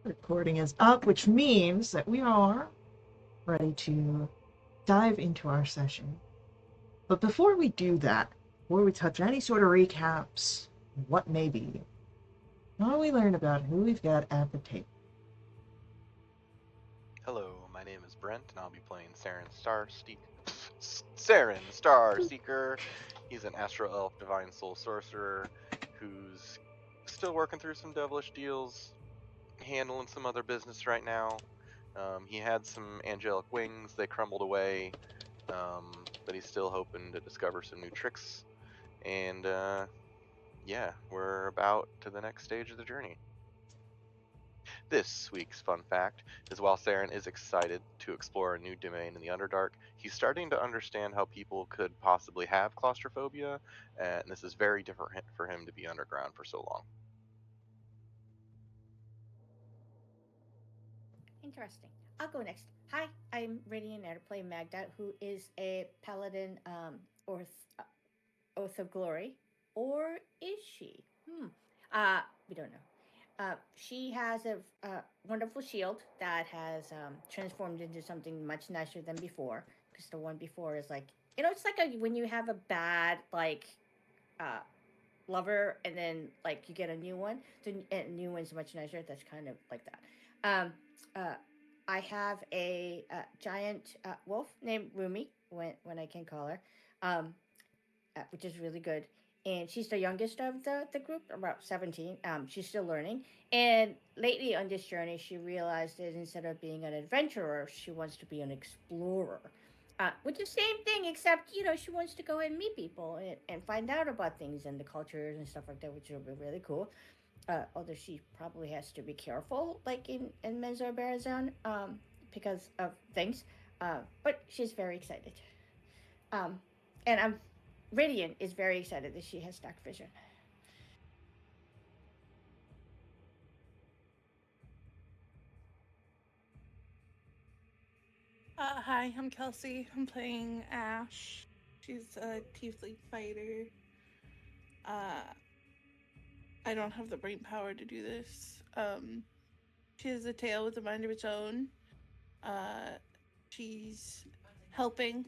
Recording is up, which means that we are ready to dive into our session. But before we do that, before we touch any sort of recaps, what may be, why don't we learn about who we've got at the table? Hello, my name is Brent, and I'll be playing Saren Star Seeker. He's an Astro Elf Divine Soul Sorcerer who's still working through some devilish deals, handling some other business right now. He had some angelic wings, they crumbled away, but he's still hoping to discover some new tricks. And yeah, we're about to the next stage of the journey. This week's fun fact is while Saren is excited to explore a new domain in the Underdark, he's starting to understand how people could possibly have claustrophobia, and this is very different for him to be underground for so long. Interesting. I'll go next. Hi, I'm Radiant Airplay Magda, who is a paladin Oath, Oath of Glory. Or is she? We don't know. She has a wonderful shield that has transformed into something much nicer than before. Because the one before is like, it's like when you have a bad, uh, lover and then, like, you get a new one. A new one's much nicer. That's kind of like that. Um, uh, I have a giant wolf named Rumi, when I can call her, um, which is really good. And she's the youngest of the group, about 17. She's still learning. And lately on this journey, she realized that instead of being an adventurer, she wants to be an explorer. Which is the same thing, except, she wants to go and meet people and find out about things and the cultures and stuff like that, which will be really cool. Although she probably has to be careful, like in Menzor Barazan, because of things. But she's very excited. Um, and Radiant is very excited that she has dark vision. Hi, I'm Kelsey. I'm playing Ash. She's a Tiefling fighter. Uh, I don't have the brain power to do this. She has a tail with a mind of its own. Uh, she's helping.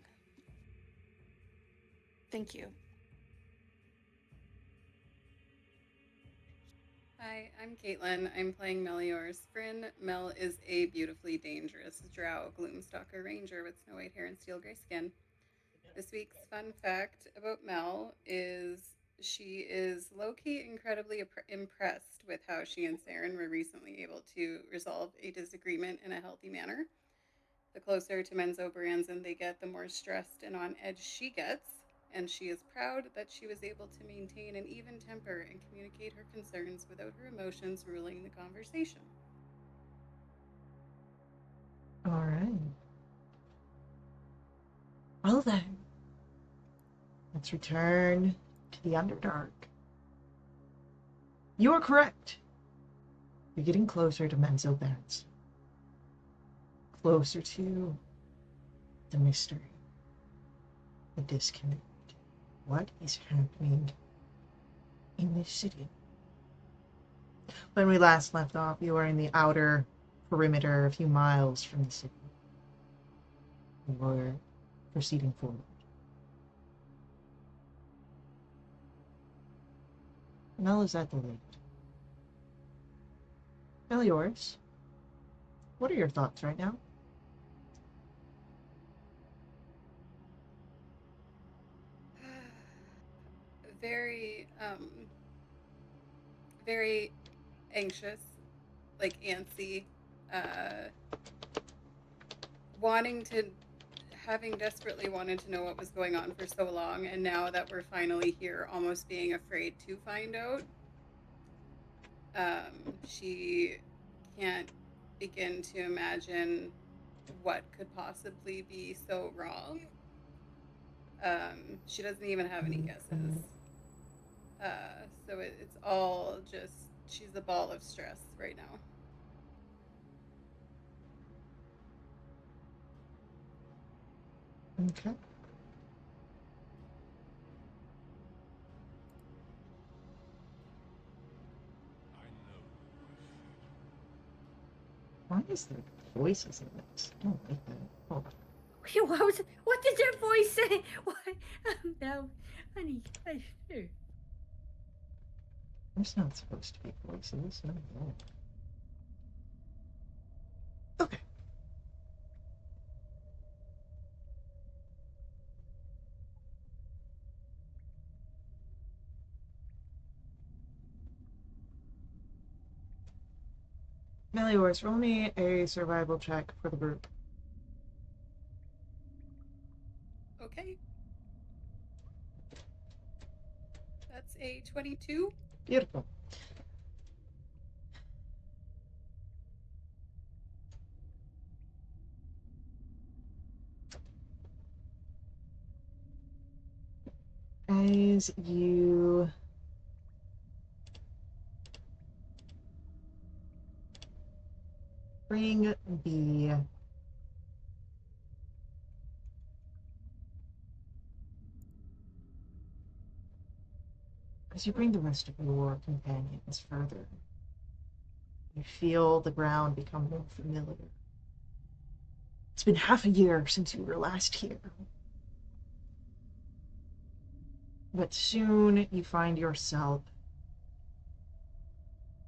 Thank you. Hi, I'm Caitlin. I'm playing Melior's Sprin. Mel is a beautifully dangerous drow gloomstalker ranger with snow white hair and steel gray skin. This week's fun fact about Mel is she is low-key incredibly impressed with how she and Saren were recently able to resolve a disagreement in a healthy manner. The closer to Menzo Branson they get, the more stressed and on edge she gets, and she is proud that she was able to maintain an even temper and communicate her concerns without her emotions ruling the conversation. All right. Well then, let's return to the Underdark. You are correct. You're getting closer to Menzo Benz. Closer to the mystery, the disconnect. What is happening in this city? When we last left off, you were in the outer perimeter, a few miles from the city. You were proceeding forward. Mel is at the lake. Meliors, what are your thoughts right now? very, very anxious, like antsy, uh, wanting to, having desperately wanted to know what was going on for so long, and now that we're finally here, almost being afraid to find out. She can't begin to imagine what could possibly be so wrong. She doesn't even have any guesses. So it's all just, she's a ball of stress right now. Okay. Why is there voices in this? I don't like that. Hold on. What did their voice say? What? No, honey. There's not supposed to be voices. No, no. Okay. Meliors, roll me a survival check for the group. Okay. That's a 22. Beautiful. As you bring the rest of your companions further, you feel the ground become more familiar. It's been half a year since you were last here. But soon you find yourself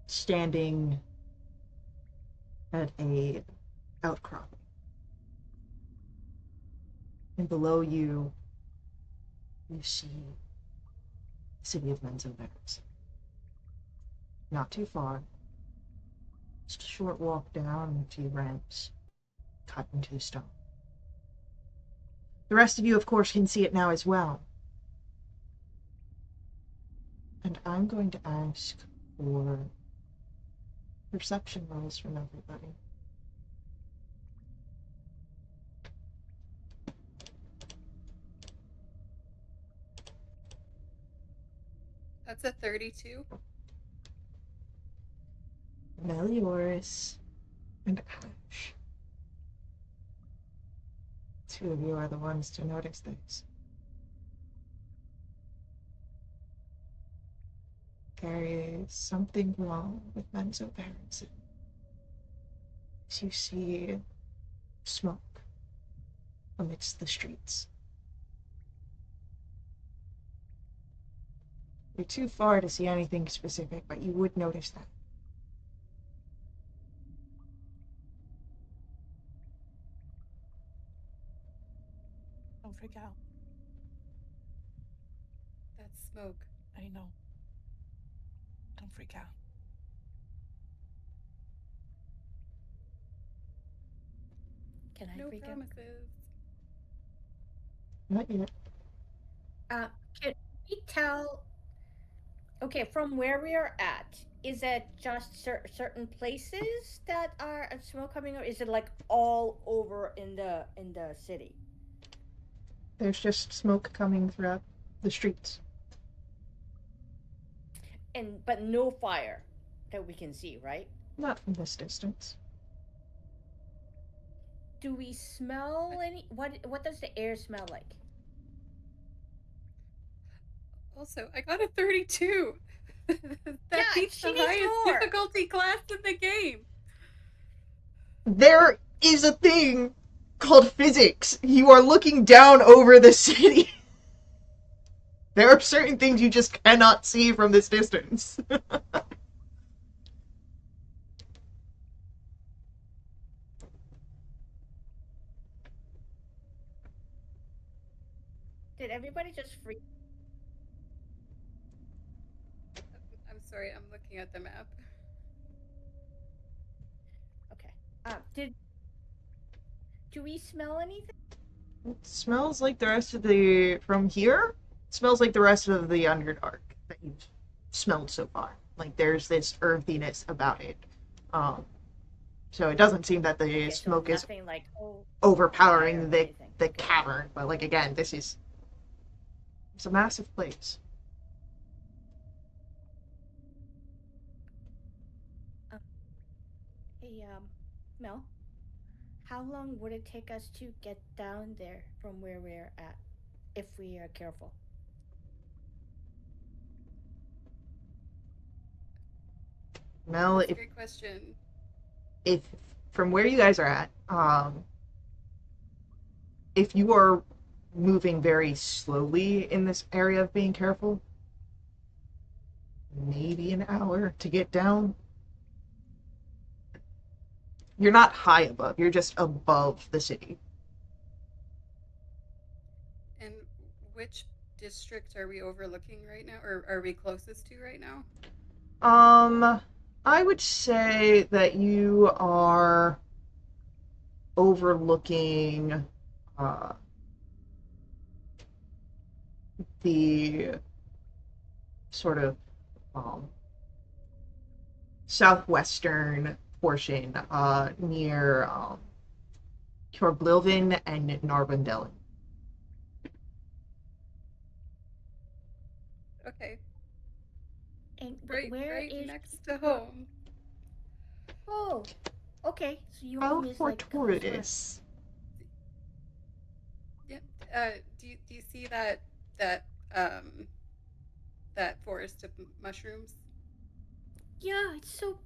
standing at a outcropping. And below you, you see the city of Avernus. Not too far. Just a short walk down a few ramps cut into the stone. The rest of you, of course, can see it now as well. And I'm going to ask for perception rolls from everybody. That's a 32. Melioris and Ash. Two of you are the ones to notice this. There is something wrong with Menzo Berenson. As you see smoke amidst the streets. You're too far to see anything specific, but you would notice that. Don't freak out. That's smoke. I know. Don't freak out. Can I No freak promises. Not yet. out? Can we tell? Okay, from where we are at, is it just certain places that are smoke coming out? Is it like all over in the city? There's just smoke coming throughout the streets. But no fire that we can see, right? Not from this distance. Do we smell any? What does the air smell like? Also, I got a 32. That beats she the needs highest more. difficulty class in the game. There is a thing called physics. You are looking down over the city. There are certain things you just cannot see from this distance. Did everybody just freak? I'm sorry, I'm looking at the map. Okay. Do we smell anything? It smells like the rest of the... From here, it smells like the rest of the Underdark that you've smelled so far. Like, there's this earthiness about it. So it doesn't seem that the smoke is like overpowering the Okay. cavern. But, like, again, it's a massive place. Hey, Mel, how long would it take us to get down there from where we're at, if we are careful? Mel, That's a great question. if from where you guys are at, if you are moving very slowly in this area of being careful, maybe an hour to get down. You're not high above, you're just above the city. And which district are we overlooking right now, or are we closest to right now? I would say that you are overlooking uh, the sort of um, southwestern portion near Kjorblilvin and Narvandelen. Okay, And where right is? next to home. Oh, okay. So your Oh, home is for like close by. Tortoise. Yep. Do you see that um that forest of mushrooms? Yeah, it's so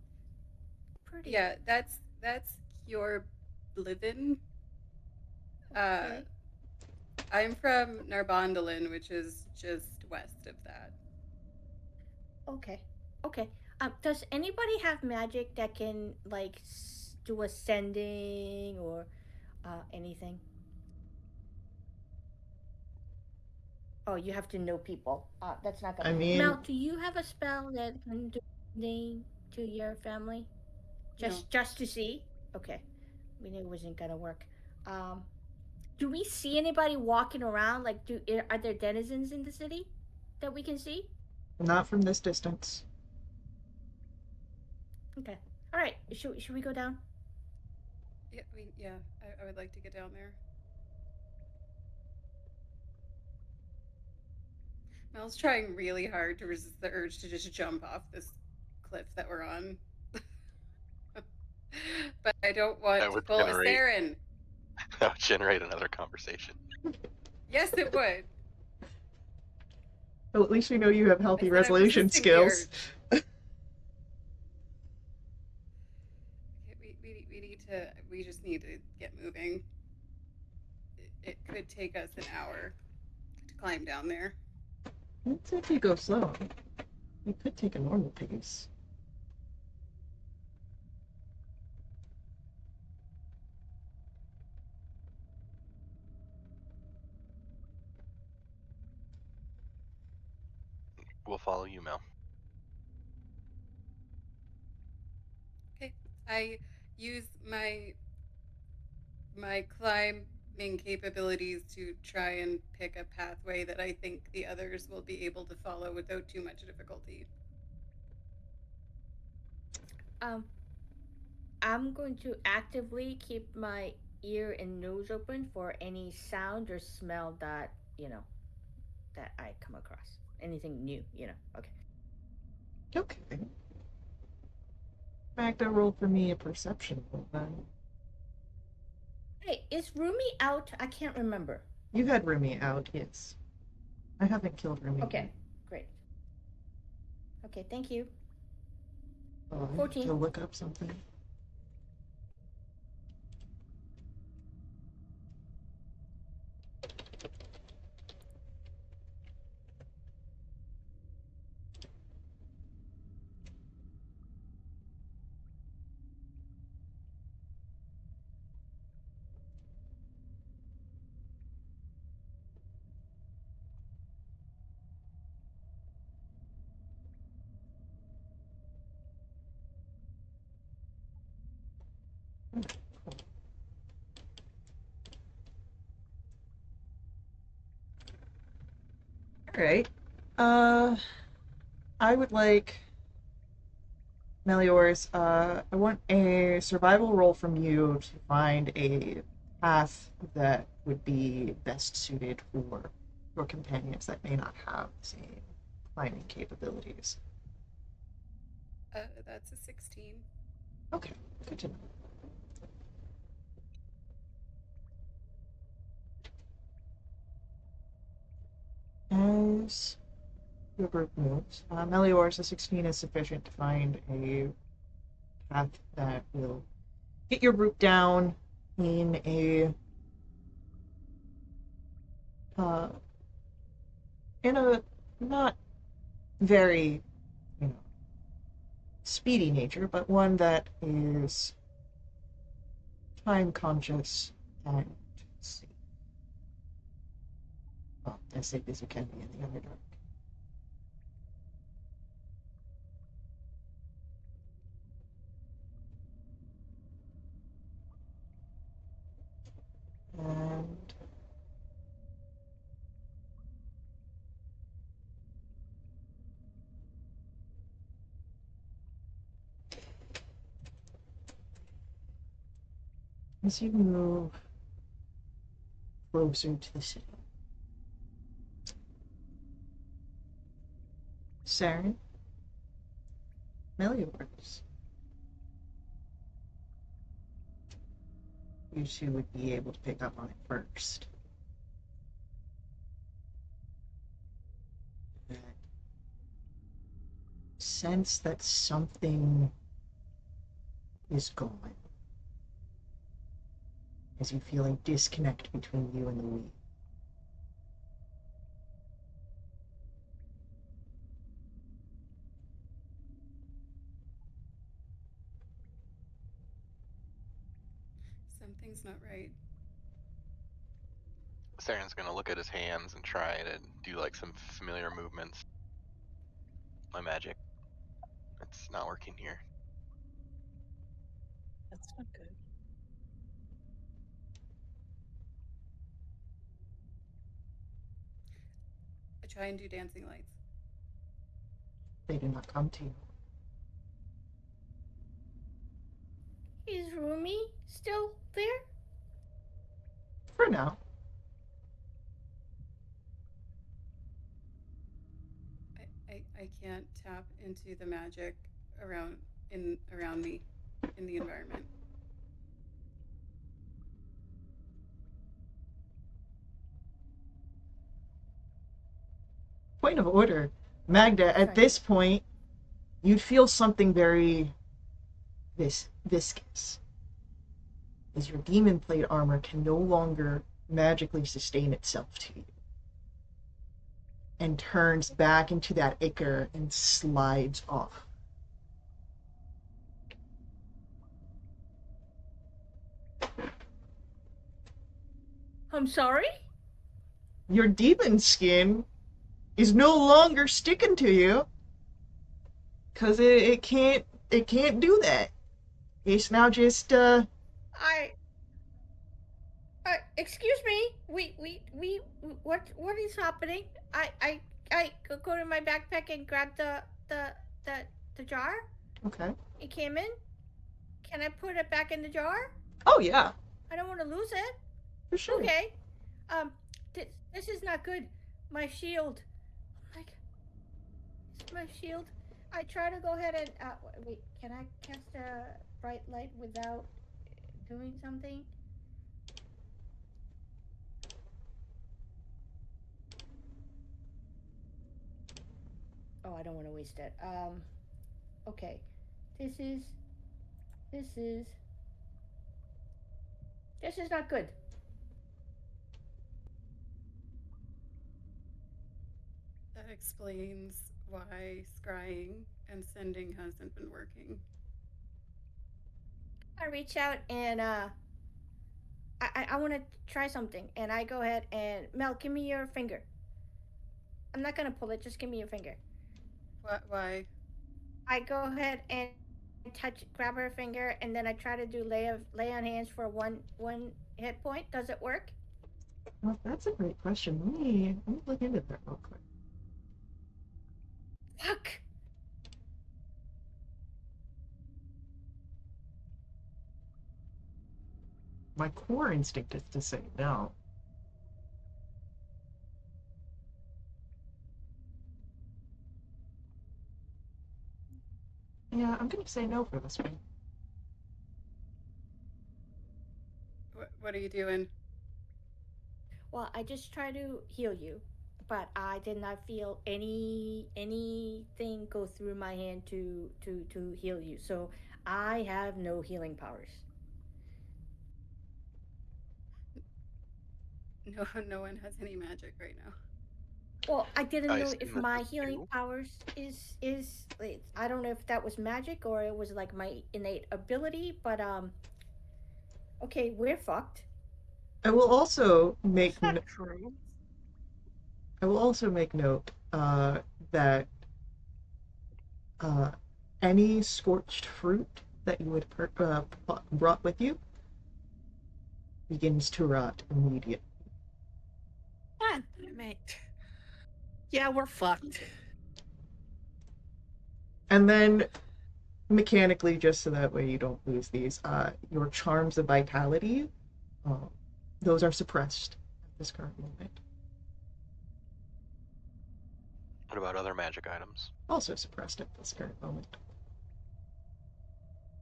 pretty. Yeah, that's your Blivin. Uh, Okay. I'm from Narbondelin, which is just west of that. Okay. Okay. Does anybody have magic that can like do ascending or anything? Oh, you have to know people. That's not gonna. I Mel, mean, do you have a spell that can do ascending to your family? No, Just to see? Okay. We knew it wasn't gonna work. Um, do we see anybody walking around? Like, are there denizens in the city that we can see? not from this distance. Okay. All right. Should we go down? I would like to get down there. Mel's trying really hard to resist the urge to just jump off this cliff that we're on. But I don't want That to would pull a generate Saren. that would generate another conversation. Yes, it would. Well, at least we know you have I healthy said I'm resolution resisting the skills. urge. Okay, we need to. We just need to get moving. It could take us an hour to climb down there. Let's if you go slow. You could take a normal pace. We'll follow you, Mel. Okay, I use my climbing capabilities to try and pick a pathway that I think the others will be able to follow without too much difficulty. Um, I'm going to actively keep my ear and nose open for any sound or smell that that I come across. Anything new. Okay. Okay. Magda, roll for me a perception roll then. Hey, is Rumi out? I can't remember. You had Rumi out, yes. I haven't killed Rumi Okay, yet. great. Okay, thank you. Oh, I have 14. to look up something. Alright. Uh, I would like Meliors, I want a survival roll from you to find a path that would be best suited for your companions that may not have the same climbing capabilities. That's a 16. Okay, good to know. As your group moves, Meliors, a 16 is sufficient to find a path that will hit your root down in a uh, not very, you know, speedy nature, but one that is time conscious and safe. Well, as safe as you can be in the Underdark. And as you move closer to the city, Saren, Meliors, you two would be able to pick up on it first. That sense that something is gone as you feel a disconnect between you and the we. Something's not right. Saren's gonna look at his hands and try to do like some familiar movements. My magic. It's not working here. That's not good. I try and do dancing lights. They do not come to you. Is Rumi still there? For now. I can't tap into the magic around me in the environment. Point of order. Magda, at this point, you'd feel something very viscous. As your demon plate armor can no longer magically sustain itself to you. And turns back into that ichor and slides off. I'm sorry? Your demon skin is no longer sticking to you. Cause it can't do that. It's now just Excuse me. What is happening? I go to my backpack and grab the jar. Okay. It came in. Can I put it back in the jar? Oh yeah. I don't want to lose it. For sure. Okay. This is not good. My shield. Like, my shield. I try to go ahead and wait. Can I cast a bright light without doing something? Oh, I don't want to waste it. Okay. This is not good. That explains why scrying and sending hasn't been working. I reach out and I want to try something, and I go ahead and Mel, give me your finger. I'm not gonna pull it. Just give me your finger. Why? I go ahead and grab her finger, and then I try to do lay on hands for one hit point. Does it work? Well, that's a great question. Let me look into that real quick. Fuck. My core instinct is to say no. Yeah, I'm gonna say no for this one. What are you doing? Well, I just try to heal you, but I did not feel anything go through my hand to heal you. So I have no healing powers. No one has any magic right now. Well, I didn't I know assume if that my the healing two? powers is like, I don't know if that was magic or it was like my innate ability, but okay, we're fucked. I will also make That's not true. I will also make note that uh, any scorched fruit that you would brought with you begins to rot immediately. God damn it. Yeah, we're fucked. And then mechanically, just so that way you don't lose these, your charms of vitality, uh, those are suppressed at this current moment. What about other magic items? Also suppressed at this current moment.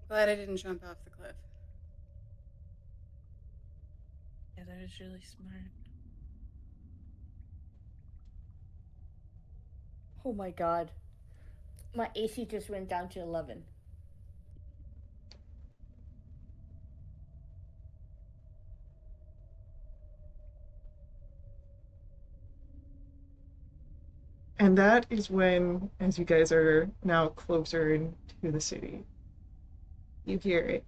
Glad I didn't jump off the cliff. Yeah, that is really smart. Oh my god. My AC just went down to 11. And that is when, as you guys are now closer into the city, you hear it.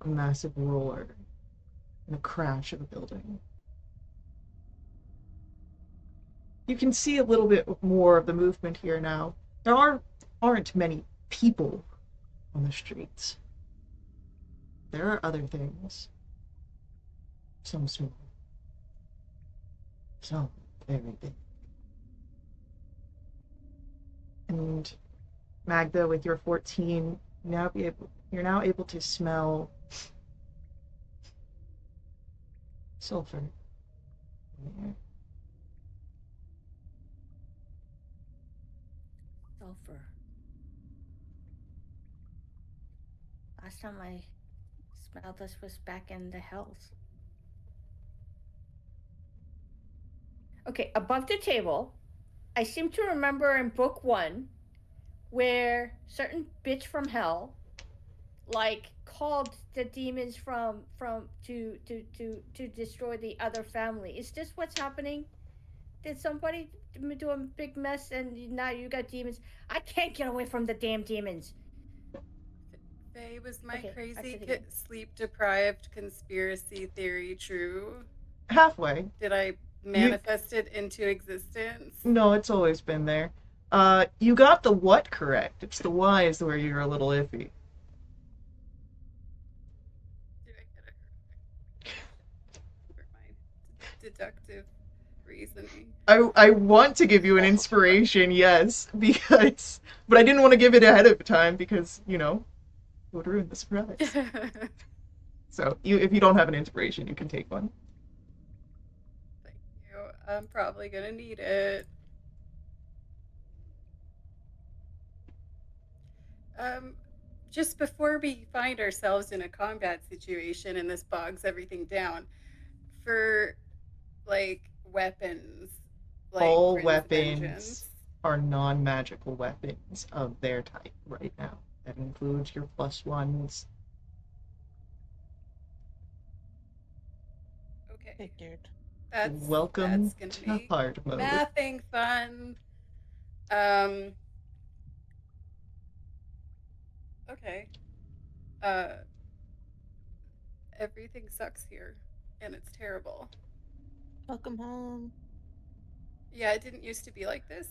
A massive roar and a crash of a building. You can see a little bit more of the movement here now. Aren't many people on the streets. There are other things. Some small. Some very big. And Magda, with your 14, you're now able to smell sulfur in the air. Sulfur. Last time I smelled this was back in the hills. Okay, above the table, I seem to remember in book 1 where certain bitch from hell like called the demons from to destroy the other family. Is this what's happening? Did somebody do a big mess and now you got demons? I can't get away from the damn demons. Faye, was my Okay, crazy exit again. sleep-deprived conspiracy theory true? Halfway. Did I manifest it into existence? No, it's always been there. You got the what correct. It's the why is where you're a little iffy. Did I get it for my deductive reasoning? I want to give you an Also inspiration, yes, because but I didn't want to give it ahead of time because, it would ruin the surprise. So if you don't have an inspiration, you can take one. Thank you. I'm probably gonna need it. Just before we find ourselves in a combat situation and this bogs everything down, for like weapons, like All Bryn's weapons vengeance. are non-magical weapons of their type right now. That includes your +1s. Okay, Figured. that's Welcome gonna to make hard mode. mathing fun. Okay. Everything sucks here, and it's terrible. Welcome home. Yeah, it didn't used to be like this.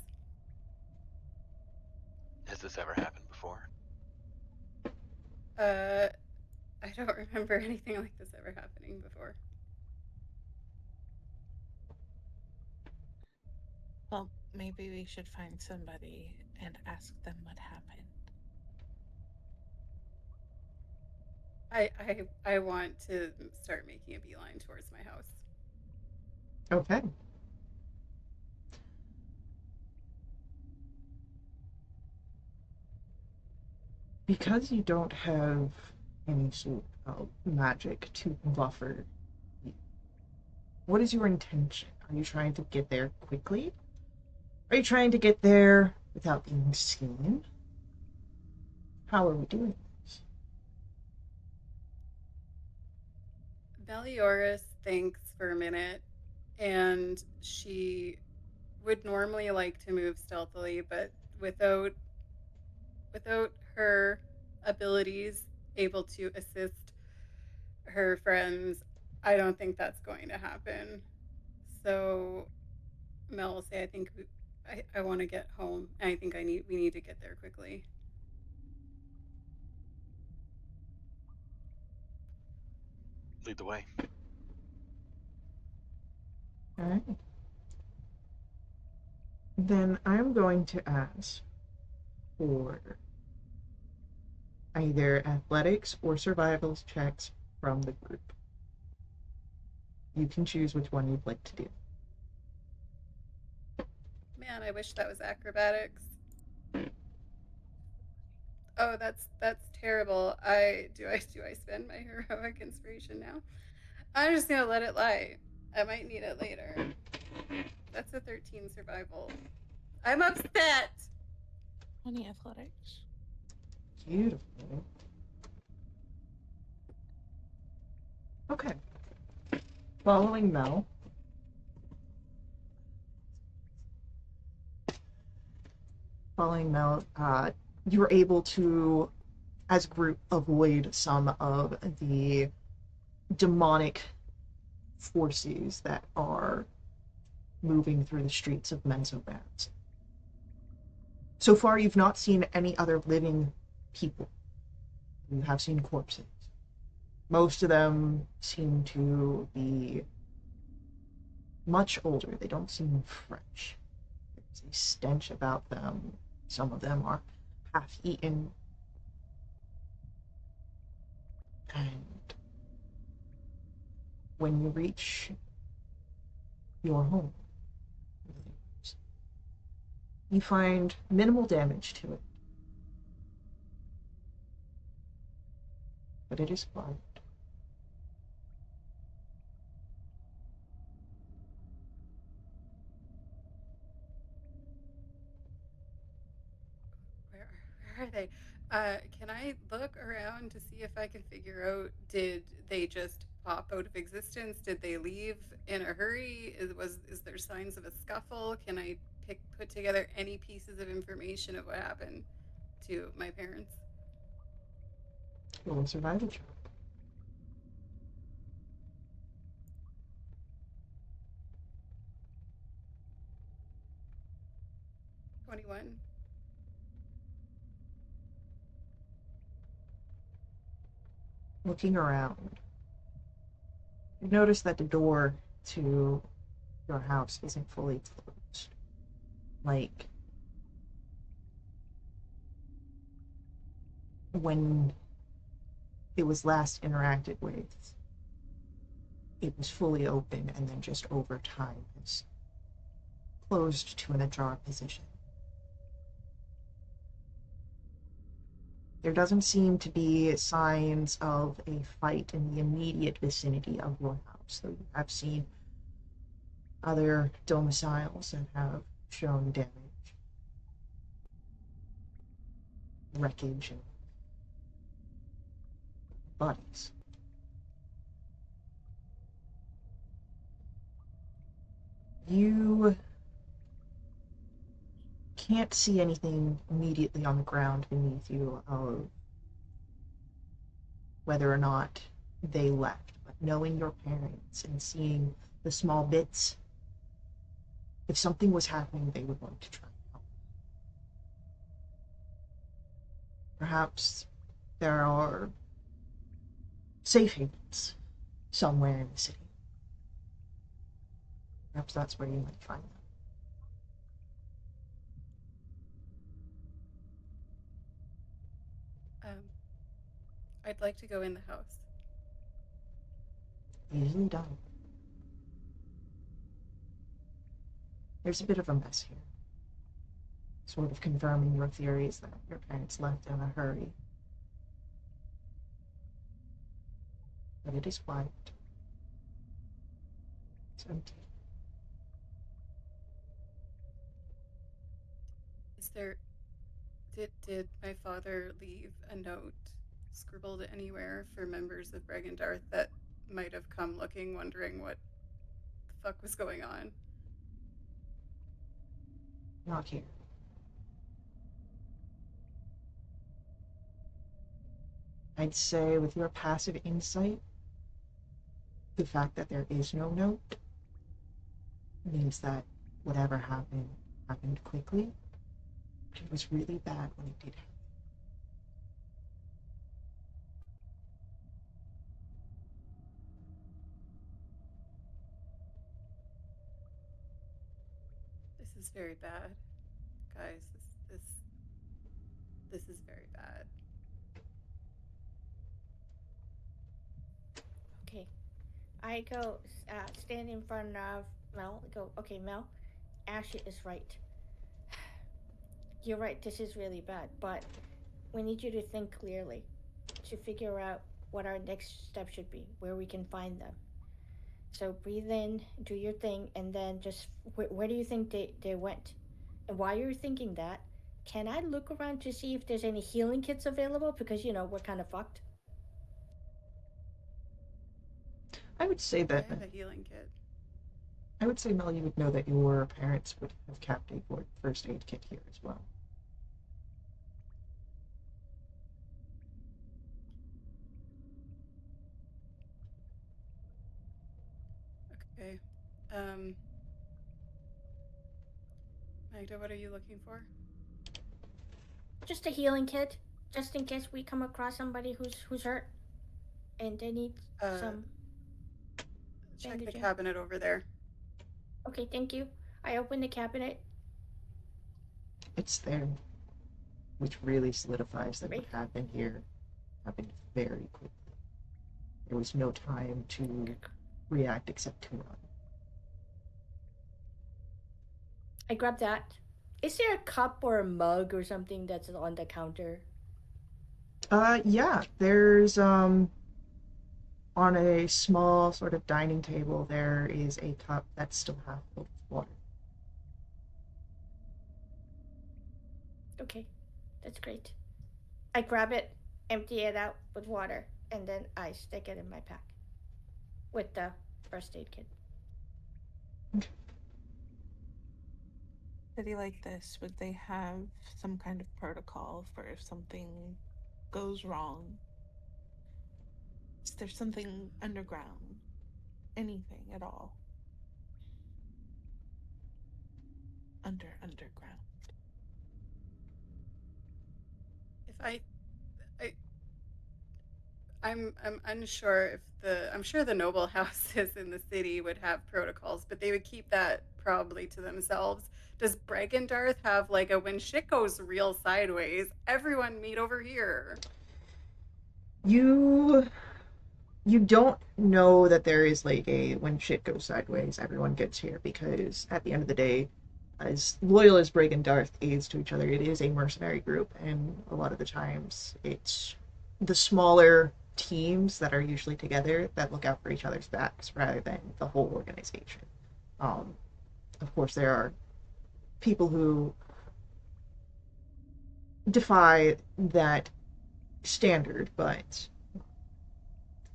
Has this ever happened before? I don't remember anything like this ever happening before. Well, maybe we should find somebody and ask them what happened. I want to start making a beeline towards my house. Okay. Because you don't have any sort of magic to buffer you, what is your intention? Are you trying to get there quickly? Are you trying to get there without being seen? How are we doing this? Melioras thinks for a minute, and she would normally like to move stealthily, but without her abilities able to assist her friends, I don't think that's going to happen. So Mel will say, I think I want to get home. I think we need to get there quickly. Lead the way. All right. Then I'm going to ask for either athletics or survival checks from the group. You can choose which one you'd like to do. Man, I wish that was acrobatics. Oh, that's terrible. I spend my heroic inspiration now? I'm just gonna let it lie. I might need it later. That's a 13 survival. I'm upset. 20 athletics. Beautiful. Okay. Following Mel. You were able to, as a group, avoid some of the demonic forces that are moving through the streets of Menzoberranzan. So far, you've not seen any other living people. You have seen corpses. Most of them seem to be much older. They don't seem fresh. There's a stench about them. Some of them are half eaten. And when you reach your home, you find minimal damage to it. But it is quiet. Where are they? Can I look around to see if I can figure out, did they just pop out of existence? Did they leave in a hurry? Is there signs of a scuffle? Can I put together any pieces of information of what happened to my parents? Roll a survival check. 21. Looking around, you notice that the door to your house isn't fully closed. Like, when it was last interacted with, it was fully open and then just over time has closed to an ajar position. There doesn't seem to be signs of a fight in the immediate vicinity of your house, though you have seen other domiciles that have shown damage, wreckage, and bodies. You can't see anything immediately on the ground beneath you of whether or not they left, but knowing your parents and seeing the small bits, if something was happening, they would want to try and help. Perhaps there are safe havens somewhere in the city. Perhaps that's where you might find them. I'd like to go in the house. Easily done. There's a bit of a mess here. Sort of confirming your theories that your parents left in a hurry. But it is quiet. It's empty. Is there did my father leave a note scribbled anywhere for members of Bregendarth that might have come looking, wondering what the fuck was going on. Not here. I'd say with your passive insight, the fact that there is no note means that whatever happened happened quickly. But it was really bad when it did happen. This is very bad, guys. This is very bad. Okay. I go stand in front of Mel. Go, okay, Mel. Ashley is right. You're right. This is really bad, but we need you to think clearly to figure out what our next step should be, where we can find them. So breathe in, do your thing, and then just where do you think they went? And while you're thinking that, can I look around to see if there's any healing kits available? Because, we're kind of fucked. I would say I that have a healing kit. I would say, Mel, you would know that your parents would have kept a first aid kit here as well. Okay. Magda, what are you looking for? Just a healing kit, just in case we come across somebody who's hurt, and they need some. Check bandaging. the cabinet over there. Okay, thank you. I open the cabinet. It's there, which really solidifies that what happened here happened very quickly. There was no time to react except to run. I grab that. Is there a cup or a mug or something that's on the counter? Yeah, there's on a small sort of dining table there is a cup that's still half filled with water. Okay, that's great. I grab it, empty it out with water, and then I stick it in my pack with the first aid kit. City like this, would they have some kind of protocol for if something goes wrong? Is there something underground? Anything at all? Underground. If I'm unsure if I'm sure the noble houses in the city would have protocols, but they would keep that probably to themselves. Does Bregendarth have like a when shit goes real sideways, everyone meet over here? You don't know that there is like a when shit goes sideways, everyone gets here, because at the end of the day, as loyal as Brig and Darth is to each other, it is a mercenary group, and a lot of the times it's the smaller teams that are usually together that look out for each other's backs rather than the whole organization. Of course, there are people who defy that standard, but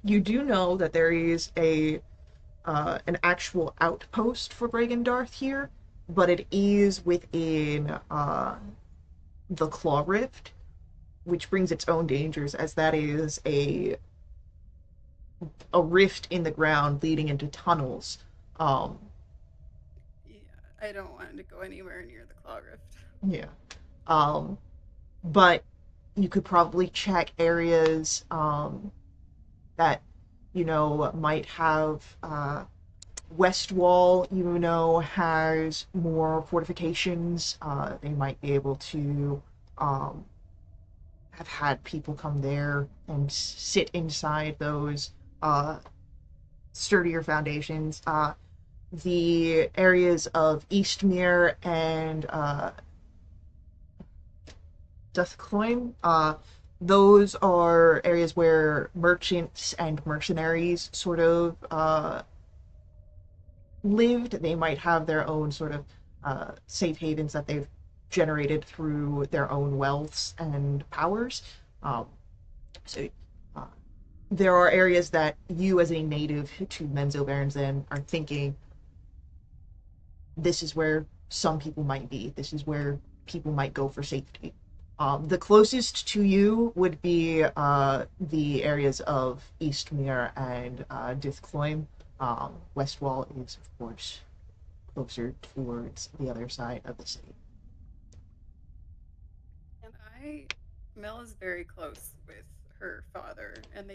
you do know that there is an actual outpost for Bregendarth here, but it is within the Claw Rift, which brings its own dangers, as that is a rift in the ground leading into tunnels. Yeah, I don't want to go anywhere near the Claw Rift. Yeah. But you could probably check areas that, might have West Wall, has more fortifications. They might be able to have had people come there and sit inside those sturdier foundations. The areas of Eastmere and Duthcoin, those are areas where merchants and mercenaries sort of lived. They might have their own sort of safe havens that they've generated through their own wealths and powers. So there are areas that you, as a native to Menzoberranzan, are thinking this is where some people might be. This is where people might go for safety. The closest to you would be the areas of Eastmere and Dithcloim. Westwall is, of course, closer towards the other side of the city. And Mel is very close with her father, and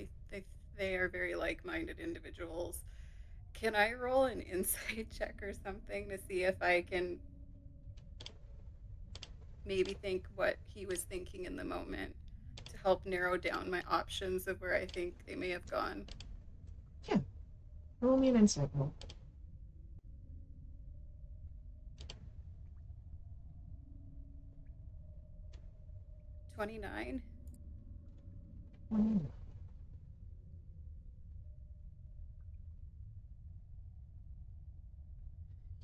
they are very like-minded individuals. Can I roll an insight check or something to see if I can maybe think what he was thinking in the moment to help narrow down my options of where I think they may have gone? Yeah. Roll me an insight roll. 29.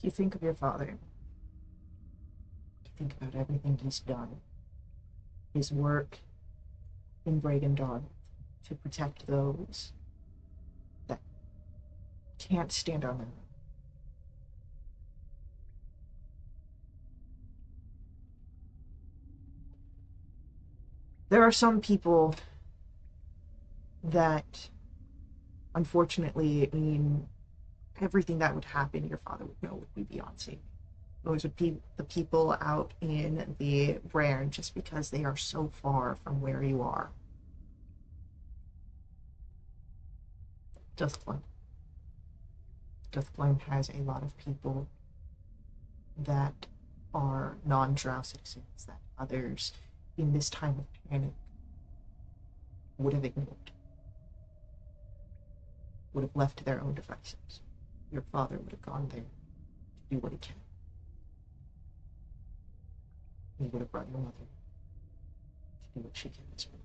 You think of your father. You think about everything he's done. His work in Bragandon to protect those that can't stand on their own. There are some people that, unfortunately, I mean, everything that would happen, your father would know would be beyond saving. Those would be the people out in the Brand just because they are so far from where you are. Duskblime. Duskblime has a lot of people that are non-drow citizens that others in this time of panic would have ignored, would have left to their own devices. Your father would have gone there to do what he can. He would have brought your mother to do what she can as well.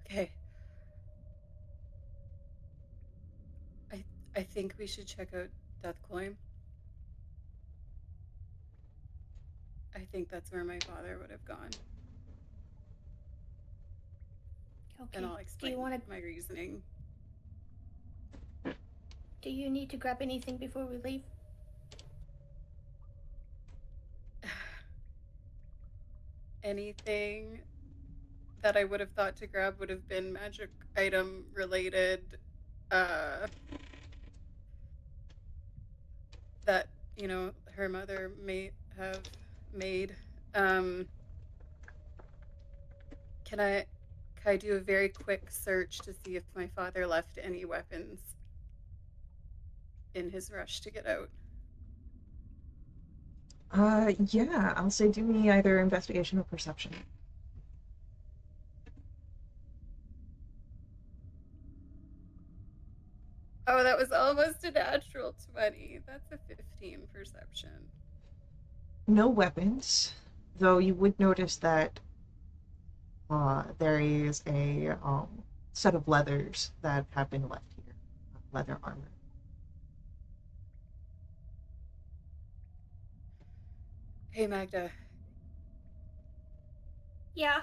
Okay. I think we should check out Deathcloim. I think that's where my father would have gone. Okay. And I'll explain my reasoning. Do you need to grab anything before we leave? Anything that I would have thought to grab would have been magic item related, that, you know, her mother may have made. Can I do a very quick search to see if my father left any weapons in his rush to get out? Yeah, I'll say do me either investigation or perception. Oh, that was almost a natural 20. That's a 15 perception. No weapons, though you would notice that there is a set of leathers that have been left here, leather armor. Hey, Magda. Yeah.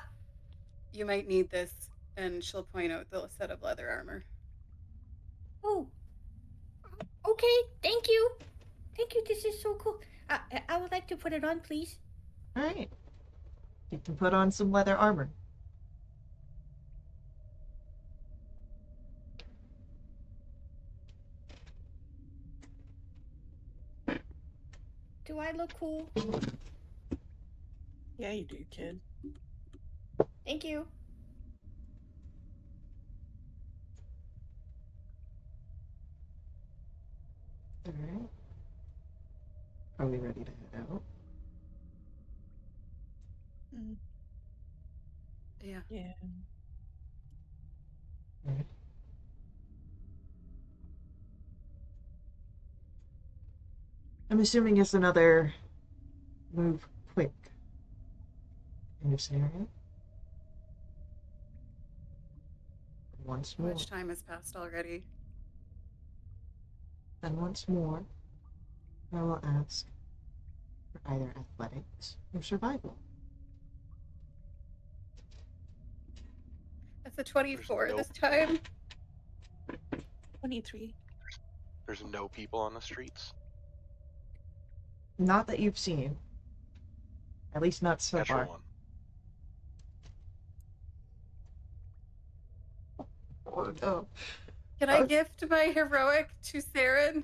You might need this, and she'll point out the set of leather armor. Oh. Okay, thank you. Thank you, this is so cool. I would like to put it on, please. All right. You can put on some leather armor. Do I look cool? Yeah, you do, kid. Thank you. All right. Are we ready to head out? Yeah. Yeah. All right. I'm assuming it's another move quick kind of scenario. Once How more. much time has passed already? And once more, I will ask for either athletics or survival. a 24 no- this time. 23. There's no people on the streets. Not that you've seen. At least not so Natural far. one. Oh no. Can I gift my heroic to Saren?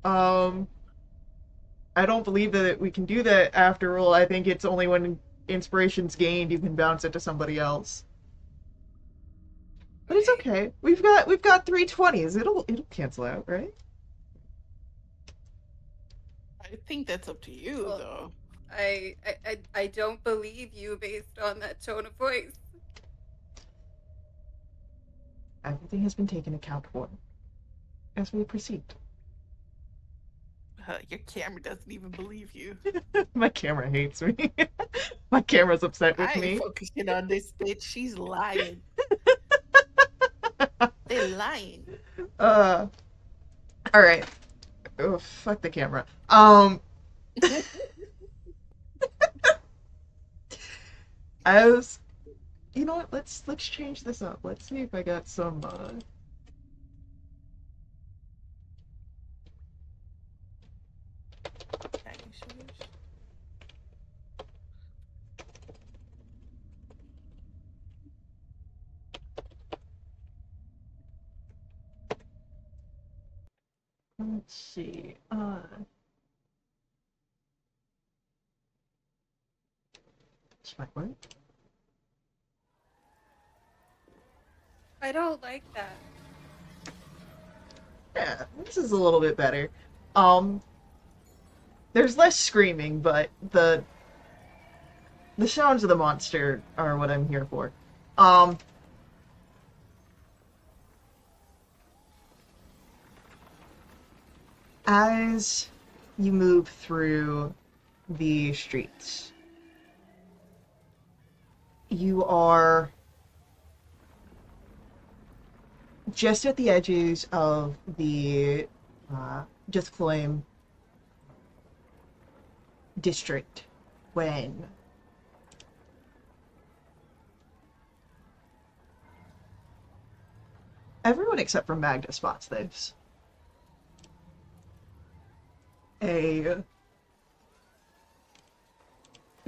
I don't believe that we can do that after all. I think it's only when inspiration's gained you can bounce it to somebody else. But it's okay. We've got 320s. It'll cancel out, right? I think that's up to you, Well, though. I don't believe you based on that tone of voice. Everything has been taken account for as we proceed. Your camera doesn't even believe you. My camera hates me. My camera's upset with I ain't me. focusing on this bitch. She's lying. They're lying. All right. Oh, fuck the camera. As you know what, let's change this up. Let's see if I got some let's see. This might work. I don't like that. Yeah, this is a little bit better. There's less screaming, but the sounds of the monster are what I'm here for. As you move through the streets, you are just at the edges of the Jithcloim district when everyone except for Magda spots this. A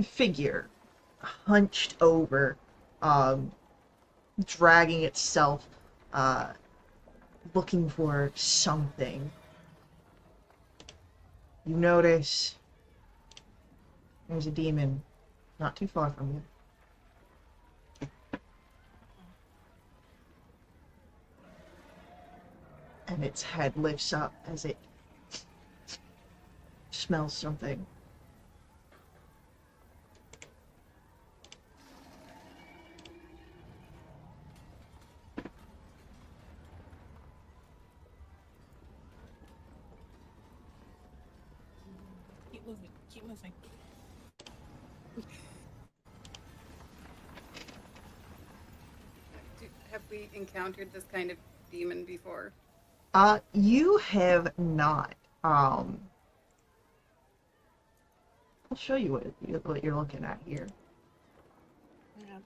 figure hunched over, dragging itself, looking for something. You notice there's a demon not too far from you. And its head lifts up as it smells something. Keep moving. Keep moving. Have we encountered this kind of demon before? You have not. I'll show you what you're looking at here. Yep,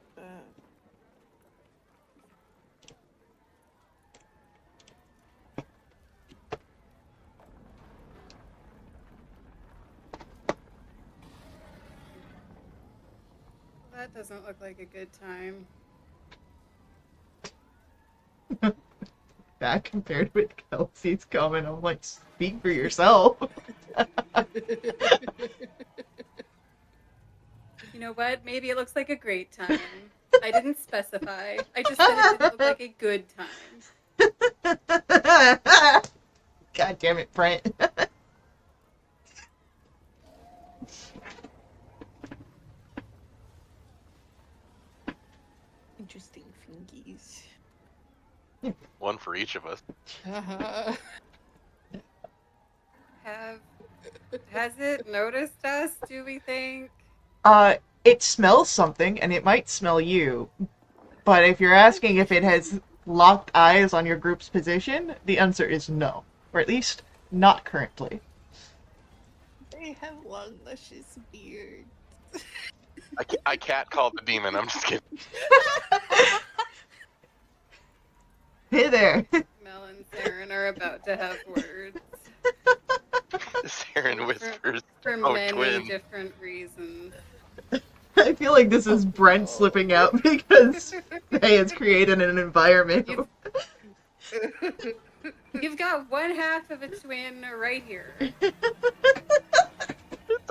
That doesn't look like a good time. That compared with Kelsey's comment, I'm like, speak for yourself. You know what? Maybe it looks like a great time. I didn't specify. I just said it didn't look like a good time. God damn it, Brent. interesting fingies. One for each of us. Has it noticed us, do we think? It smells something, and it might smell you. But if you're asking if it has locked eyes on your group's position, the answer is no. Or at least, not currently. They have long, luscious beards. I cat called the demon. I'm just kidding. Hey there. Mel and Saren are about to have words. Saren whispers. For Oh, many twin. different reasons. I feel like this is Brent no. slipping out because Faye has created an environment. You've got one half of a twin right here. It's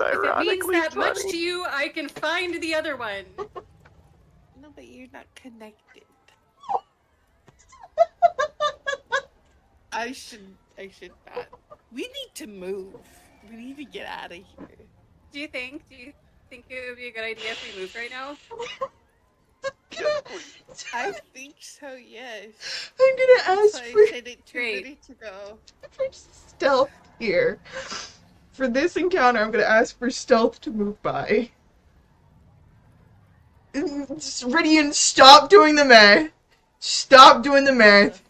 If it means ironically that much funny. to you, I can find the other one. No, but you're not connected. I should not. We need to move. We need to get out of here. Do you think it would be a good idea if we moved right now? I think so, yes. I'm gonna That's ask why for, I said it 2 Great. minutes ago. for stealth here. For this encounter, I'm gonna ask for stealth to move by. Ridian, stop doing the math. Stop doing the math.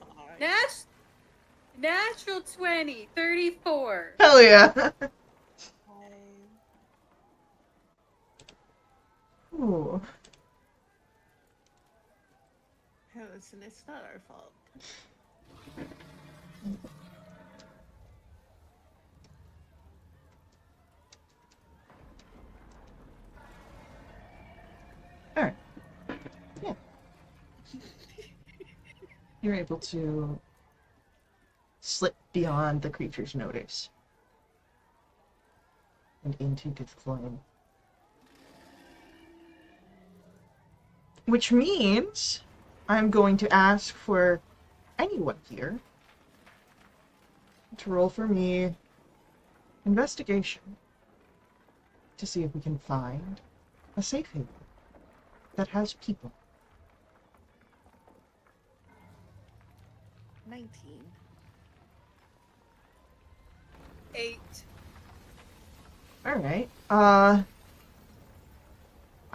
Natural 20, 34. Hell yeah. Ooh. Hey, listen, it's not our fault. Alright. Yeah. You're able to slip beyond the creature's notice and into the flame. Which means I'm going to ask for anyone here to roll for me investigation to see if we can find a safe haven that has people. 19. 8. Alright. I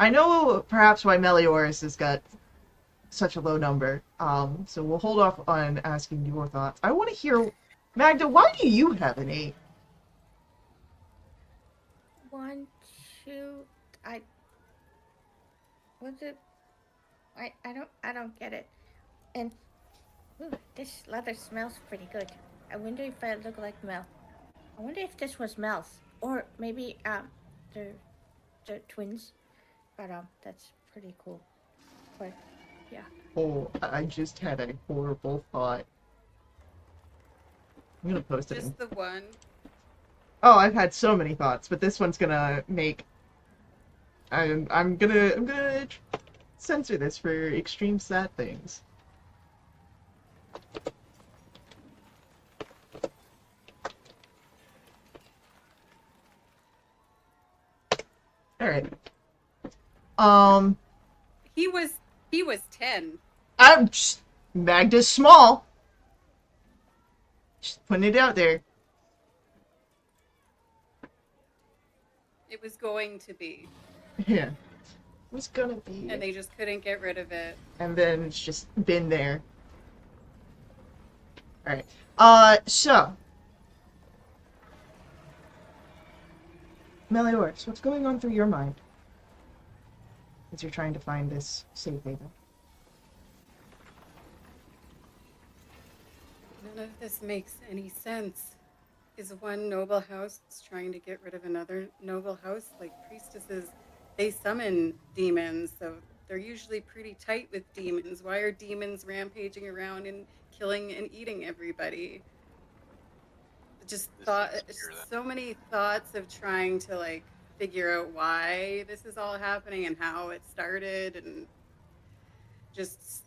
know perhaps why Melioris has got such a low number. So we'll hold off on asking your thoughts. I want to hear, Magda, why do you have an 8? 1, 2. What's it? I don't get it. And ooh, this leather smells pretty good. I wonder if I look like Mel. I wonder if this was Mel's, or maybe they're twins. But that's pretty cool. But yeah. Oh, I just had a horrible thought. I'm gonna post it. Just the one. Oh, I've had so many thoughts, but this one's gonna make. I'm gonna censor this for extreme sad things. All right. He was 10. I'm just Magda's small. Just putting it out there. It was going to be. Yeah. It was gonna be. And they just couldn't get rid of it. And then it's just been there. Alright. So. Melioris, what's going on through your mind as you're trying to find this safe haven? None of this makes any sense. Is one noble house trying to get rid of another noble house? Like priestesses, they summon demons, so they're usually pretty tight with demons. Why are demons rampaging around and killing and eating everybody? Just so many thoughts of trying to like figure out why this is all happening and how it started, and just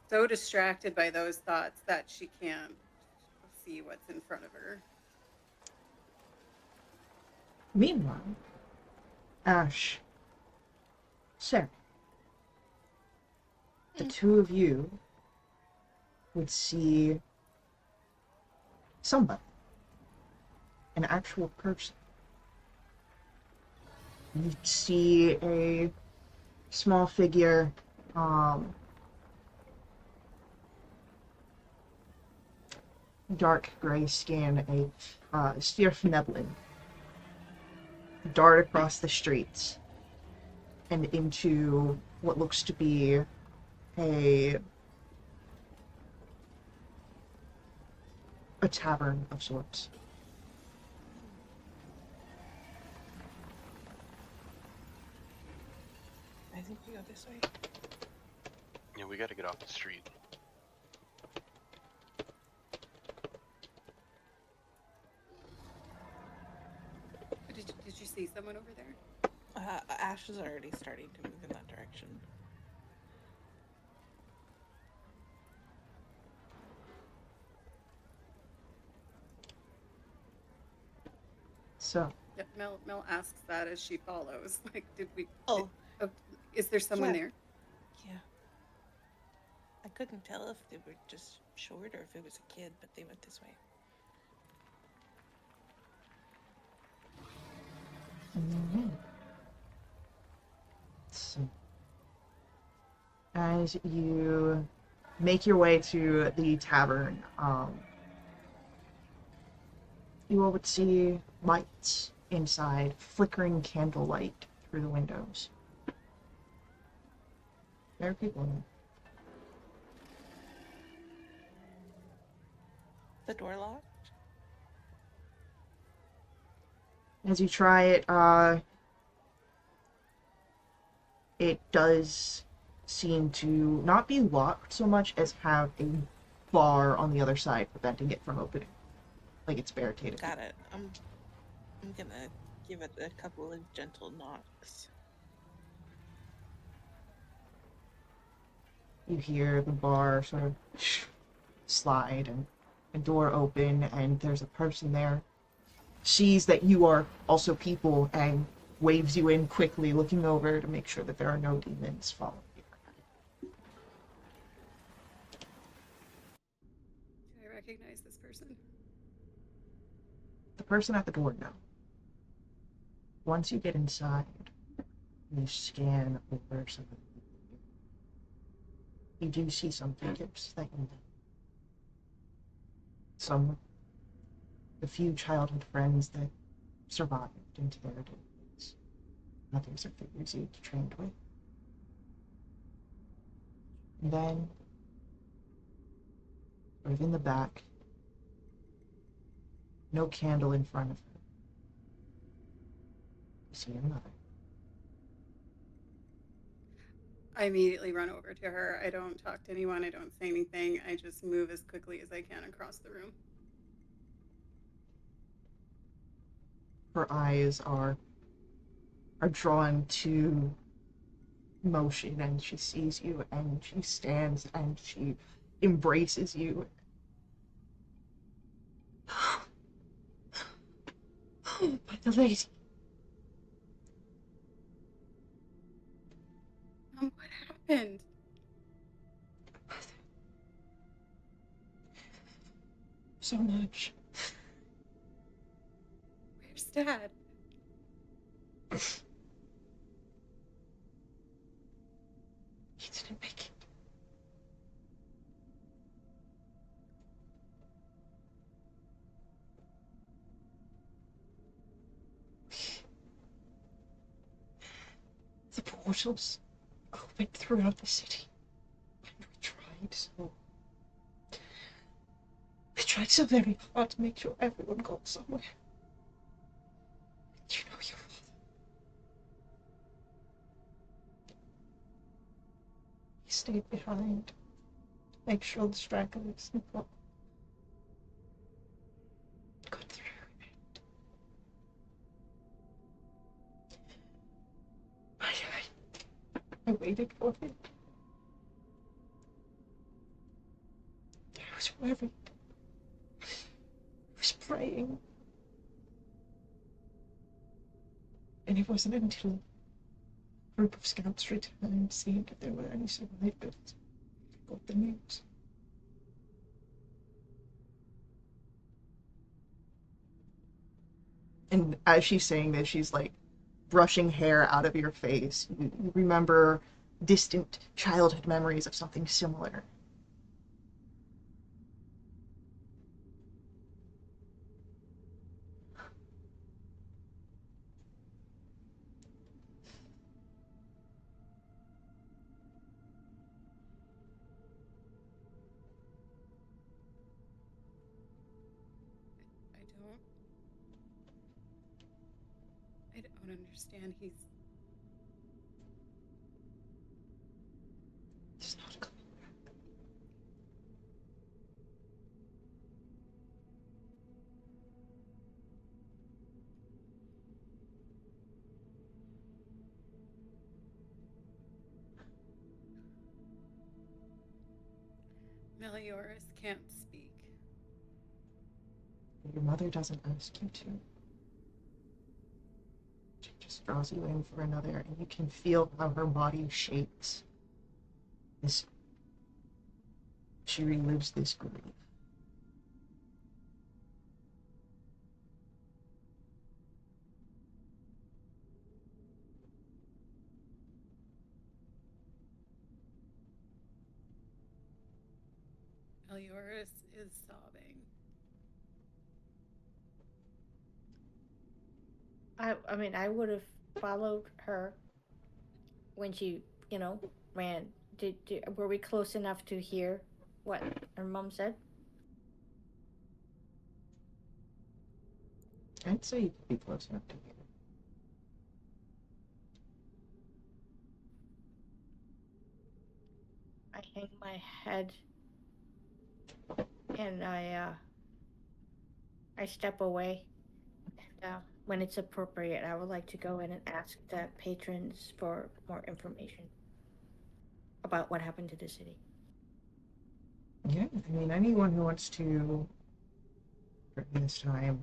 so distracted by those thoughts that she can't see what's in front of her. Meanwhile, Ash, Sarah, the two of you would see somebody, an actual person. You'd see a small figure, dark gray skin, a Stirf Neblin, dart across the streets. and into what looks to be a tavern of sorts. I think we go this way. Yeah, we gotta get off the street. Did you see someone over there? Ash is already starting to move in that direction. So, Yep, Mel asks that as she follows. Like, did we? Oh. Is there someone Yeah. there? Yeah. I couldn't tell if they were just short or if it was a kid, but they went this way. So, as you make your way to the tavern, you all would see lights inside, flickering candlelight through the windows. There are people in there. The door locked? As you try it, it does seem to not be locked so much as have a bar on the other side preventing it from opening. Like it's barricaded. Got it. I'm gonna give it a couple of gentle knocks. You hear the bar sort of slide and a door open, and there's a person there. Sees that you are also people and waves you in quickly, looking over to make sure that there are no demons following you. Do I recognize this person? The person at the door, no. Once you get inside, you scan over some of the people. You do see some figures that you know. Some, the few childhood friends that survived into their adulthood. Others are figures you trained with. And then, sort of in the back, no candle in front of her. You see your mother. I immediately run over to her. I don't talk to anyone. I don't say anything. I just move as quickly as I can across the room. Her eyes are drawn to motion, and she sees you, and she stands and she embraces you. Oh, by the lady. What happened? So much. Where's Dad? He didn't make it. The portals opened throughout the city, and we tried so very hard to make sure everyone got somewhere. You know your father. He stayed behind to make sure the stragglers got through. I waited for him. I was worried. I was praying. And it wasn't until a group of scouts returned, seeing that there were any survivors, I got the news. And as she's saying this, she's like brushing hair out of your face. You remember distant childhood memories of something similar. understand he's not coming back. Melioras can't speak. Your mother doesn't ask you to. She just draws you in for another, and you can feel how her body shakes. She relives this grief. Melioras is sobbing. I mean, I would have followed her when she, ran. Were we close enough to hear what her mom said? I'd say you could be close enough to hear. I hang my head and I step away. And, when it's appropriate, I would like to go in and ask the patrons for more information about what happened to the city. Yeah, I mean, anyone who wants to, during this time,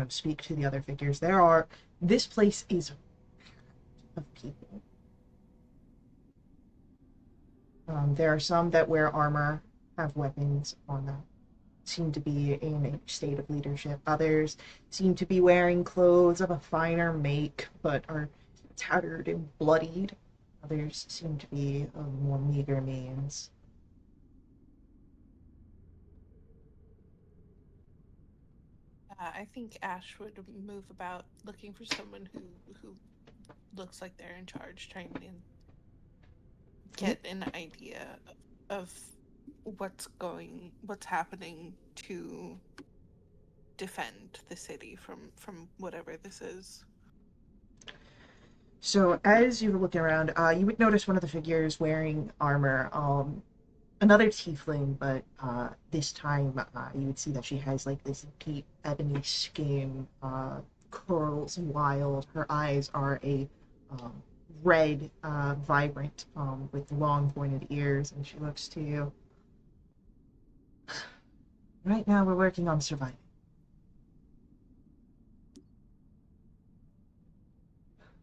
speak to the other figures. This place is of people. There are some that wear armor, have weapons on them, seem to be in a state of leadership. Others seem to be wearing clothes of a finer make, but are tattered and bloodied. Others seem to be of more meager means. I think Ash would move about looking for someone who looks like they're in charge, trying to get an idea of what's happening to defend the city from whatever this is. So as you were looking around, you would notice one of the figures wearing armor. Another tiefling, but this time you would see that she has like this deep ebony skin, curls wild. Her eyes are a red, vibrant, with long pointed ears, and she looks to you. Right now, we're working on surviving.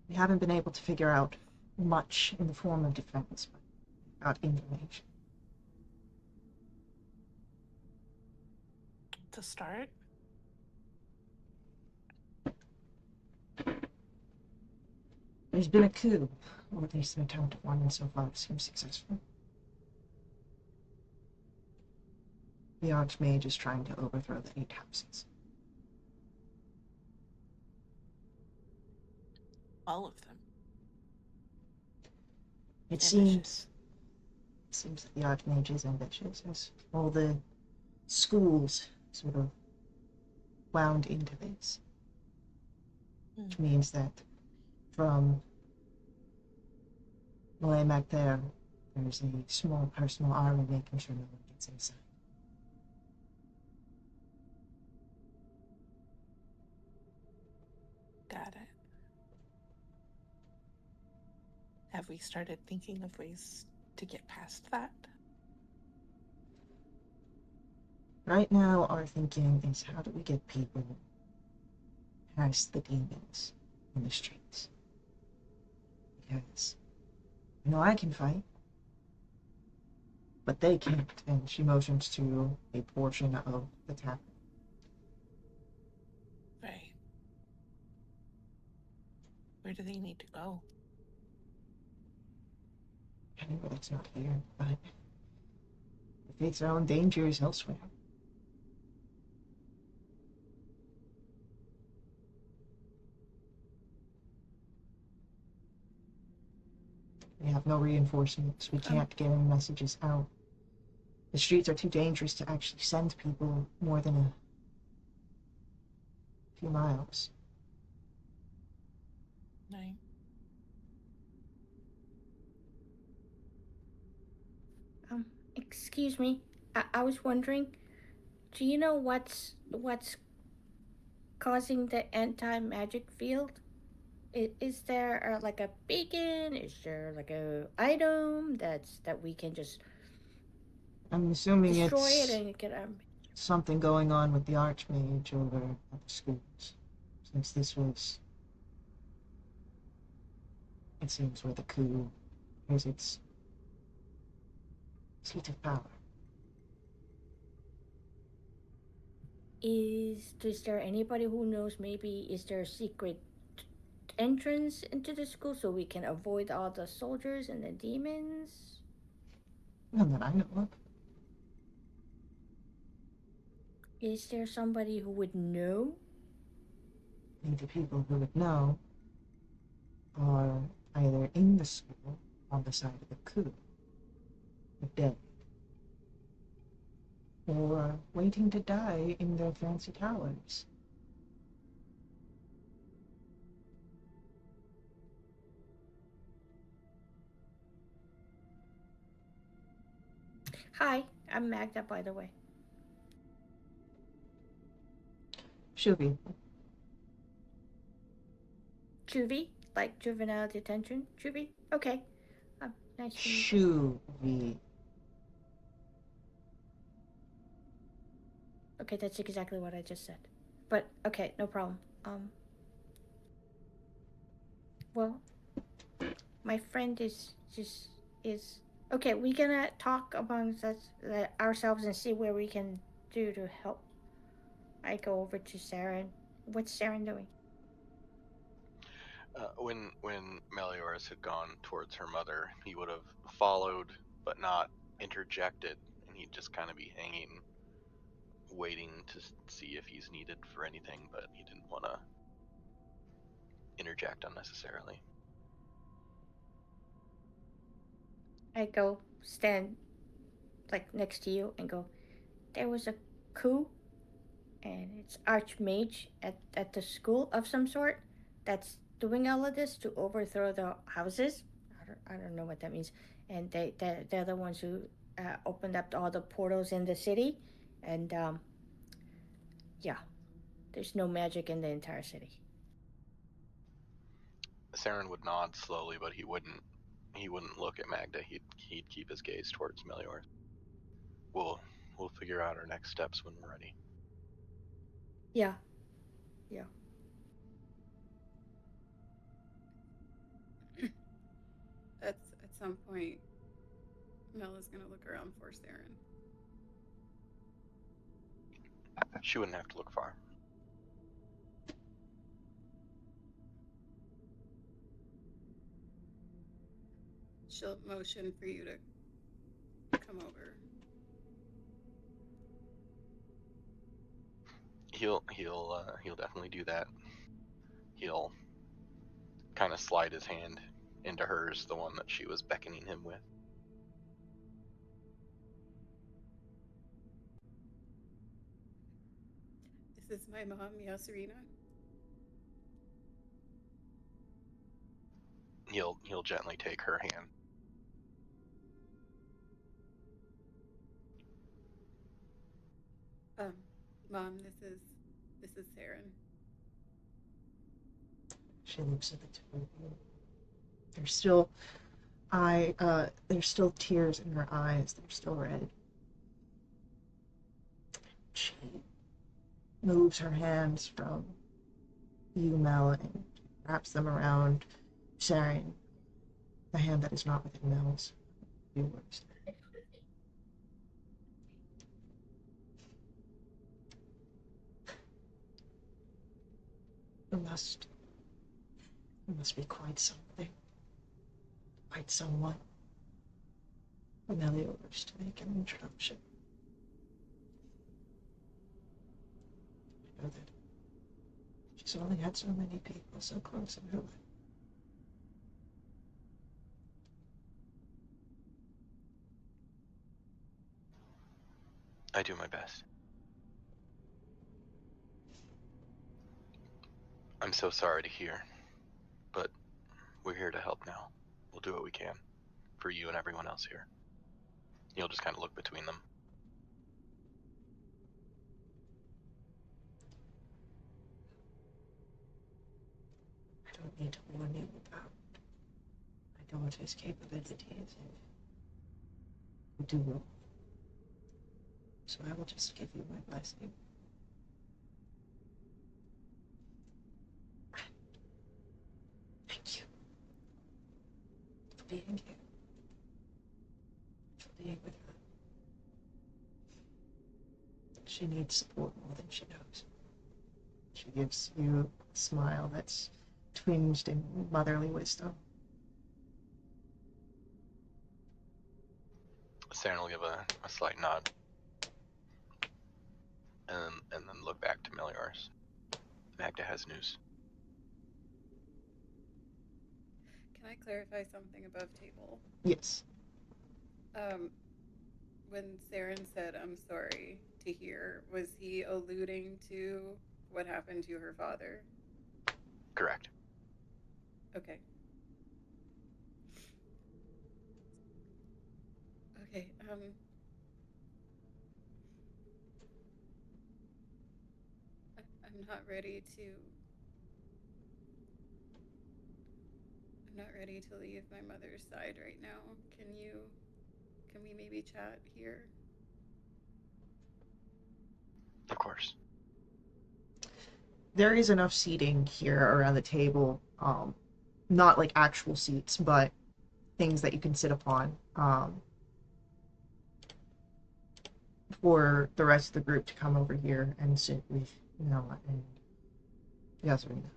We haven't been able to figure out much in the form of defense, but got information. To start, There's been a coup, or at least an attempt at one, and so far it seems successful. The Archmage is trying to overthrow the 8 houses. all of them. It Ambitious. seems that the Archmage is ambitious, as all the schools sort of wound into this. Which means that from Malay Macter, there's a small personal army making sure no one gets inside. Got it. Have we started thinking of ways to get past that? Right now, our thinking is how do we get people past the demons in the streets? Because, I can fight, but they can't, and she motions to a portion of the tavern. Right. Where do they need to go? Anywhere that's not here, but they face their own dangers elsewhere. We have no reinforcements. We can't get any messages out. The streets are too dangerous to actually send people more than a few miles. Night. Excuse me. I was wondering, do you know what's causing the anti-magic field? Is there like a beacon? Is there like a item that we can just I'm assuming destroy it it's and get something going on with the Archmage over at the schools. Since this was, it seems, where the coup has its seat of power. Is there anybody who knows? Maybe is there a secret entrance into the school so we can avoid all the soldiers and the demons? None that I know of. Is there somebody who would know? The people who would know are either in the school on the side of the coup, or dead, or waiting to die in their fancy towers. Hi, I'm Magda, by the way. Shuvi. Juvie, like juvenile detention. Juvie, okay. Nice to meet you. Shuvi. Okay, that's exactly what I just said. But okay, no problem. Well, my friend is okay. We're gonna talk amongst us ourselves and see where we can do to help. I go over to Saren. What's Saren doing? When Melioras had gone towards her mother, he would have followed but not interjected, and he'd just kind of be hanging, waiting to see if he's needed for anything, but he didn't want to interject unnecessarily. I go stand like next to you and go. There was a coup, and it's Archmage at the school of some sort that's doing all of this to overthrow the houses. I don't know what that means. And they're the ones who opened up all the portals in the city. And yeah, there's no magic in the entire city. Saren would nod slowly, but he wouldn't look at Magda. He'd keep his gaze towards Melioras. We'll figure out our next steps when we're ready. Yeah. Yeah. At some point, Mel is going to look around for Saren. She wouldn't have to look far. She'll motion for you to come over. He'll definitely do that. He'll kind of slide his hand into hers, the one that she was beckoning him with. This is my mom, Yasurina. He'll gently take her hand. Mom, this is Saren. She looks at the two of you. There's still tears in her eyes. They're still red. She moves her hands from you, Mel, and wraps them around Saren, the hand that is not within Mel's. Yours. It must be quite something. Quite someone. Melioras to make an introduction. I know that she's only had so many people so close in her life. I do my best. I'm so sorry to hear, but We're here to help now. We'll do what we can for you and everyone else here. You'll just kind of look between them. I don't need to warn you about my daughter's capabilities if you do wrong. So I will just give you my blessing. Thank you for being here, for being with her. She needs support more than she knows. She gives you a smile that's tinged in motherly wisdom. Saren will give a slight nod. And then look back to Meliors. Magda has news. Can I clarify something above table? Yes. When Saren said, "I'm sorry to hear," was he alluding to what happened to her father? Correct. Okay. Okay, I'm not ready to... I'm not ready to leave my mother's side right now. Can we maybe chat here? Of course. There is enough seating here around the table. Not like actual seats, but things that you can sit upon. For the rest of the group to come over here and sit with Noah and Yasrina.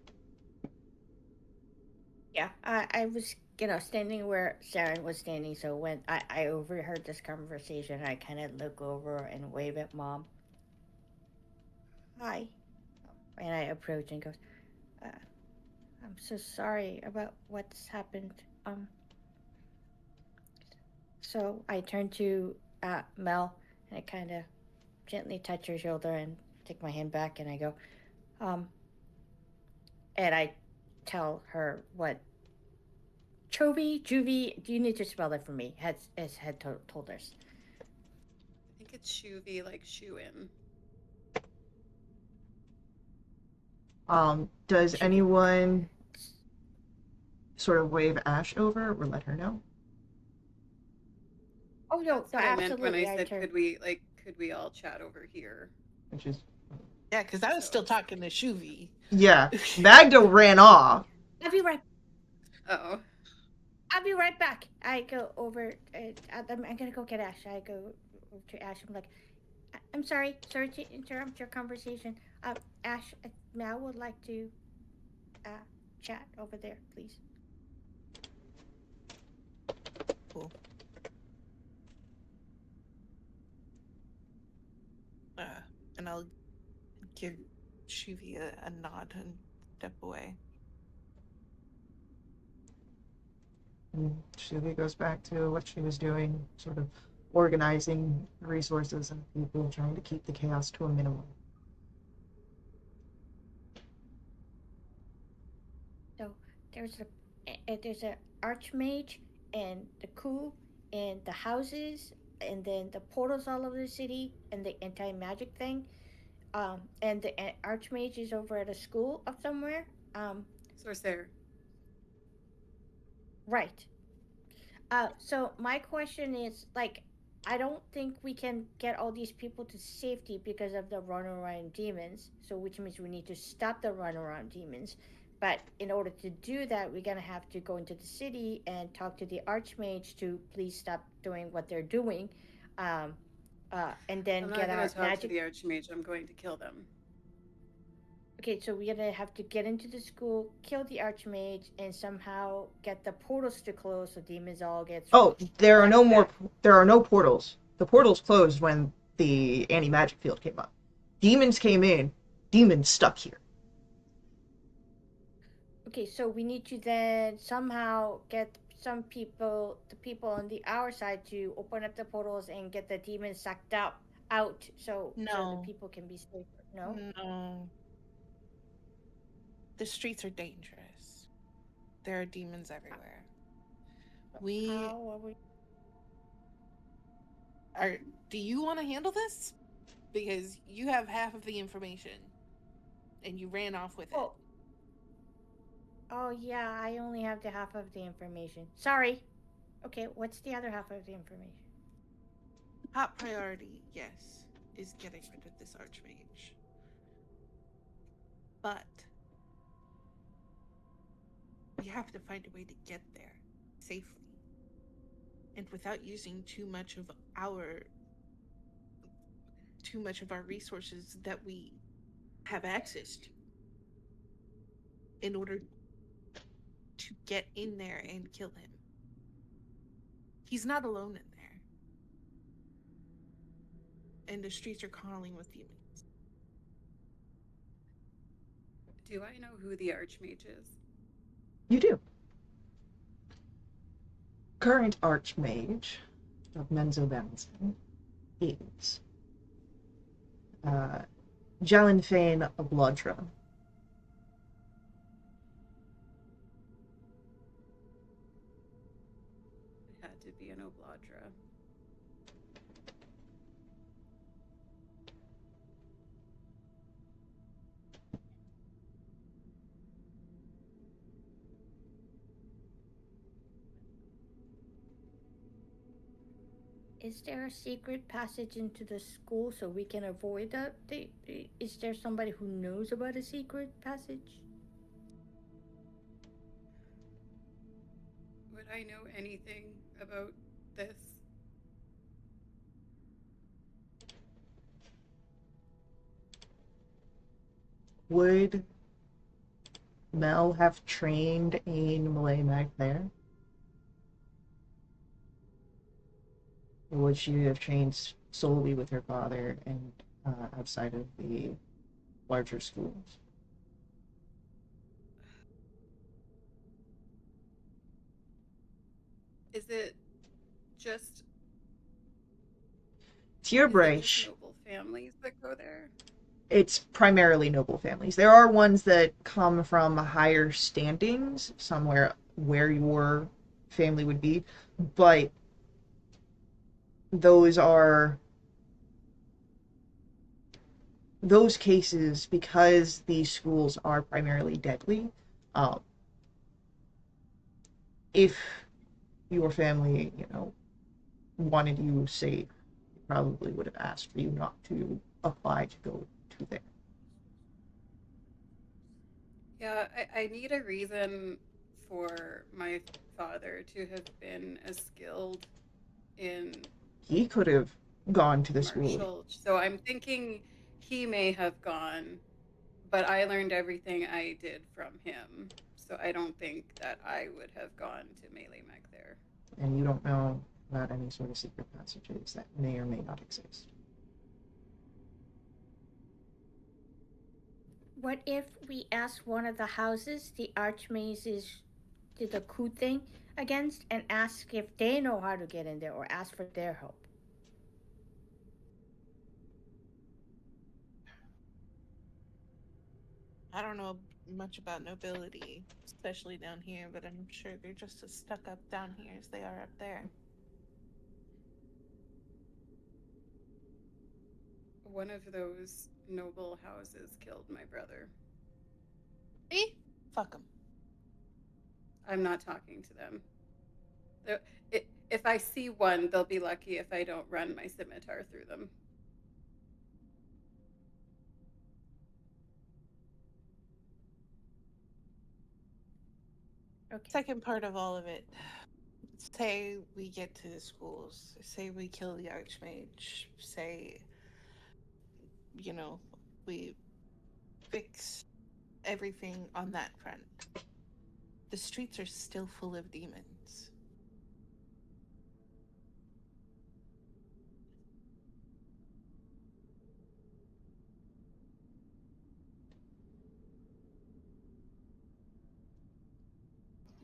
Yeah, I was, standing where Saren was standing, so when I overheard this conversation, I kind of look over and wave at Mom. Hi. And I approach and goes, I'm so sorry about what's happened. So I turn to Mel, and I kind of gently touch her shoulder and take my hand back, and I go, and I tell her what Juvie, do you need to spell that for me? Has had told us. I think it's Shuvie, like shoe-in. Does anyone sort of wave Ash over or let her know? Oh no, That's what I meant when I absolutely. said, could we all chat over here? Which is... Yeah, because I was still talking to Shuvie. Yeah, Magda ran off. I'll be right. Oh. I'll be right back. I go over. I'm gonna go get Ash. I go to Ash. I'm like, I'm sorry to interrupt your conversation. Ash, Mal would like to chat over there, please. Cool. And I'll give Shuvie a nod and step away. Shuvie goes back to what she was doing, sort of organizing resources and people, trying to keep the chaos to a minimum. So there's a archmage and the coup and the houses and then the portals all over the city and the anti-magic thing. And the archmage is over at a school of somewhere. Sorcerer. Right. So my question is, like, I don't think we can get all these people to safety because of the runaround demons. So which means we need to stop the runaround demons. But in order to do that, we're gonna have to go into the city and talk to the archmage to please stop doing what they're doing, and then I'm get not our going to talk magic. to the archmage. I'm going to kill them. Okay, so we're gonna have to get into the school, kill the archmage, and somehow get the portals to close so demons all get. Oh, there are no more. There are no portals. The portals closed when the anti-magic field came up. Demons came in. Demons stuck here. Okay, so we need to then somehow get the people on our side, to open up the portals and get the demons sucked out, so the people can be safer. No. No. The streets are dangerous. There are demons everywhere. How are we? Do you want to handle this? Because you have half of the information and you ran off with it. Oh yeah, I only have the half of the information. Sorry. Okay, what's the other half of the information? Top priority, yes, is getting rid of this archmage. But we have to find a way to get there safely and without using too much of our resources that we have access to in order to get in there and kill him. He's not alone in there. And the streets are crawling with demons. Do I know who the Archmage is? You do. Current Archmage of Menzo Benson is Jalenfane Oblodra. It had to be an Oblodra. Is there a secret passage into the school so we can avoid that? Is there somebody who knows about a secret passage? Would I know anything about this? Would Mel have trained a Malay mag there? Or would she have trained solely with her father and outside of the larger schools? Is it just Tierbrich, noble families that go there? it's primarily noble families. There are ones that come from higher standings, somewhere where your family would be, but those cases, because these schools are primarily deadly. If your family, wanted you safe, probably would have asked for you not to apply to go to there. Yeah, I need a reason for my father to have been as skilled in He could have gone to the school. martial. So I'm thinking he may have gone, but I learned everything I did from him. So I don't think that I would have gone to Melee Mech there. And you don't know about any sort of secret passages that may or may not exist. What if we ask one of the houses the archmages did the coup thing against and ask if they know how to get in there or ask for their help? I don't know much about nobility, especially down here, but I'm sure they're just as stuck up down here as they are up there. One of those noble houses killed my brother. Fuck them. I'm not talking to them. If I see one, they'll be lucky if I don't run my scimitar through them. Okay. Second part of all of it. Say we get to the schools. Say we kill the archmage. Say, we fix everything on that front. The streets are still full of demons.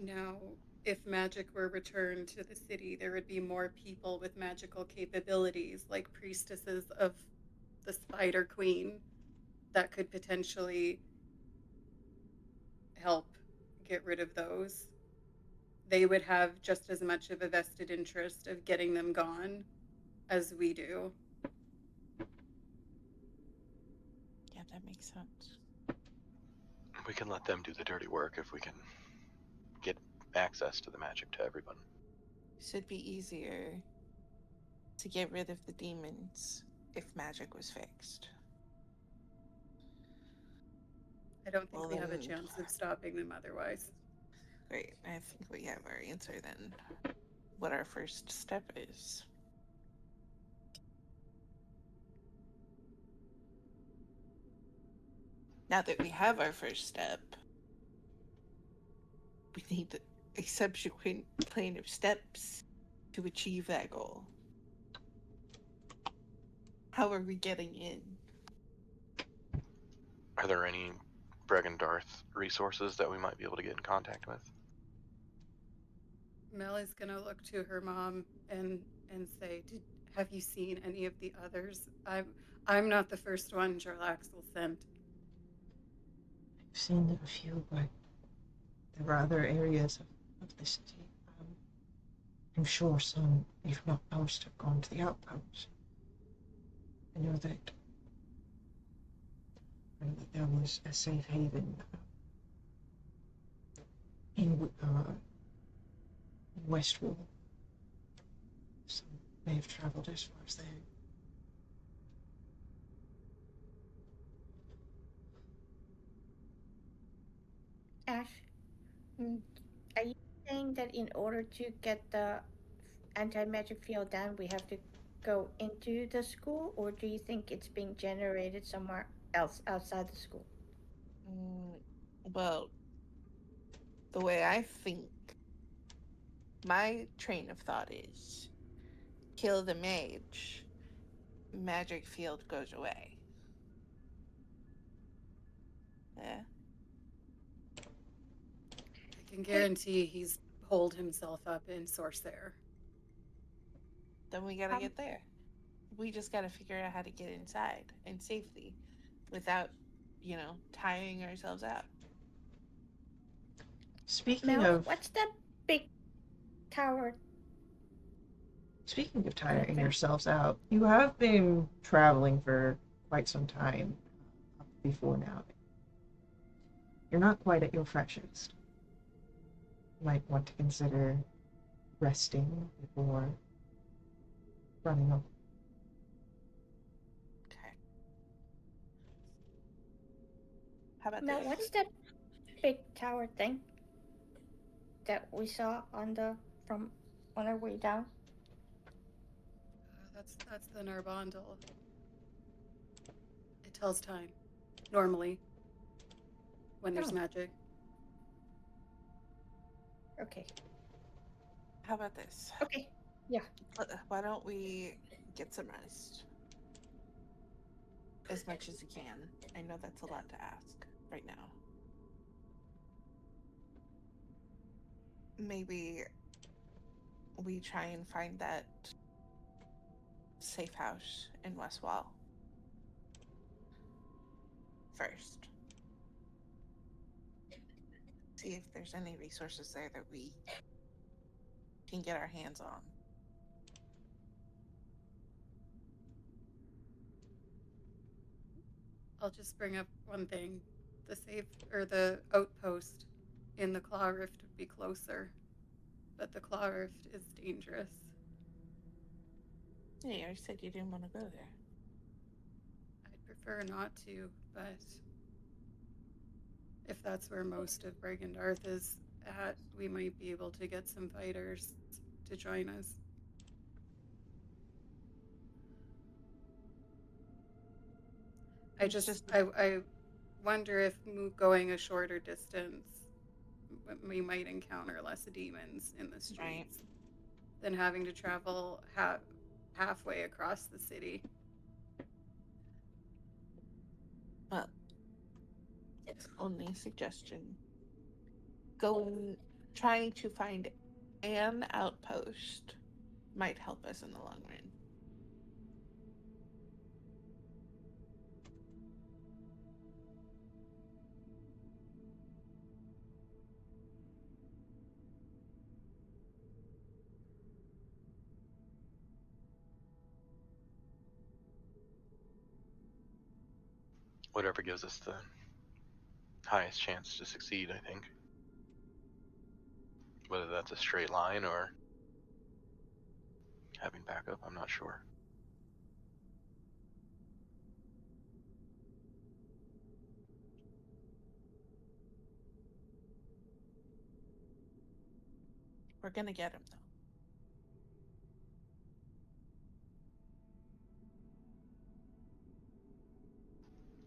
Now, if magic were returned to the city, there would be more people with magical capabilities, like priestesses of the Spider Queen, that could potentially help get rid of those. they would have just as much of a vested interest of getting them gone as we do. Yeah, that makes sense. We can let them do the dirty work if we can get access to the magic to everyone. Should be easier to get rid of the demons if magic was fixed. I don't think Well, we have a then, chance of stopping them otherwise. great. I think we have our answer then. What our first step is. Now that we have our first step, we need a subsequent plane of steps to achieve that goal. How are we getting in? Are there any Bregendarth resources that we might be able to get in contact with? Mel is gonna look to her mom and say, have you seen any of the others? I'm not the first one Jarlaxle sent. I've seen a few, but there were other areas of the city. I'm sure some, if not most, have gone to the outposts. I know that there was a safe haven in Westwall. Some may have travelled as far as there. Ash, are you saying that in order to get the anti-magic field down, we have to go into the school, or do you think it's being generated somewhere else outside the school? Well, the way I think, my train of thought is kill the mage, magic field goes away. Yeah. I can guarantee he's holed himself up in Sorcerer. Then we gotta get there. We just gotta figure out how to get inside in safety without, tiring ourselves out. Speaking Mel, of what's that big tower? tiring yourselves out, you have been traveling for quite some time before now. You're not quite at your freshest. You might want to consider resting before running up. Okay. How about Mel, this? what's that big tower thing that we saw from on our way down? That's the Narbondel. It tells time, normally, when there's magic. Okay. How about this? Okay. Yeah. Why don't we get some rest? As much as you can. I know that's a lot to ask right now. Maybe we try and find that safe house in Westwall first. See if there's any resources there that we can get our hands on. I'll just bring up one thing. The outpost in the Claw Rift would be closer, but the Claw Rift is dangerous. Yeah, you already said you didn't want to go there. I'd prefer not to, but if that's where most of Bregendarth is at, we might be able to get some fighters to join us. I wonder if going a shorter distance, we might encounter less demons in the streets than having to travel halfway across the city. Well, it's only a suggestion. Trying to find an outpost might help us in the long run. whatever gives us the highest chance to succeed, I think. Whether that's a straight line or having backup, I'm not sure. We're gonna get him though.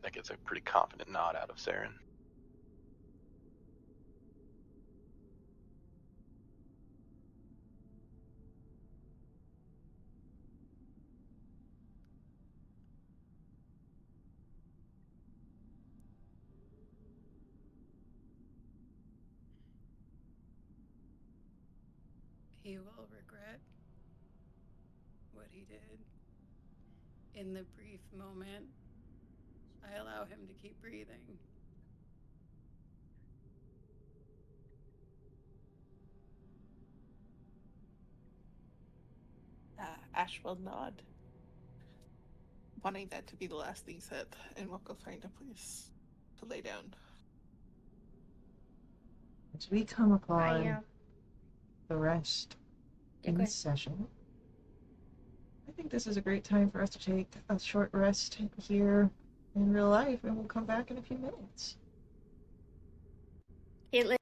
That gets a pretty confident nod out of Saren. He will regret what he did. In the brief moment I allow him to keep breathing. Ash will nod, wanting that to be the last thing said, and we'll go find a place to lay down. As we come upon I the rest Yeah, in go this ahead. session, I think this is a great time for us to take a short rest here in real life, and we'll come back in a few minutes. Caitlin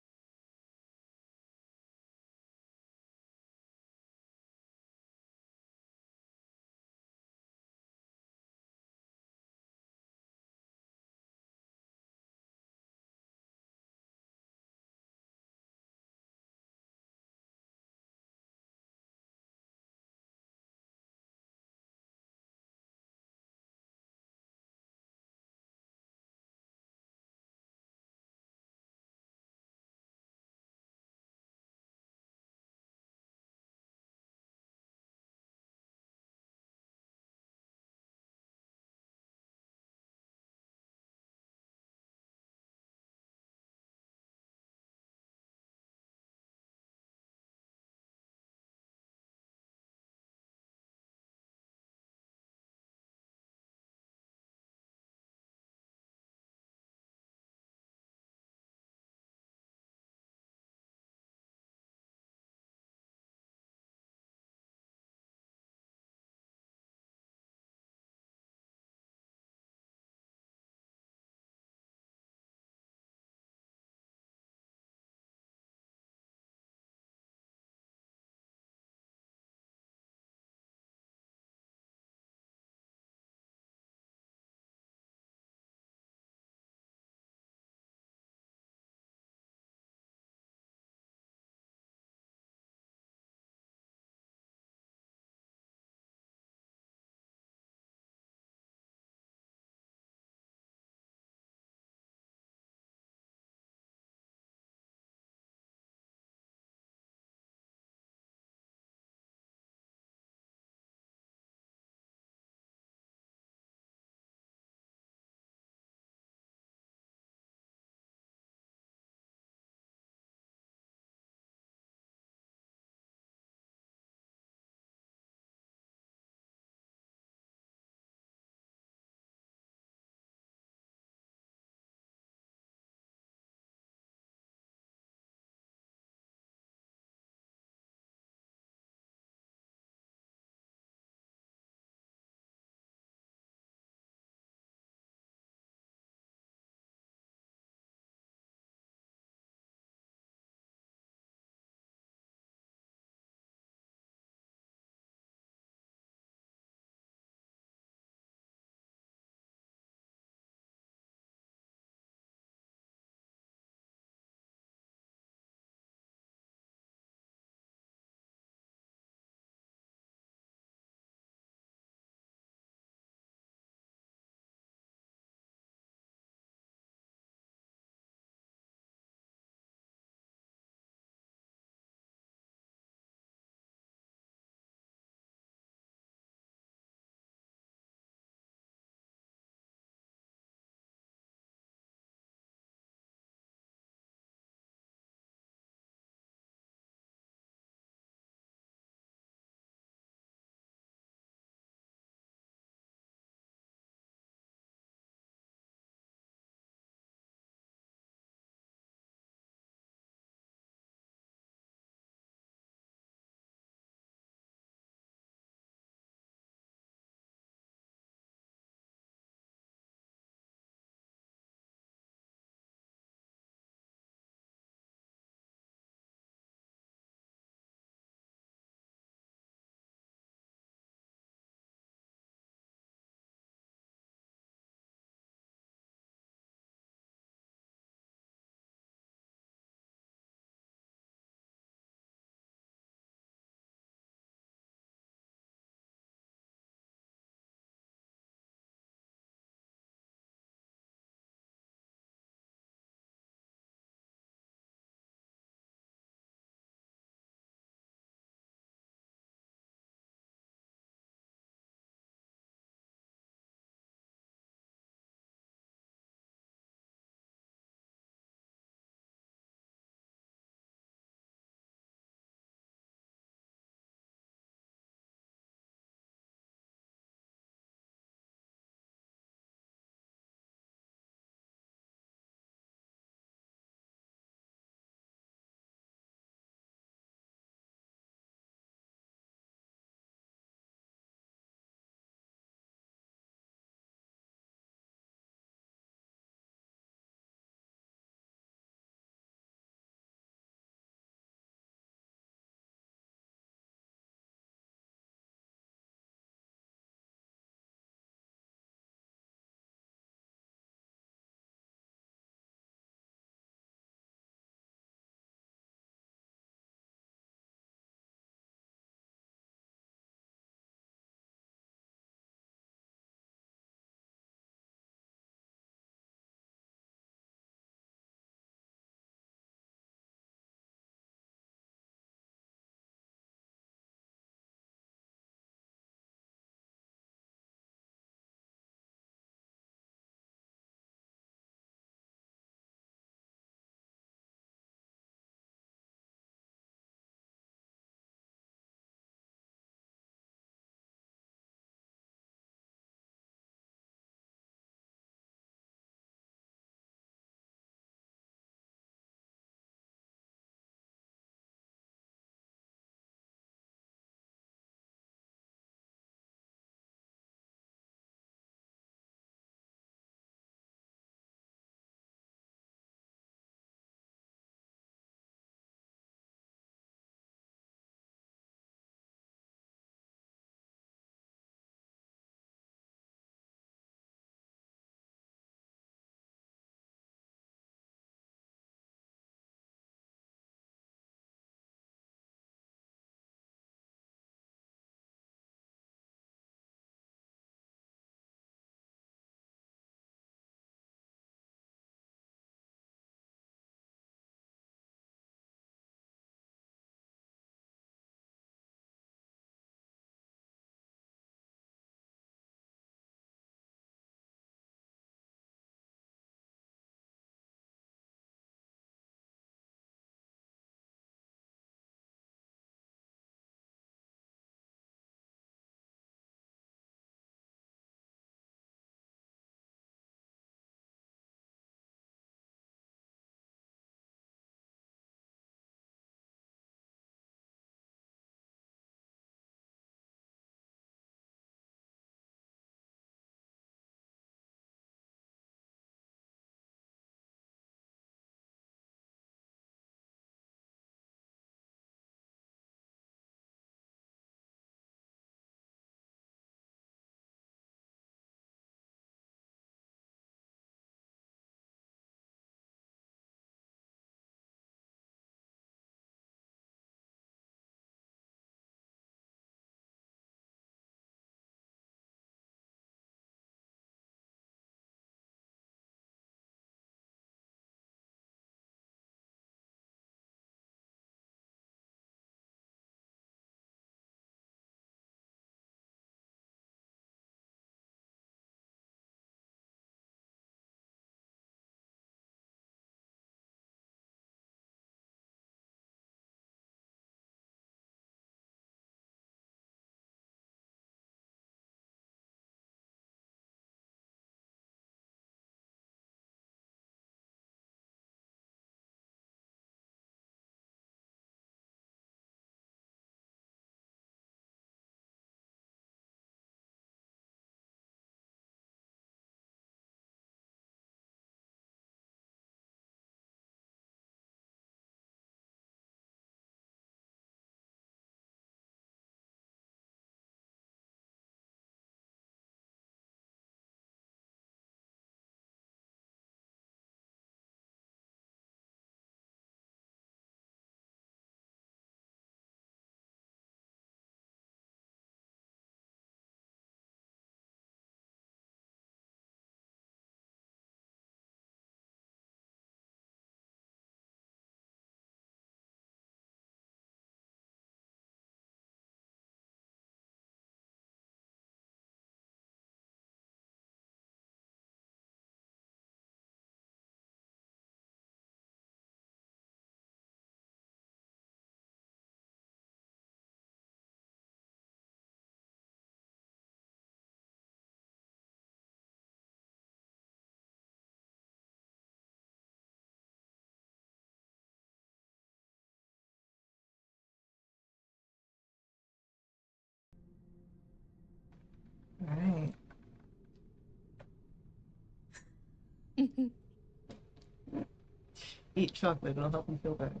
Eat chocolate, it'll help you feel better.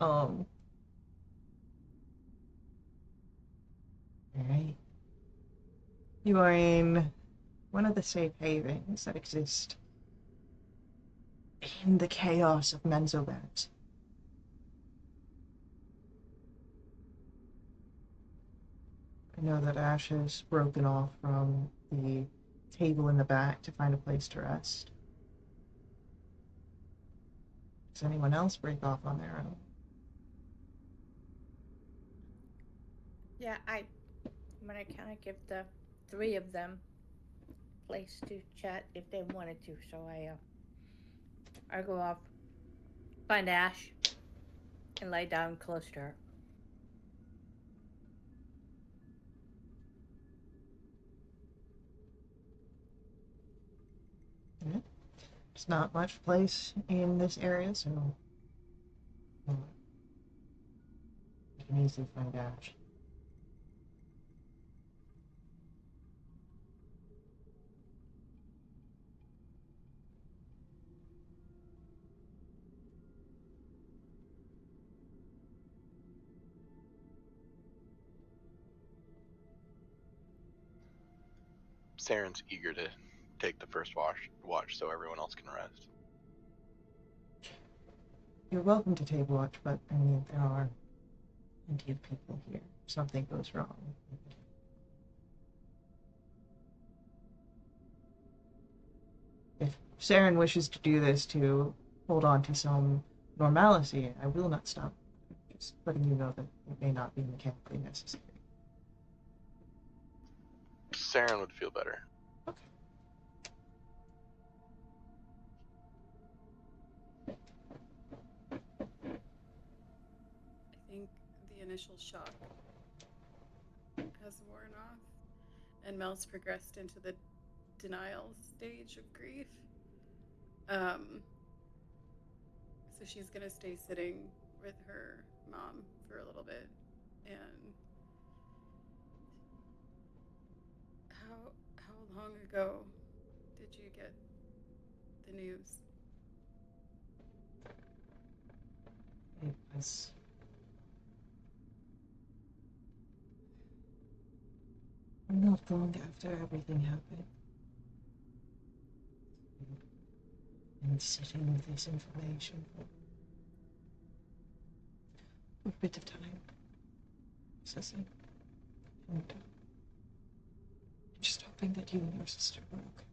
Alright. You are in one of the safe havens that exist in the chaos of Menzoberran's. I know that Ash has broken off from the table in the back to find a place to rest. Does anyone else break off on their own? Yeah, I'm gonna kind of give the three of them place to chat if they wanted to. So I go off, find Ash, and lay down close to her. Yeah. There's not much place in this area, so you can easily find Ash. Saren's eager to take the first watch so everyone else can rest. You're welcome to take watch, but I mean, there are plenty of people here. If something goes wrong. If Saren wishes to do this to hold on to some normalcy, I will not stop. Just letting you know that it may not be mechanically necessary. Saren would feel better. Okay. I think the initial shock has worn off, and Mel's progressed into the denial stage of grief. So she's gonna stay sitting with her mom for a little bit. And how long ago did you get the news? It was not long after everything happened. And sitting with this information for a bit of time, assessing, and just hoping that you and your sister were okay.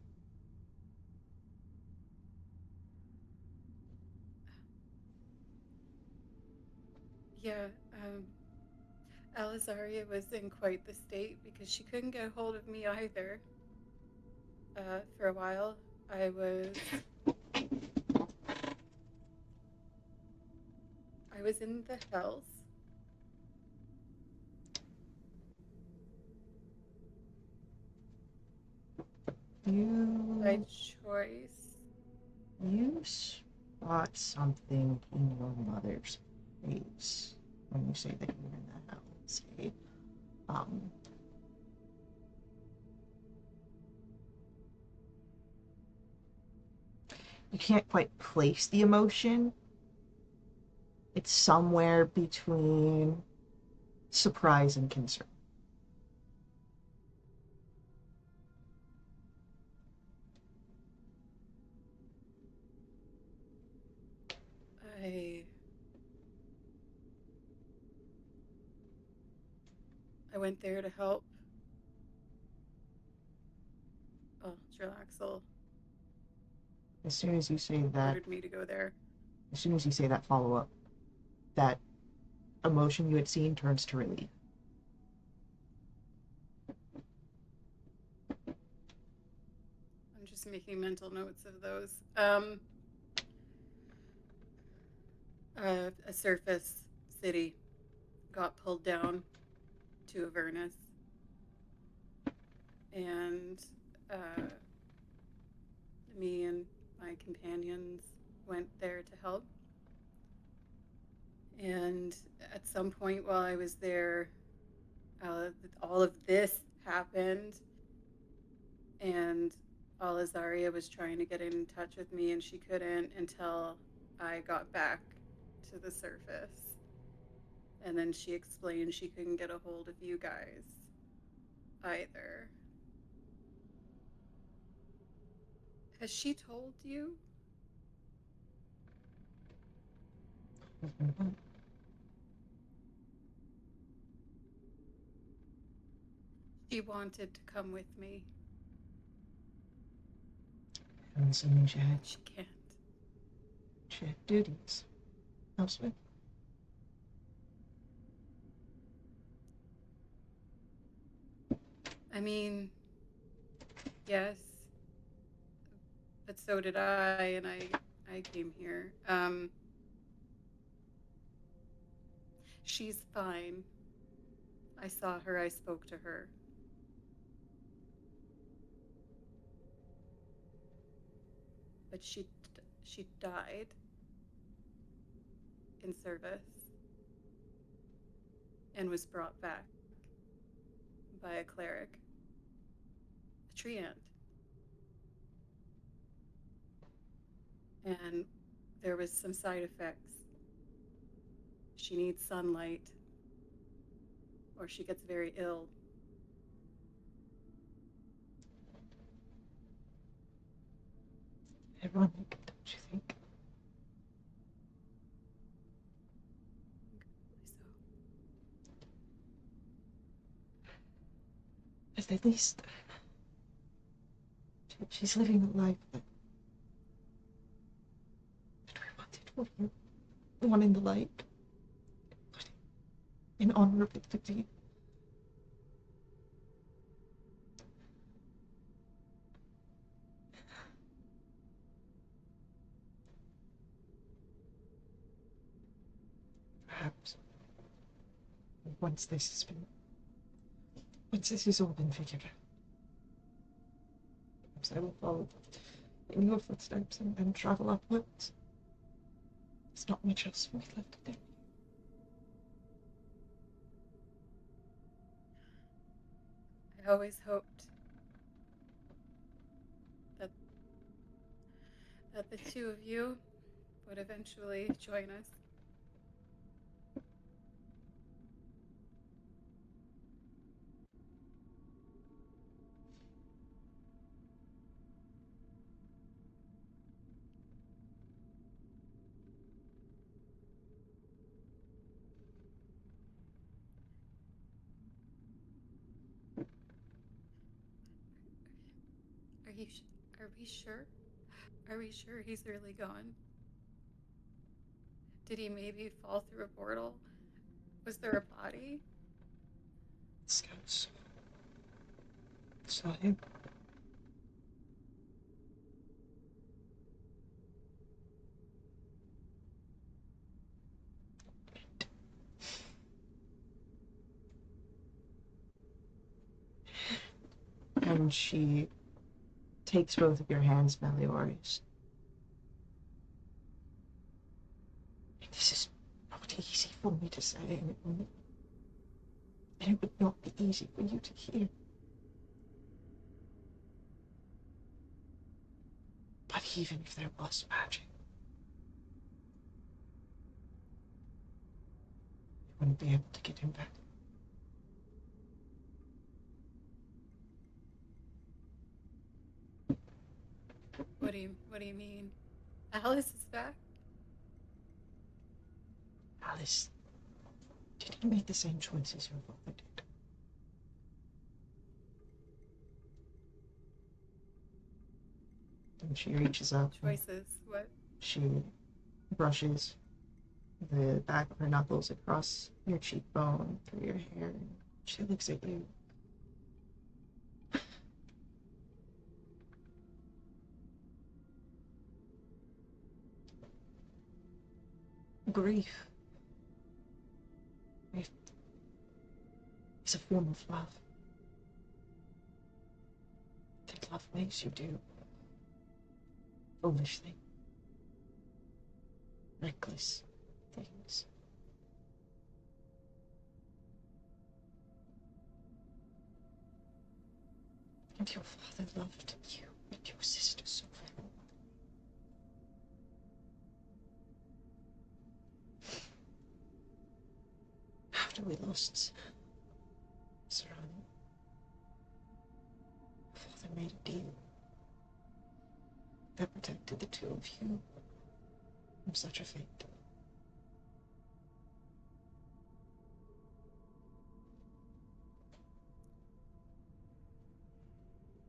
Yeah, Alizaria was in quite the state because she couldn't get a hold of me either. For a while, I was in the Hells. By choice. You spot something in your mother's face when you say that you're in the Hells. You can't quite place the emotion. It's somewhere between surprise and concern. I went there to help. Oh, Drillaxel As soon as you say that, ordered me to go there. as soon as you say that follow-up, that emotion you had seen turns to relief. I'm just making mental notes of those. A surface city got pulled down to Avernus, and me and my companions went there to help. And at some point while I was there, all of this happened, and Alizaria was trying to get in touch with me, and she couldn't until I got back to the surface. And then she explained she couldn't get a hold of you guys either. Has she told you? She wanted to come with me, I'm assuming she had but she can't. duties elsewhere. I mean, yes, but so did I, and I came here. She's fine. I saw her, I spoke to her. But she died in service and was brought back by a cleric, a treant. And there was some side effects. She needs sunlight or she gets very ill. Everyone, don't you think? So. At least she's living a life that we wanted. One in the light, in honor of the deed. Perhaps once this has all been figured out, perhaps I will follow in your footsteps and travel upwards. There's not much else for me left to do. I always hoped that the two of you would eventually join us. Are we sure? Are we sure he's really gone? Did he maybe fall through a portal? Was there a body? Scouts saw him. And she takes both of your hands, Meliorius. This is not easy for me to say, and it would not be easy for you to hear. But even if there was magic, you wouldn't be able to get him back. What do you mean? Alice is back? Alice didn't make the same choices your father did. And she reaches up. Choices? What? She brushes the back of her knuckles across your cheekbone, through your hair. She looks at you. Grief is a form of love. That love makes you do foolish things, reckless things. And your father loved you and your sister so very much. after we lost Saran, Father made a deal that protected the two of you from such a fate.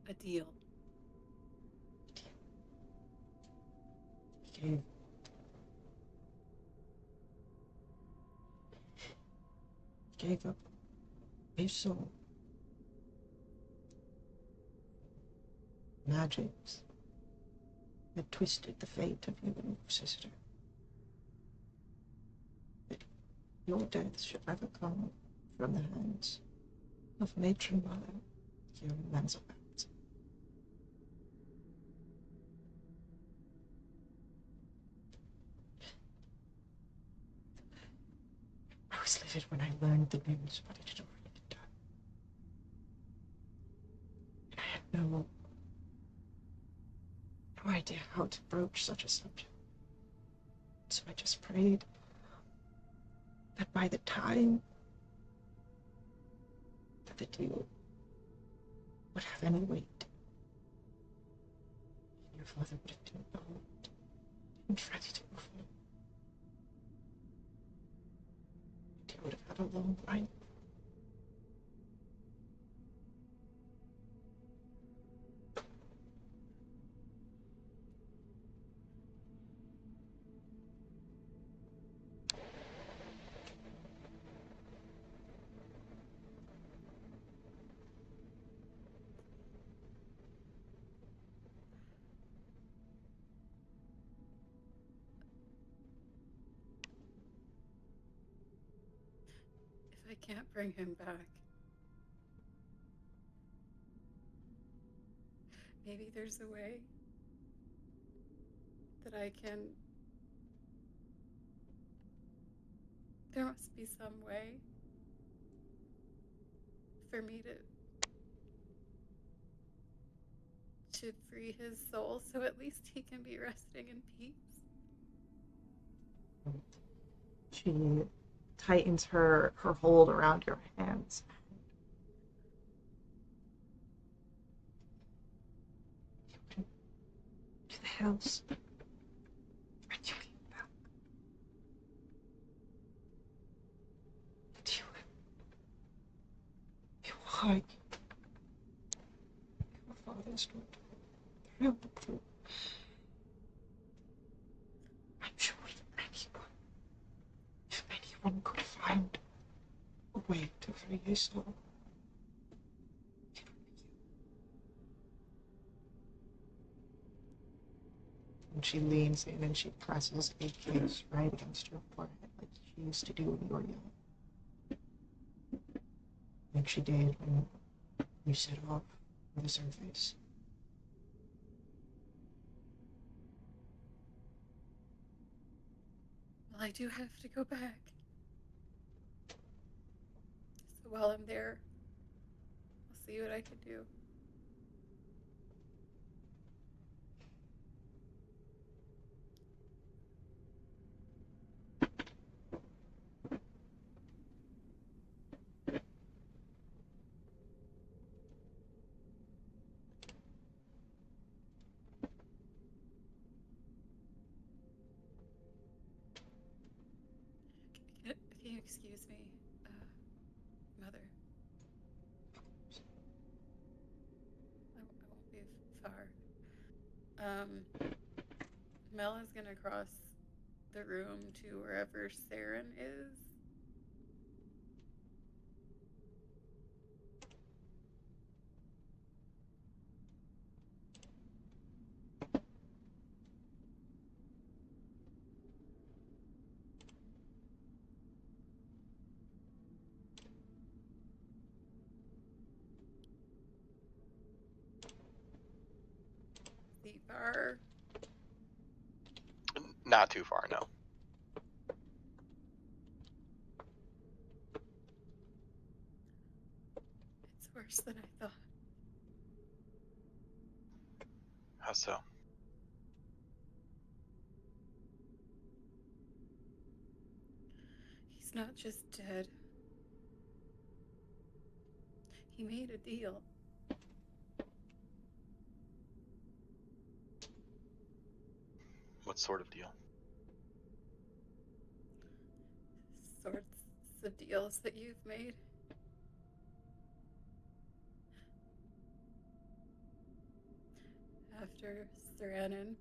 A deal. He gave up his soul. Magics that twisted the fate of you and your sister. That your death should never come from the hands of matron mother, your Mansell. I was livid when I learned the news, but it had already been done. And I had no idea how to broach such a subject. So I just prayed that by the time that the deal would have any weight, your father would have been old and ready to move on. He would have had a long life. If I can't bring him back, maybe there's a way that I can. There must be some way for me to free his soul so at least he can be resting in peace. She tightens her hold around your hands. You to the house. And you came back. And you hide your father's daughter. I'm sure if anyone could find a way to free his soul, it would be you. And she leans in and she presses a kiss right against your forehead like she used to do when you were young. Like she did when you set off for the surface. Well, I do have to go back. So while I'm there, I'll see what I can do. Can you excuse me, Mother? I won't be far. Mel is gonna cross the room to wherever Saren is. The bar. Not too far, no. It's worse than I thought. How so? He's not just dead. He made a deal. What sort of deal? Sorts of deals that you've made. After Serenin,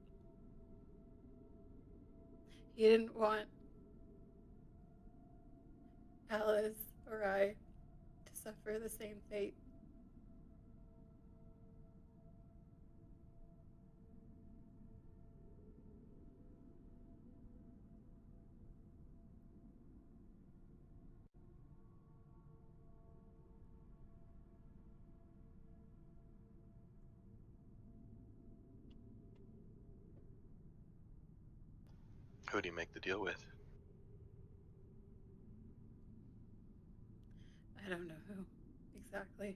he didn't want Alice or I to suffer the same fate. Who do you make the deal with? I don't know who exactly.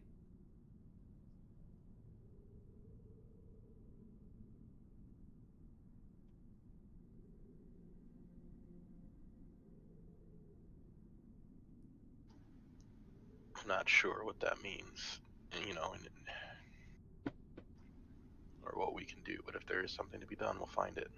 I'm not sure what that means, or what we can do, but if there is something to be done, we'll find it.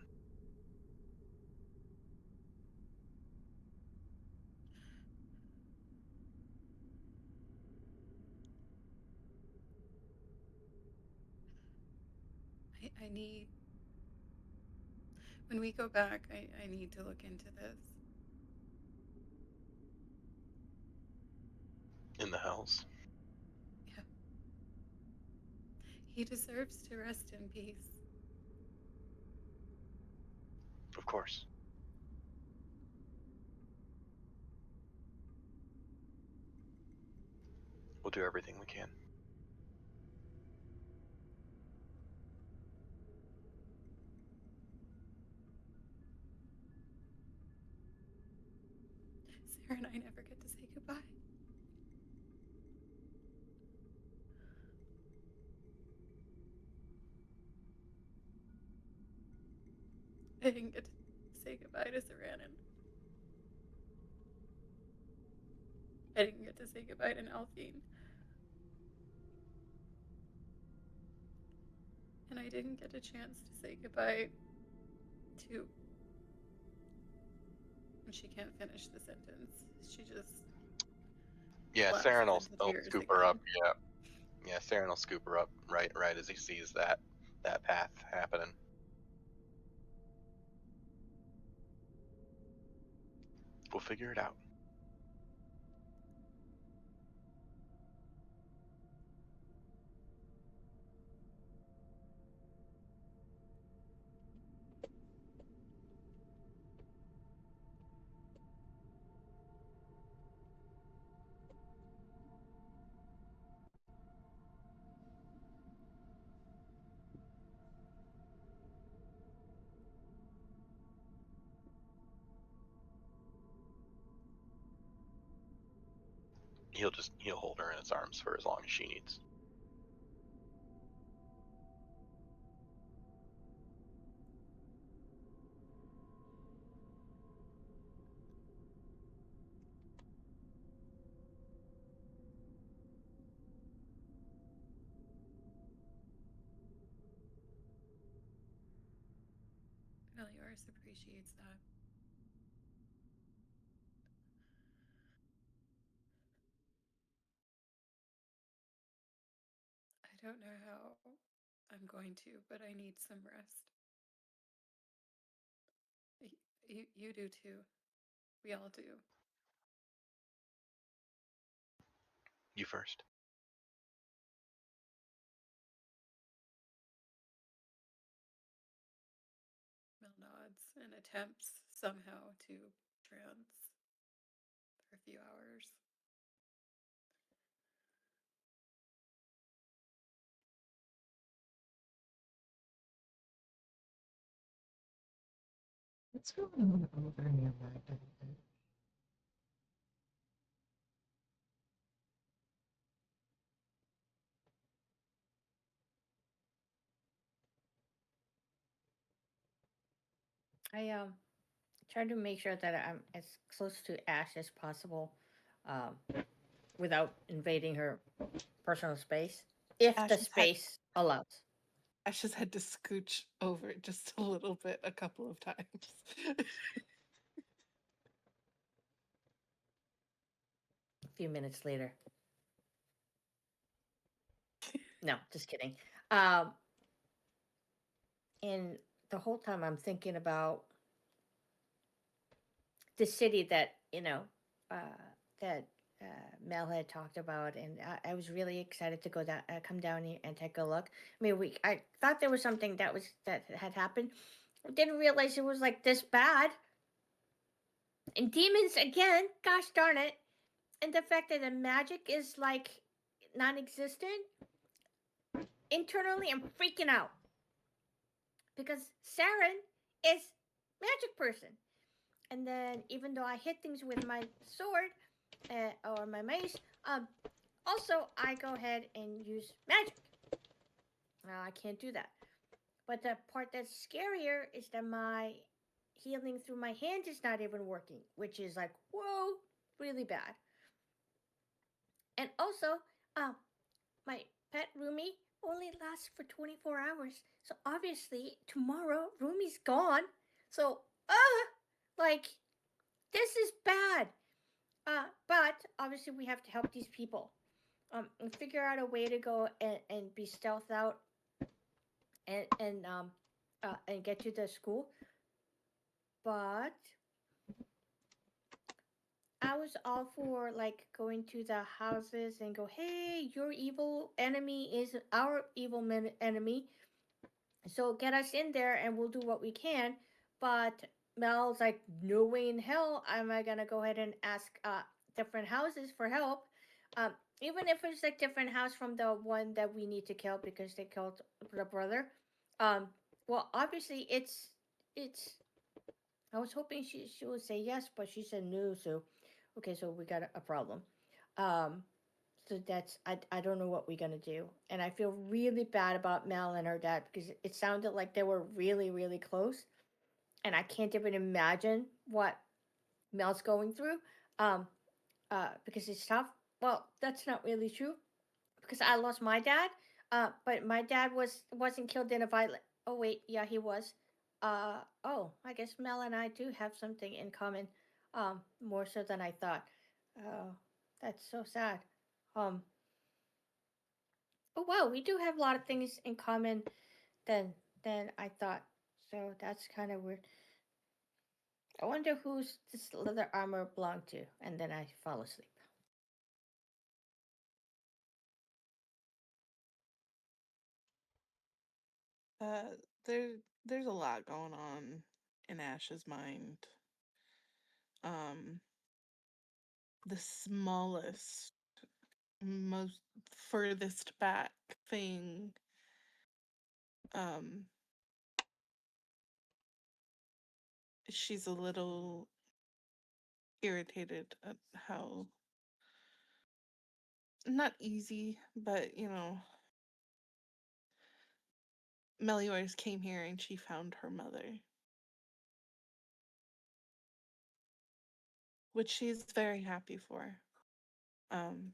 I need. When we go back, I need to look into this. In the hells? Yeah. He deserves to rest in peace. Of course. We'll do everything we can. Sarah and I never get to say goodbye. I didn't get to say goodbye to Serenin. I didn't get to say goodbye to Alphine. And I didn't get a chance to say goodbye to. She can't finish the sentence. She just Yeah, lapses Saren will, into will tears scoop her up. again. Yeah, Saren will scoop her up right as he sees that path happening. We'll figure it out. He'll hold her in his arms for as long as she needs. Meliors appreciates that. I don't know how I'm going to, but I need some rest. You do too. We all do. You first. Mel nods and attempts somehow to trance for a few hours. What's going on over near Magda? I try to make sure that I'm as close to Ash as possible. Um, without invading her personal space, if the Ashes had space allows. Ashes had to scooch over just a little bit a couple of times. A few minutes later. No, just kidding. Um, and the whole time I'm thinking about the city that uh, that Mel had talked about, and I was really excited to go down, come down here and take a look. I mean, I thought there was something that had happened. I didn't realize it was like this bad. And demons again, gosh darn it! And the fact that the magic is like non-existent. Internally, I'm freaking out because Saren is magic person. And then even though I hit things with my sword or my mace, also I go ahead and use magic. I can't do that. But the part that's scarier is that my healing through my hand is not even working, which is like, whoa, really bad. And also, uh, my pet Rumi only lasts for 24 hours. So obviously, tomorrow, Rumi's gone. So, like, this is bad. But obviously, we have to help these people. And figure out a way to go and be stealth out and get to the school. But I was all for like going to the houses and go, hey, your evil enemy is our evil enemy. So get us in there and we'll do what we can. But Mel's like, no way in hell am I gonna go ahead and ask different houses for help. Um, Even if it's like different house from the one that we need to kill because they killed the brother. Um, well, obviously it's. I was hoping she would say yes, but she said no. So, okay, so we got a problem. Um, so that's I don't know what we're gonna do, and I feel really bad about Mel and her dad because it sounded like they were really close, and I can't even imagine what Mel's going through. Um, because it's tough. Well, that's not really true because I lost my dad. But my dad wasn't killed in a violent. Oh wait, yeah, he was. Oh, I guess Mel and I do have something in common. More so than I thought. Oh, that's so sad. Um, oh wow, we do have a lot of things in common than I thought. So that's kind of weird. I wonder who's this leather armor belonged to, and then I fall asleep. uh, there, there's a lot going on in Ash's mind. Um, the smallest, most furthest back thing, um, she's a little irritated at how not easy, but Meliors came here and she found her mother, which she's very happy for. Um,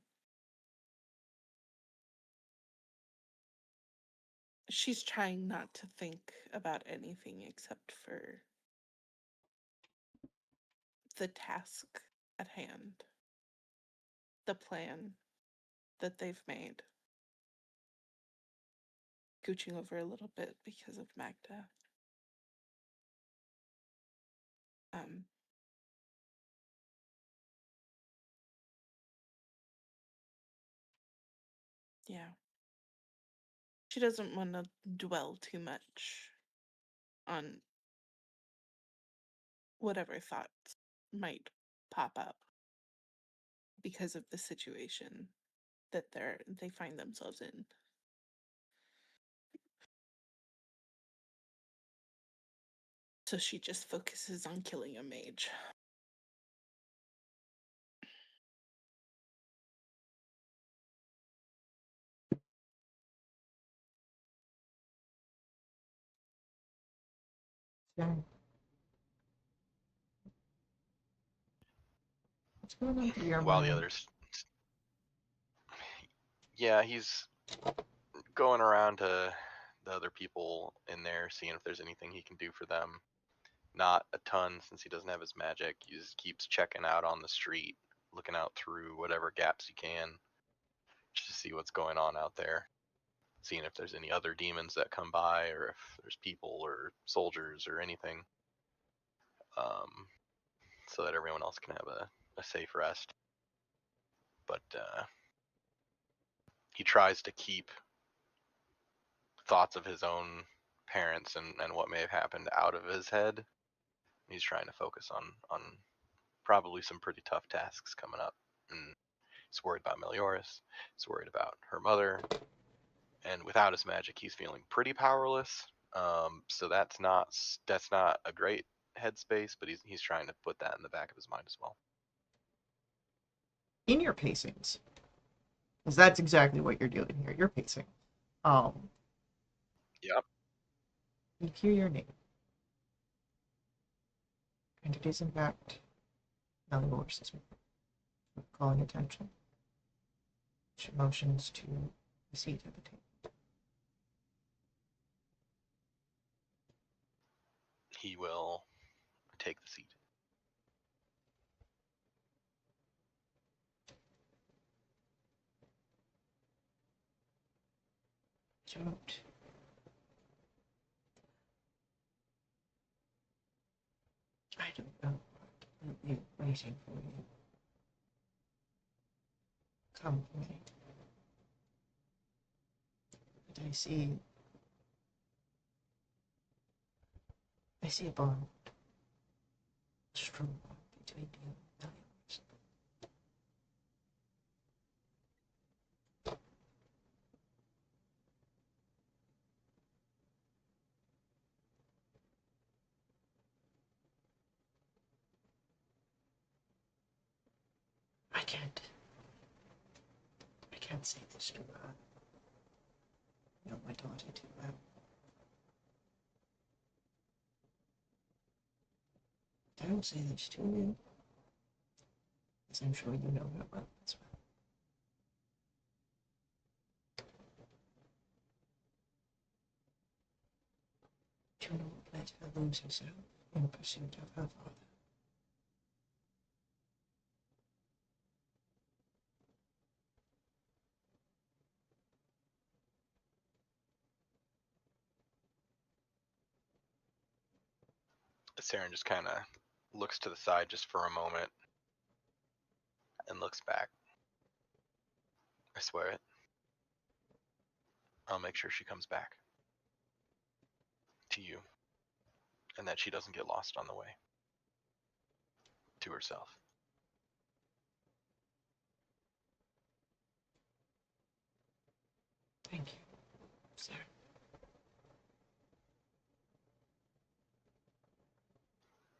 she's trying not to think about anything except for the task at hand, the plan that they've made. Gooching over a little bit because of Magda. Um, yeah. She doesn't want to dwell too much on whatever thoughts might pop up because of the situation that they find themselves in. So she just focuses on killing a mage. So, what's going on through your While the mind? others Yeah, he's going around to the other people in there, seeing if there's anything he can do for them. Not a ton, since he doesn't have his magic. He just keeps checking out on the street, looking out through whatever gaps he can, just to see what's going on out there. Seeing if there's any other demons that come by, or if there's people or soldiers or anything, so that everyone else can have a safe rest. But he tries to keep thoughts of his own parents and what may have happened out of his head. He's trying to focus on probably some pretty tough tasks coming up. And he's worried about Melioras. He's worried about her mother. And without his magic, he's feeling pretty powerless. So that's not a great headspace, but he's trying to put that in the back of his mind as well. In your pacings, because that's exactly what you're doing here. You're pacing. Yep. You hear your name, and it is in fact Melioras' calling attention. She motions to the seat at the table. He will take the seat. Don't. I don't know what will be waiting for you. Come with me. But I see a bond. A strong bond between you and Melioras. I can't say this to her. I know my daughter too well. I will say this to you, as I'm sure you know her well as well. Do not let her lose herself in pursuit of her father. Saren just kind of looks to the side just for a moment and looks back. I swear it. I'll make sure she comes back to you, and that she doesn't get lost on the way to herself. Thank you, sir.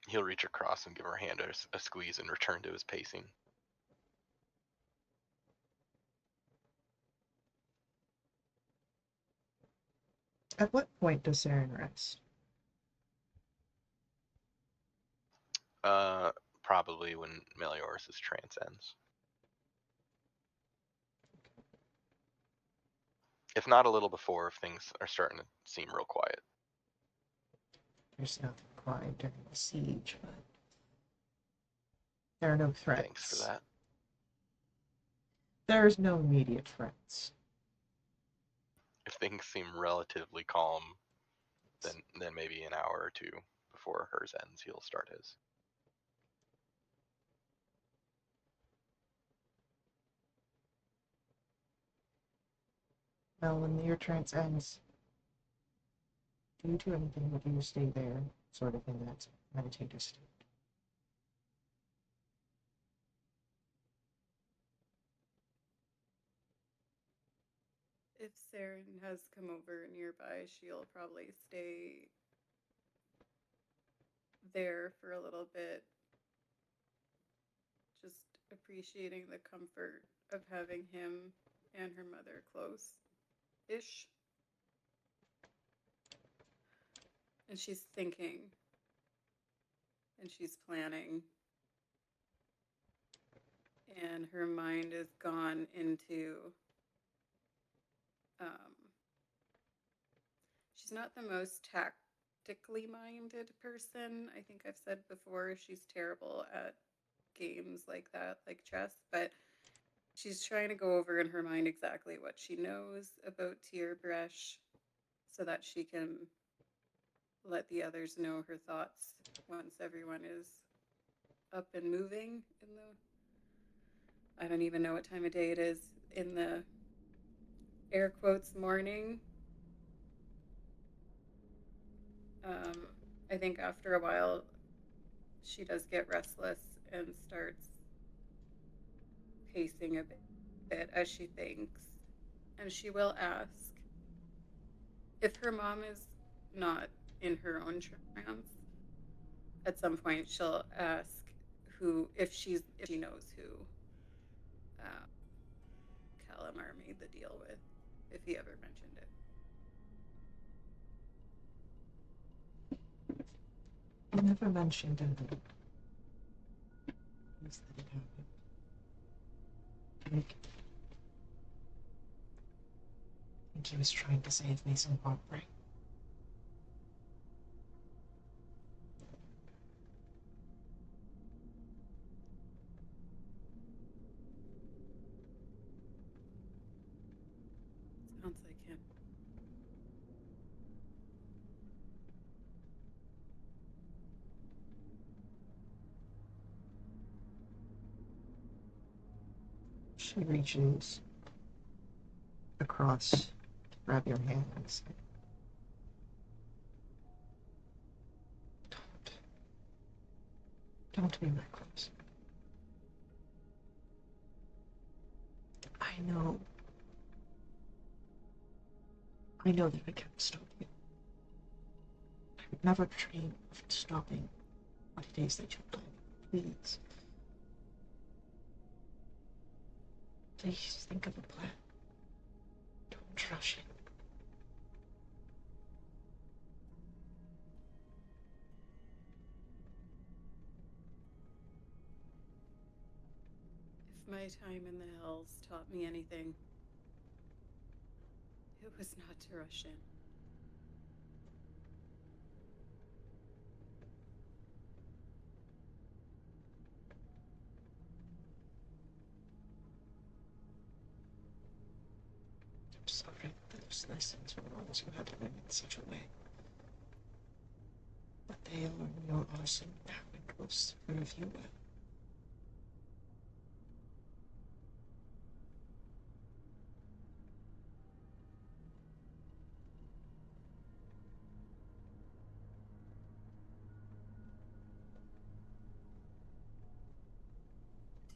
He'll reach across and give her hand a squeeze and return to his pacing. At what point does Saren rest? Probably when Melioras' trance ends. If not a little before, if things are starting to seem real quiet. There's nothing quiet during the siege, but there are no threats. Thanks for that. There's no immediate threats. If things seem relatively calm, then maybe an hour or two before hers ends, he'll start his. Well, when your trance ends, do you do anything, or do you stay there, sort of in that meditative state? If Saren has come over nearby, she'll probably stay there for a little bit, just appreciating the comfort of having him and her mother close-ish. And she's thinking, and she's planning, and her mind is gone into she's not the most tactically minded person. I think I've said before she's terrible at games like that, like chess, but she's trying to go over in her mind exactly what she knows about Tierbresh so that she can let the others know her thoughts once everyone is up and moving in the, I don't even know what time of day it is, in the air quotes morning. I think after a while she does get restless and starts pacing a bit as she thinks, and she will ask if her mom is not in her own trance. At some point, she'll ask who, if she knows who um, Calamar made the deal with, if he ever mentioned it. I never mentioned anything. That it happened. I think he was trying to save me some heartbreak. Sounds like him. She reaches across to grab your hand and say, Don't be reckless. I know that I can't stop you. I would never dream of stopping what it is that you're planning. Please think of a plan. Don't rush it. If my time in the Hells taught me anything, it was not to rush in. I'm sorry that those lessons were ones you had to learn in such a way. But they are in your arsenal now and will serve you well.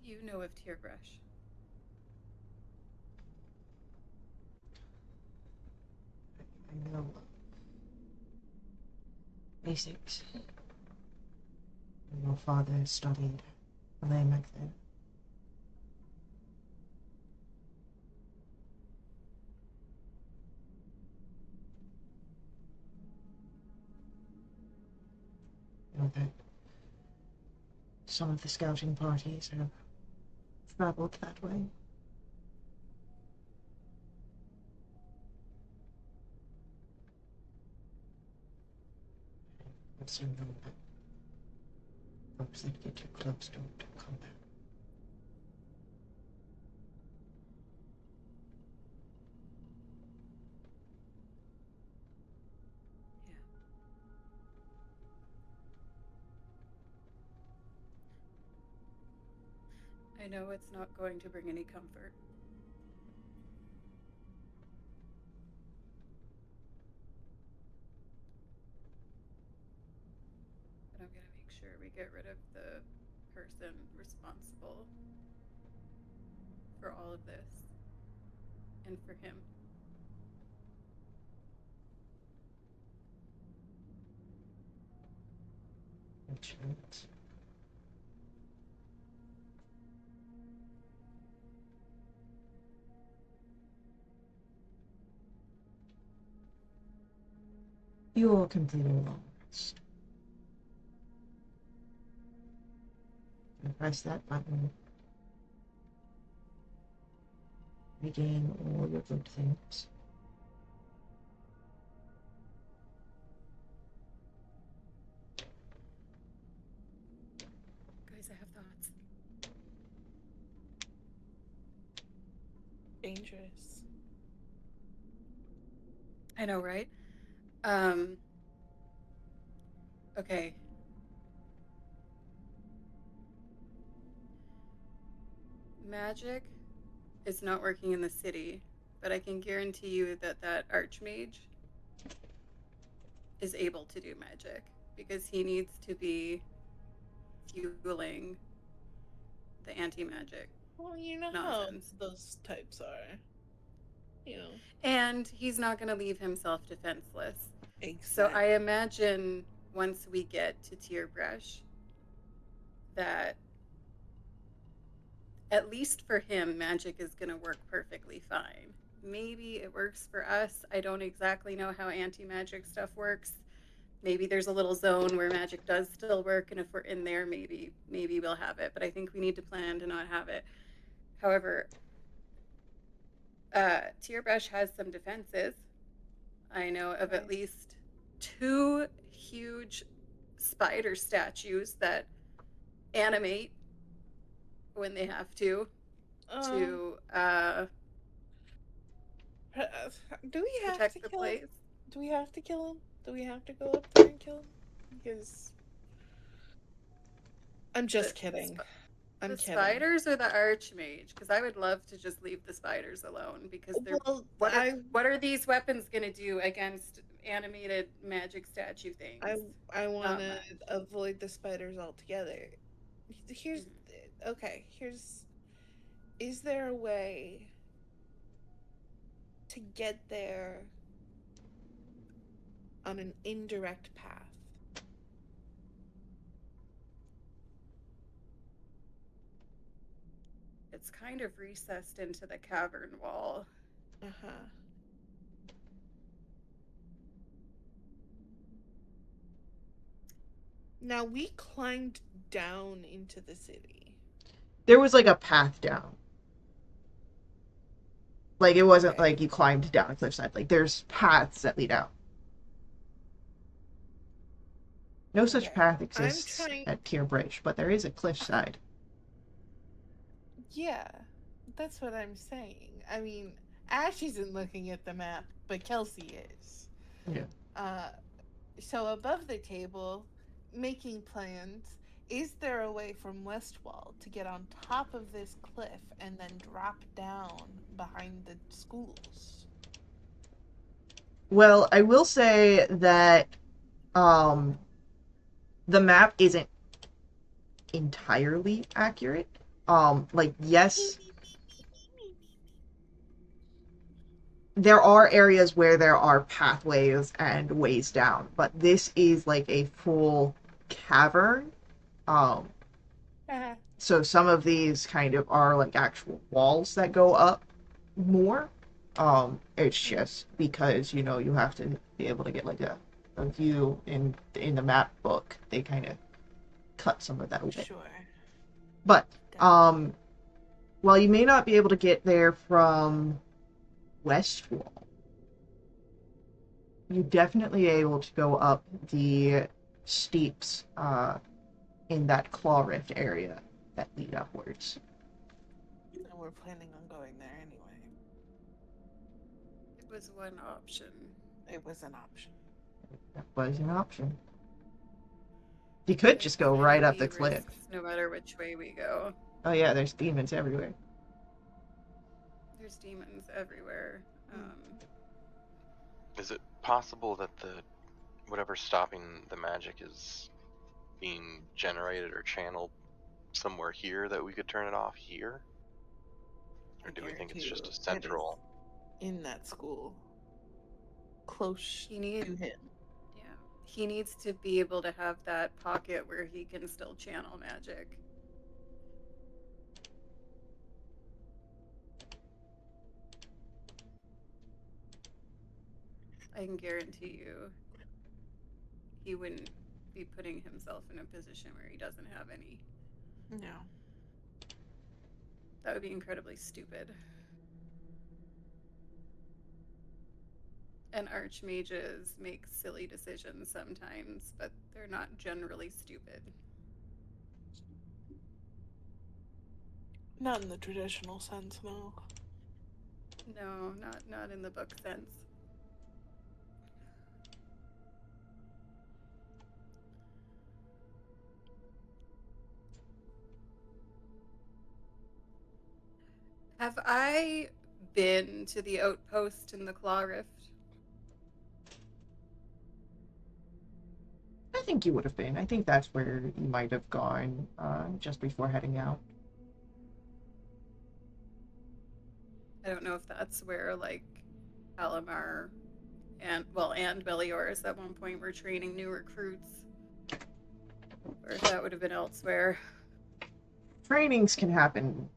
Do you know of Tierbresh? I know basics. And your father studied Lamech there. You know that some of the scouting parties have traveled that way. I've seen them that folks that get too close don't come back. Yeah. I know it's not going to bring any comfort. But I'm going to make sure we get rid of the person responsible for all of this and for him. Insurance. You're completing a long rest. And press that button. Regain all your good things. I know, right? Okay. Magic is not working in the city, but I can guarantee you that that archmage is able to do magic because he needs to be fueling the anti-magic Well, you know how nonsense. those types are. You know, And he's not going to leave himself defenseless. So exactly. I imagine once we get to Tierbrush that at least for him, magic is going to work perfectly fine. Maybe it works for us. I don't exactly know how anti-magic stuff works. Maybe there's a little zone where magic does still work, and if we're in there, maybe we'll have it. But I think we need to plan to not have it. However, Tierbrush has some defenses. I know of at least 2 huge spider statues that animate when they have to Um, do we have to protect the kill him? place. Do we have to kill him? Do we have to go up there and kill him? Because I'm The, just kidding. I'm the kidding. spiders or the archmage? Because I would love to just leave the spiders alone. Because they're Well, what are these weapons going to do against animated magic statue things? I want Not to much. avoid the spiders altogether. Here's Mhm. okay. Is there a way to get there on an indirect path? It's kind of recessed into the cavern wall. Uh-huh. Now we climbed down into the city. There was like a path down. Like it wasn't Okay. like you climbed down a cliffside. Like there's paths that lead out. No such Okay. path I'm exists trying. at Tier Bridge, but there is a cliffside. Yeah, that's what I'm saying. I mean, Ash isn't looking at the map, but Kelsey is. Yeah. Uh, so above the table, making plans. Is there a way from Westwall to get on top of this cliff and then drop down behind the schools? Well, I will say that um, the map isn't entirely accurate. Like yes, there are areas where there are pathways and ways down, but this is like a full cavern. Um, so some of these kind of are like actual walls that go up more. It's just because you have to be able to get like a view in the map book. They kind of cut some of that away. Sure. But Gotcha. while you may not be able to get there from Westwall, you're definitely able to go up the steeps in that claw rift area that lead upwards. And we're planning on going there anyway. It was one option. It was an option. That was an option. You could just There's go gonna right up the be cliff. risks no matter which way we go. Oh yeah, there's demons everywhere. There's demons everywhere. Is it possible that the whatever's stopping the magic is being generated or channeled somewhere here that we could turn it off here? Or I do we think it's guarantee just you a it is central? in that school. Close He needs, to him. yeah, he needs to be able to have that pocket where he can still channel magic. I can guarantee you he wouldn't be putting himself in a position where he doesn't have any. No. That would be incredibly stupid. And archmages make silly decisions sometimes, but they're not generally stupid. Not in the traditional sense, no. No, not in the book sense. Have I been to the outpost in the Claw Rift? I think you would have been. I think that's where you might have gone just before heading out. I don't know if that's where, like, Alamar and Meliors at one point were training new recruits, or if that would have been elsewhere. Trainings can happen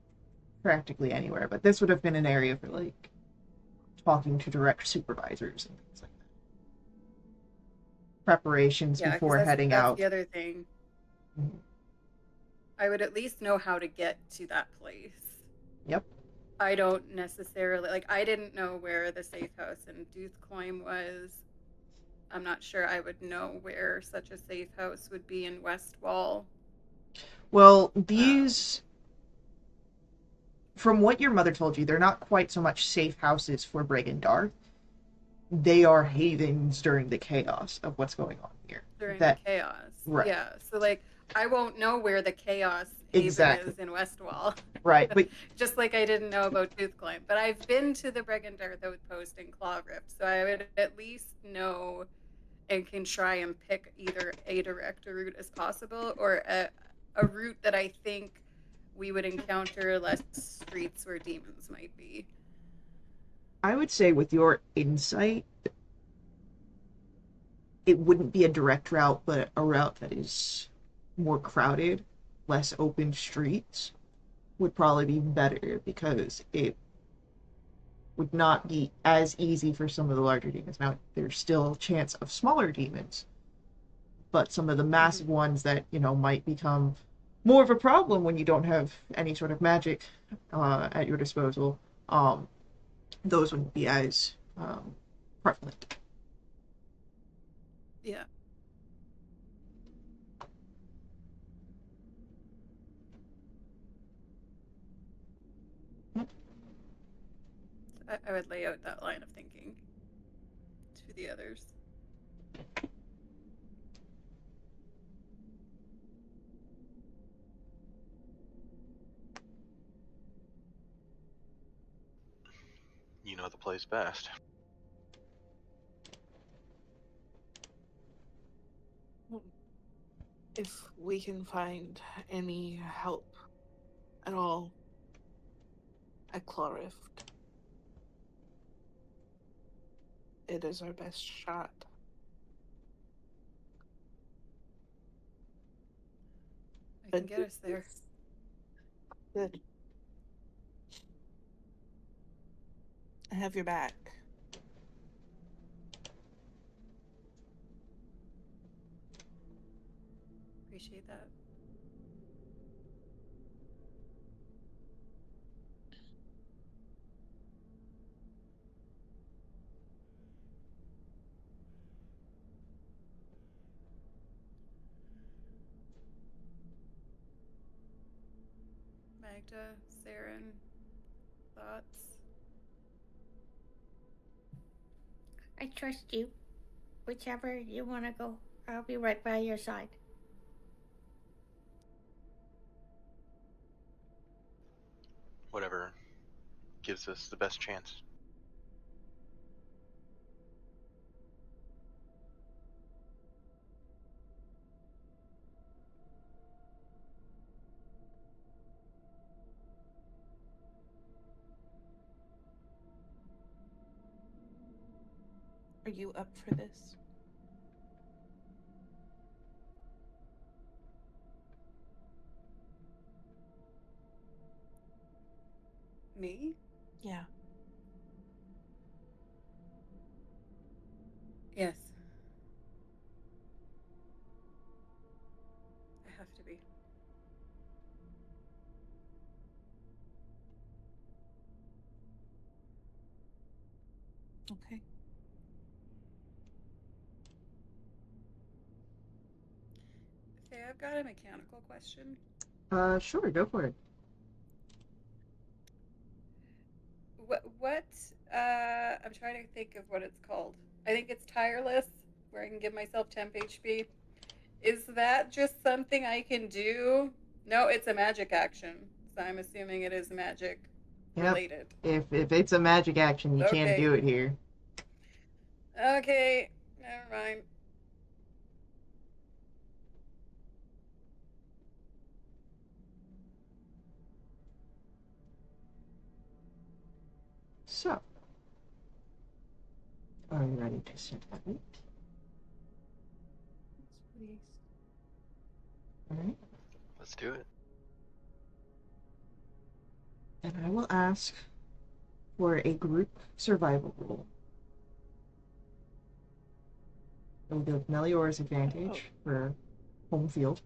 practically anywhere, but this would have been an area for like talking to direct supervisors and things like that. Preparations Yeah, because before heading that's out. the other thing. Mhm. I would at least know how to get to that place. Yep. I don't necessarily, like, I didn't know where the safe house in Doothcloyne was. I'm not sure I would know where such a safe house would be in Westwall. Well, these, from what your mother told you, they're not quite so much safe houses for Brigandar. They are havens during the chaos of what's going on here. During the That chaos. right. Yeah. So, like, I won't know where the chaos haven Exactly. is in Westwall. Right, but just like I didn't know about Toothclimb. But I've been to the Brigandar outpost in Claw Rift, so I would at least know and can try and pick either a direct route as possible or a route that I think we would encounter less streets where demons might be. I would say with your insight, it wouldn't be a direct route, but a route that is more crowded, less open streets would probably be better because it would not be as easy for some of the larger demons. Now, there's still a chance of smaller demons, but some of the massive ones that, might become more of a problem when you don't have any sort of magic at your disposal, those wouldn't be as prevalent. Yeah. I would lay out that line of thinking to the others. You know the place best. If we can find any help at all at Claw Rift, it is our best shot. I can get us there. Good. I have your back. Appreciate that. Magda, Saren, thoughts? I trust you. Whichever you want to go, I'll be right by your side. Whatever gives us the best chance. Are you up for this? Me? Yeah. Yes. I have to be. Okay. Okay, I've got a mechanical question. Sure, go for it. What, I'm trying to think of what it's called. I think it's tireless, where I can give myself temp HP. Is that just something I can do? No, it's a magic action. So I'm assuming it is magic. Yep. related. If it's a magic action, you can't Okay. do it here. Okay, never mind. So, are you ready to set that meet? Please. Alright. Let's do it. And I will ask for a group survival roll. It will give Melior's advantage for home field.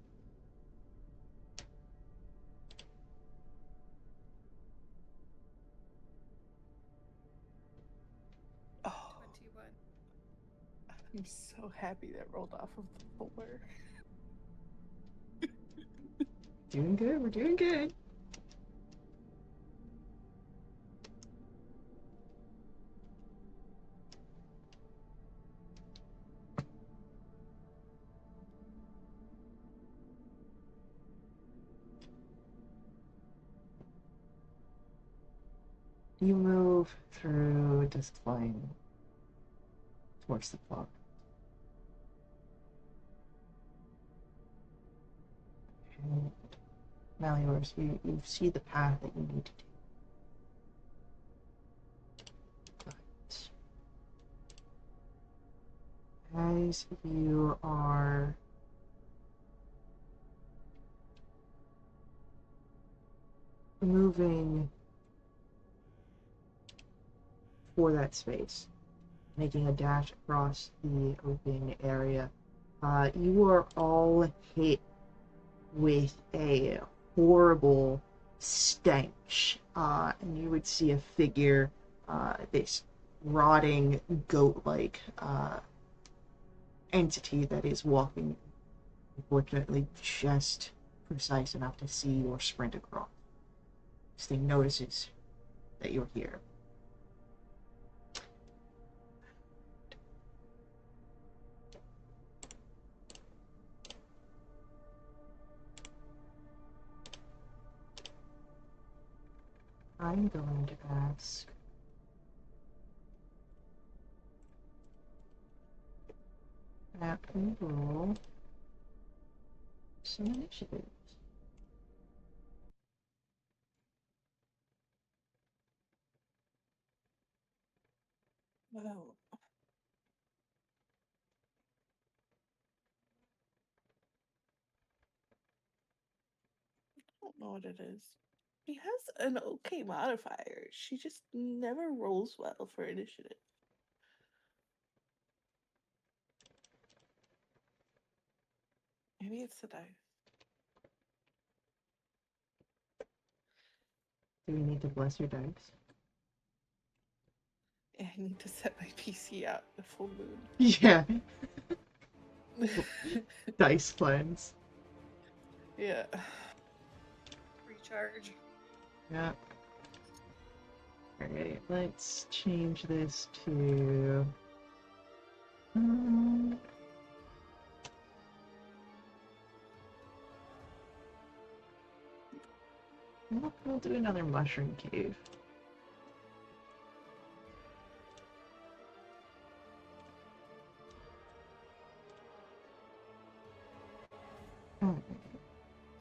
Oh, 21. I'm so happy that rolled off of the 4. Doing good, we're doing good. You move through this flame towards the clock. And Melior's, you see the path that you need to take. But as you are moving for that space, making a dash across the open area, you are all hit with a horrible stench, and you would see a figure, this rotting goat-like entity that is walking, unfortunately, just precise enough to see or sprint across. This thing notices that you're here. I'm going to ask that we roll some initiative. Well, I don't know what it is. She has an okay modifier. She just never rolls well for initiative. Maybe it's the dice. Do we need to bless your dice? I need to set my PC out the full moon. Yeah. Dice cleanse. Yeah. Recharge. Yeah. Alright, let's change this to... we'll do another mushroom cave.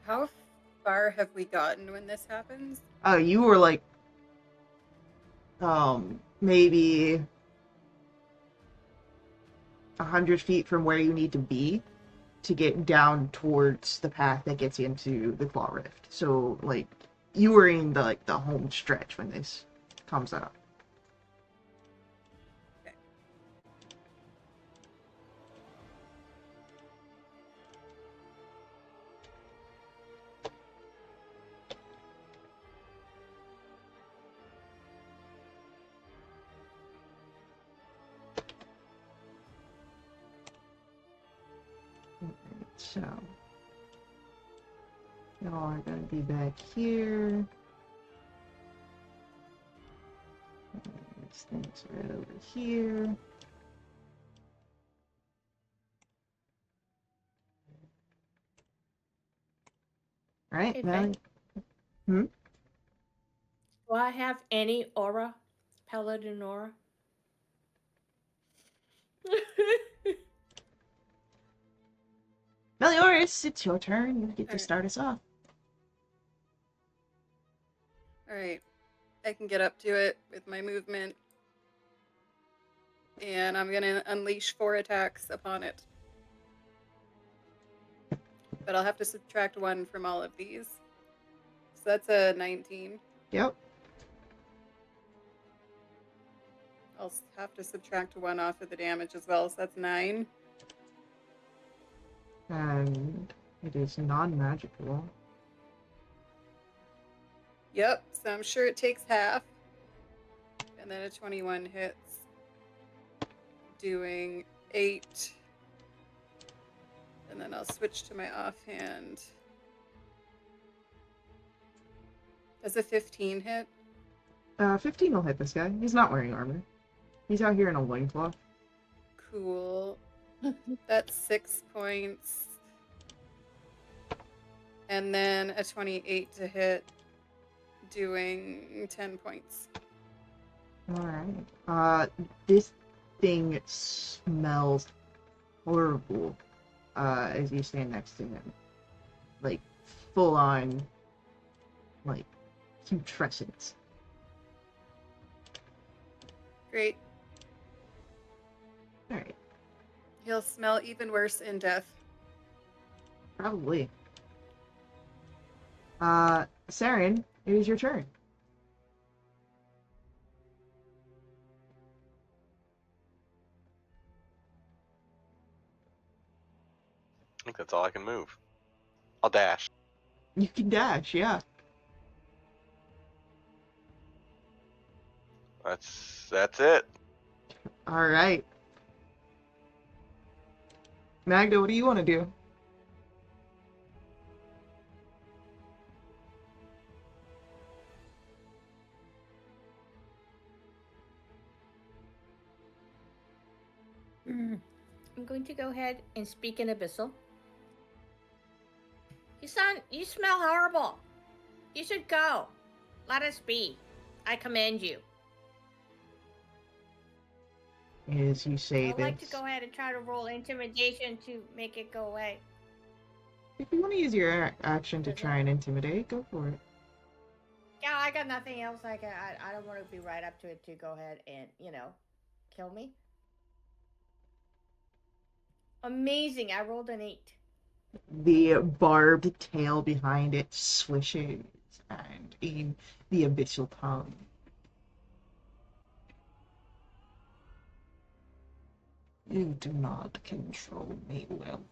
How far have we gotten when this happens? Oh, you were like, maybe 100 feet from where you need to be to get down towards the path that gets into the Claw Rift. So, like, you were in the home stretch when this comes up. Okay. So, y'all are gonna be back here. These things right over here. Right, Hey, now. Fred. Do I have any aura? Paladin aura? Melioris, it's your turn. You get to Alright. start us off. Alright. I can get up to it with my movement. And I'm going to unleash 4 attacks upon it. But I'll have to subtract 1 from all of these. So that's a 19. Yep. I'll have to subtract 1 off of the damage as well, so that's 9. And it is non-magical. Yep, so I'm sure it takes half. And then a 21 hits. Doing 8. And then I'll switch to my offhand. Does a 15 hit? 15 will hit this guy. He's not wearing armor. He's out here in a loincloth. Cool. That's 6 points. And then a 28 to hit, doing 10 points. Alright. This thing smells horrible as you stand next to him. Like, full on, like, putrescence. Great. Alright. He'll smell even worse in death. Probably. Saren, it is your turn. I think that's all I can move. I'll dash. You can dash, yeah. That's it. Alright. Magda, what do you want to do? I'm going to go ahead and speak in Abyssal. You smell horrible. You should go. Let us be. I command you. As you say I'd this. like to go ahead and try to roll intimidation to make it go away. If you want to use your action to try and intimidate, go for it. Yeah, I got nothing else. I don't want to be right up to it to go ahead and, kill me. Amazing. I rolled an 8. The barbed tail behind it swishes, and in the abyssal tongue. You do not control me well.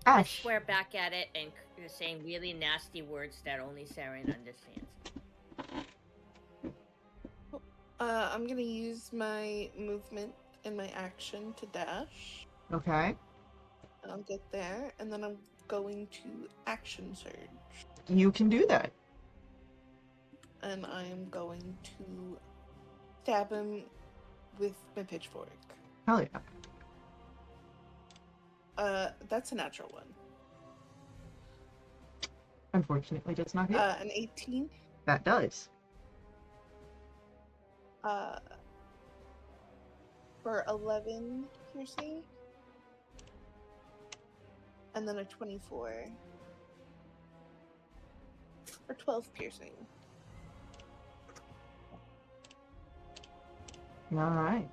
I Ash. swear back at it and saying really nasty words that only Saren understands. I'm gonna use my movement and my action to dash. Okay. I'll get there, and then I'm going to action surge. You can do that. And I am going to stab him with my pitchfork. Hell yeah. That's a natural one. Unfortunately, does not hit. An 18. That does. For 11 piercing. And then a 24. For 12 piercing. Alright.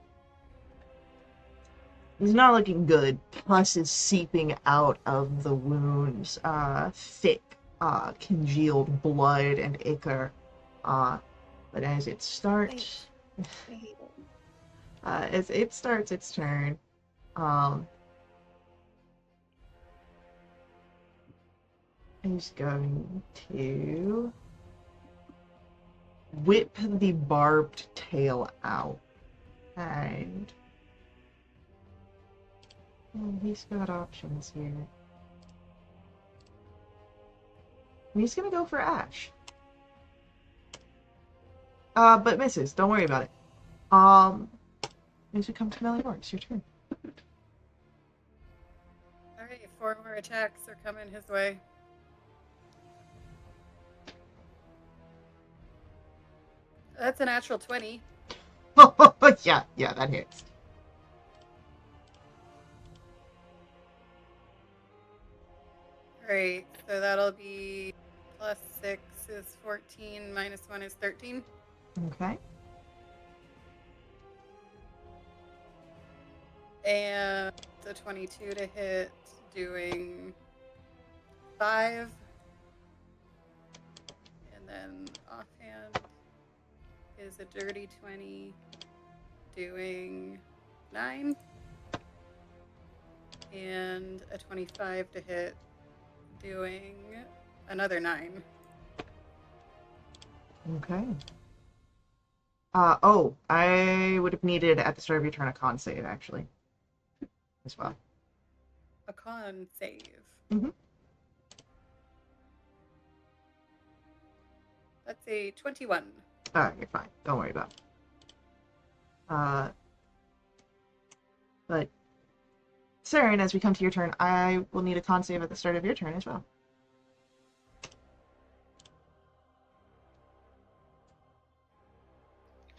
It's not looking good. Pus is seeping out of the wounds. Thick, congealed blood and ichor. But as it starts... I hate it. As it starts its turn, he's going to whip the barbed tail out. And he's got options here. He's gonna go for Ash. But misses. Don't worry about it. As we come to Melioris, your turn. Alright. 4 more attacks are coming his way. That's a natural 20. Yeah, that hits. Alright, so that'll be plus 6 is 14, minus 1 is 13. Okay. And a 22 to hit, doing 5. And then offhand is a dirty 20, doing 9. And a 25 to hit, doing another 9. Okay. I would have needed at the start of your turn a con save, actually. As well. A con save. Mm-hmm. That's a 21. Alright, you're fine. Don't worry about it. But Saren, as we come to your turn, I will need a con save at the start of your turn as well.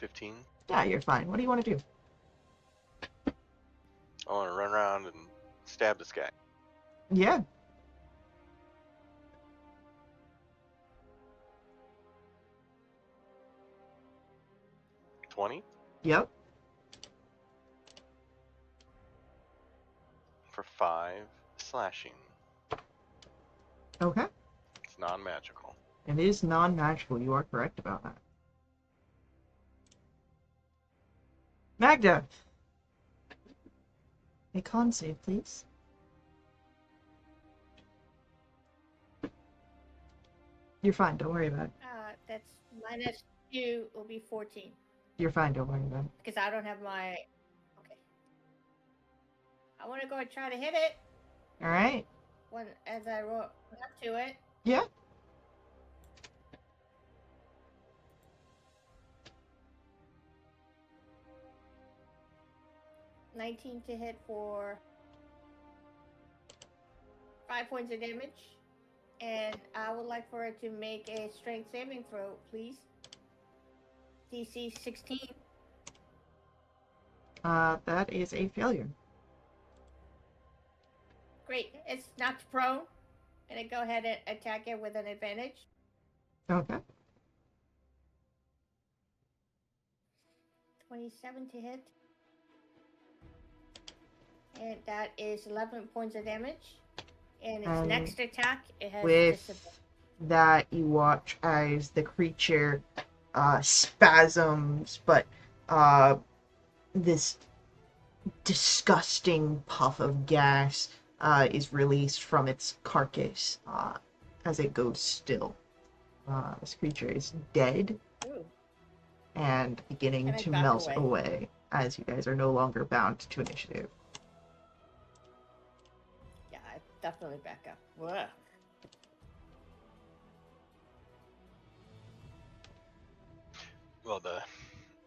$15. Yeah, you're fine. What do you want to do? I want to run around and stab this guy. Yeah. $20 Yep. for 5 slashing. Okay. It's non-magical. It is non-magical. You are correct about that. Magda! A con save, please. You're fine. Don't worry about it. That's minus 2 will be 14. You're fine. Don't worry about it. Because I don't have my... Okay. I want to go and try to hit it All right. as I roll up to it. Yeah. $19 to hit for 5 points of damage. And I would like for it to make a strength saving throw, please. DC 16. That is a failure. Great. It's knocked prone. And I go ahead and attack it with an advantage. Okay. 27 to hit. And that is 11 points of damage. And its next attack, it has with that, you watch as the creature spasms, but this disgusting puff of gas is released from its carcass as it goes still. This creature is dead. Ooh. And beginning to melt away as you guys are no longer bound to initiative. Yeah, I definitely back up. Whoa. Well, the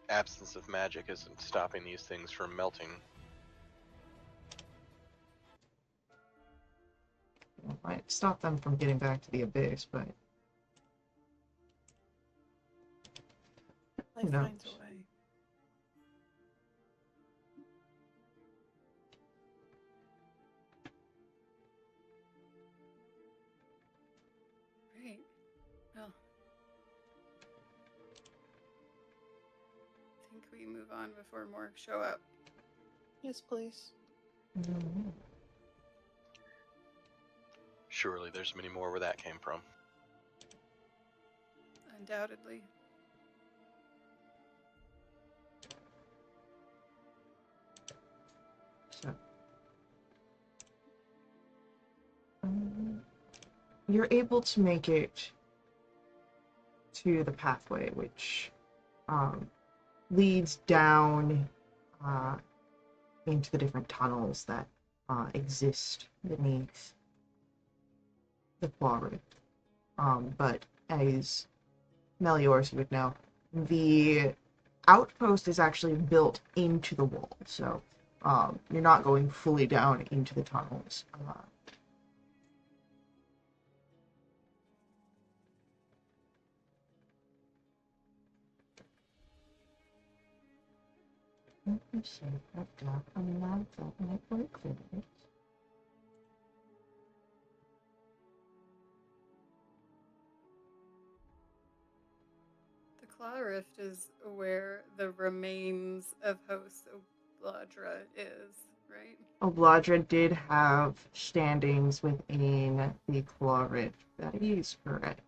absence of magic isn't stopping these things from melting. It might stop them from getting back to the abyss, but Life knows? finds a way. Right. Well, I think we move on before more show up. Yes, please. Surely there's many more where that came from. Undoubtedly. So, you're able to make it to the pathway, which leads down into the different tunnels that exist beneath the quarry. But as Meliors would know, the outpost is actually built into the wall, so you're not going fully down into the tunnels. Let me see. I've got a map that might work for this. The Claw Rift is where the remains of Host Obladra is, right? Obladra did have standings within the Claw Rift. That is correct.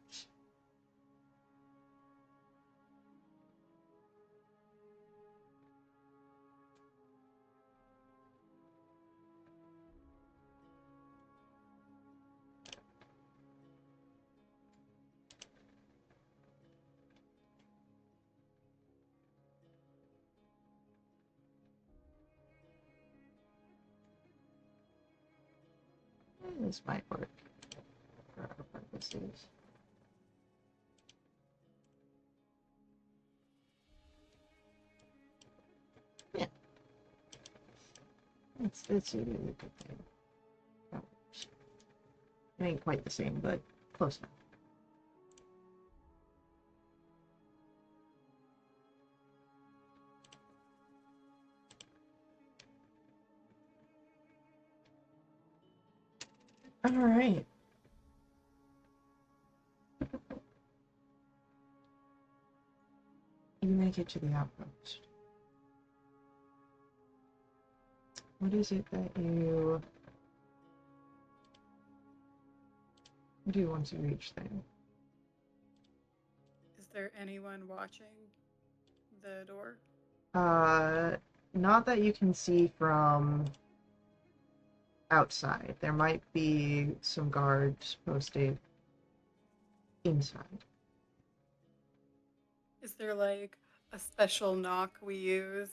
This might work for our purposes. Yeah. It's a really good thing. That works. It ain't quite the same, but close enough. All right. You make it to the outpost. What is it that you do once you reach there? Is there anyone watching the door? Not that you can see from outside. There might be some guards posted inside. Is there like a special knock we use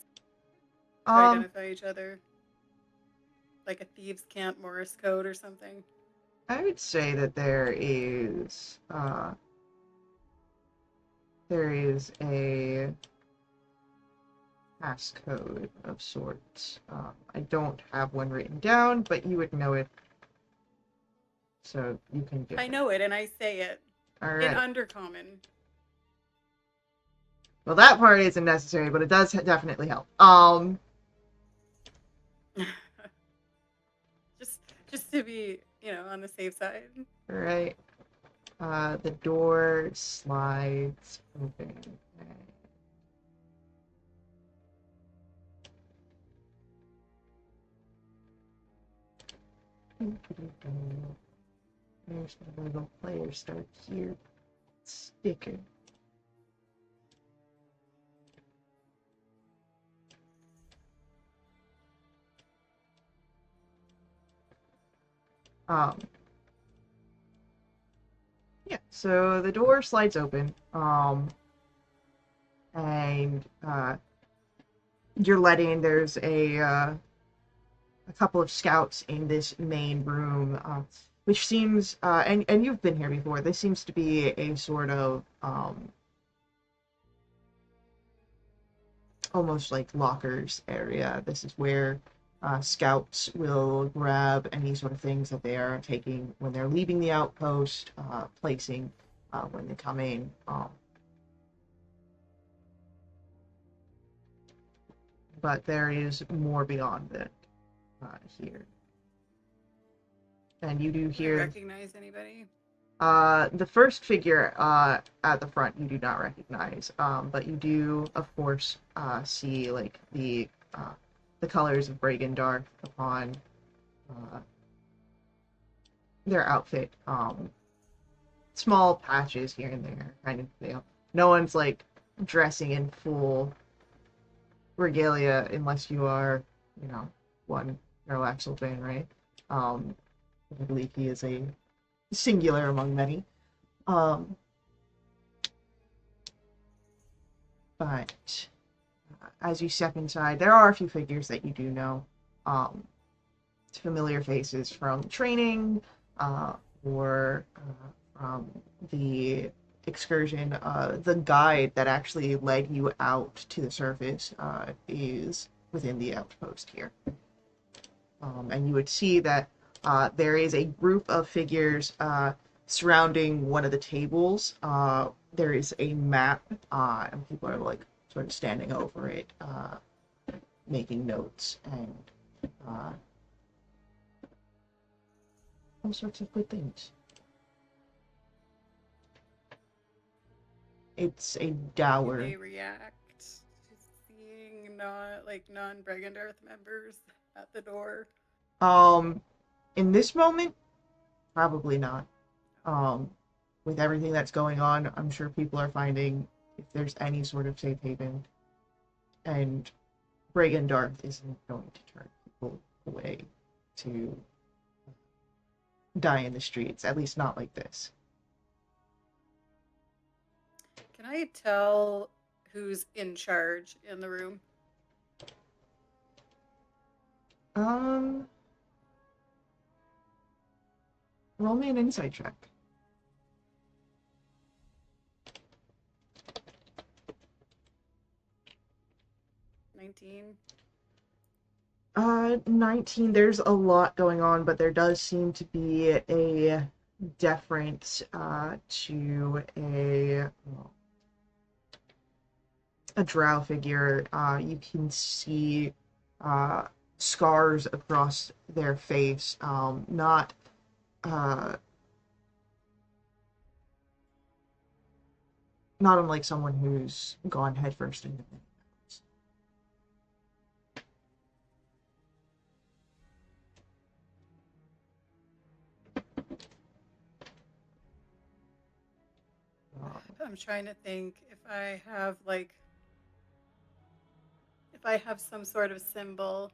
to Um, identify each other? Like a thieves' can't Morse code or something? I would say that there is a passcode of sorts. I don't have one written down, but you would know it, so you can give I it. know it, and I say it All in right. Undercommon. Well, that part isn't necessary, but it does definitely help. just to be, on the safe side. All right. The door slides open. There's the little player start here. Sticker. Yeah, so the door slides open, and you're letting, there's a couple of scouts in this main room, which seems, and you've been here before, this seems to be a sort of, almost like lockers area. This is where scouts will grab any sort of things that they are taking when they're leaving the outpost, placing when they come in. But there is more beyond that here. And you do Do I hear recognize anybody? the first figure at the front you do not recognize, but you do, of course, see like the colors of Bragandar upon their outfit. Small patches here and there, kind of, no one's like dressing in full regalia unless you are, one Neuroaxle fan, right? I believe he is a singular among many. But as you step inside, there are a few figures that you do know. Familiar faces from training, or from the excursion. The guide that actually led you out to the surface is within the outpost here. And you would see that there is a group of figures surrounding one of the tables. There is a map, and people are like sort of standing over it. making notes and all sorts of good things. It's a Do dour. they react to seeing non-Bregendarth members at the door? In this moment, probably not. With everything that's going on, I'm sure people are finding if there's any sort of safe haven, and Bregendarth isn't going to turn people away to die in the streets, at least not like this. Can I tell who's in charge in the room? Roll me an insight check. 19. 19. There's a lot going on, but there does seem to be a deference to a drow figure. You can see scars across their face. Not unlike someone who's gone headfirst into things. I'm trying to think if I have some sort of symbol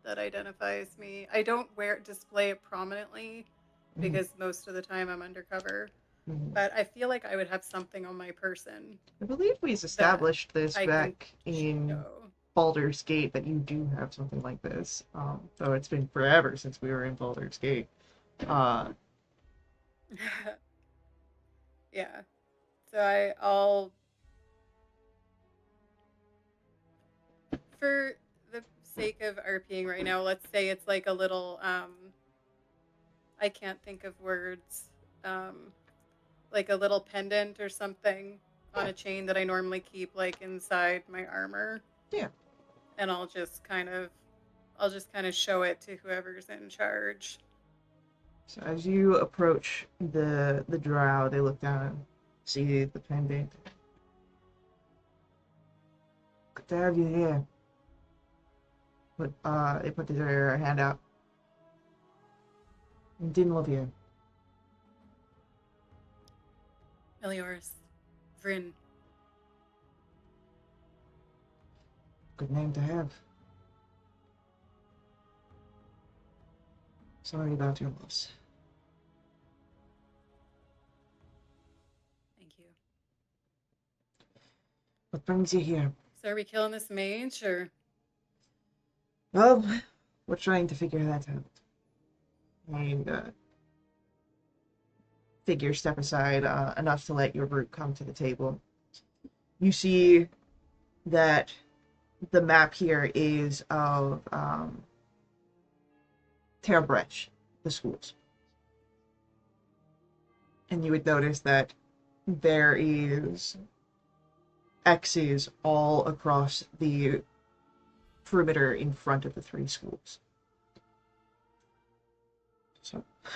that identifies me. I don't display it prominently because most of the time I'm undercover. But I feel like I would have something on my person. I believe we've established this back in Baldur's Gate that you do have something like this. Though it's been forever since we were in Baldur's Gate. Yeah. So I'll, for the sake of RPing right now, let's say it's like a little, I can't think of words, like a little pendant or something on a chain that I normally keep like inside my armor. Yeah. And I'll just kind of show it to whoever's in charge. So as you approach the drow, they look down and see the pendant. Good to have you here. But they put their hand out. Didn't love you. Melior's Vryn. Good name to have. Sorry about your loss. Thank you. What brings you here? So are we killing this mage or? Well, we're trying to figure that out. And figure step aside enough to let your group come to the table. You see that the map here is of Terbrecht, the schools. And you would notice that there is X's all across the perimeter in front of the three schools. So, I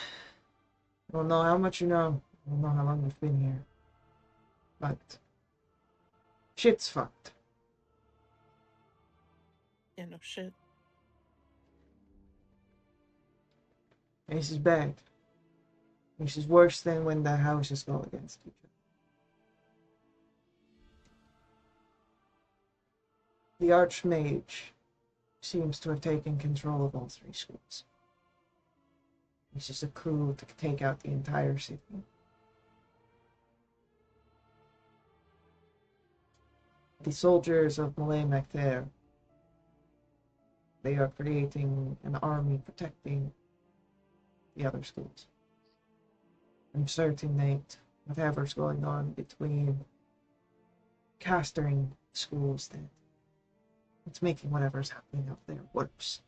don't know how much you know. I don't know how long you've been here. But shit's fucked. Yeah, no shit. This is bad. This is worse than when the houses go against each other. The Archmage seems to have taken control of all three schools. This is a coup to take out the entire city. The soldiers of Malay Mactair, they are creating an army protecting the other schools. I'm certain that whatever's going on between castering schools, that it's making whatever's happening up there worse.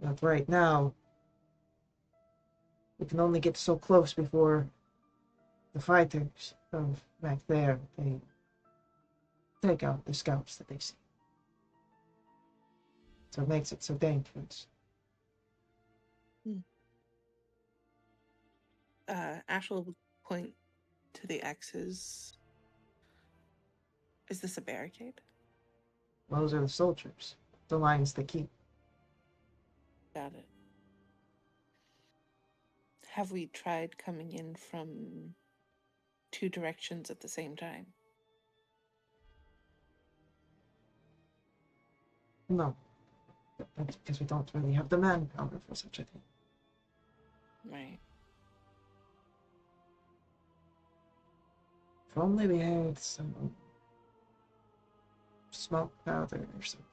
But right now, we can only get so close before the fighters of back there, they take out the scouts that they see. So it makes it so dangerous. Ash will point to the X's. Is this a barricade? Those are the soldiers, the lines they keep. Got it. Have we tried coming in from 2 directions at the same time? No. That's because we don't really have the manpower for such a thing. Right. If only we had some smoke powder or something.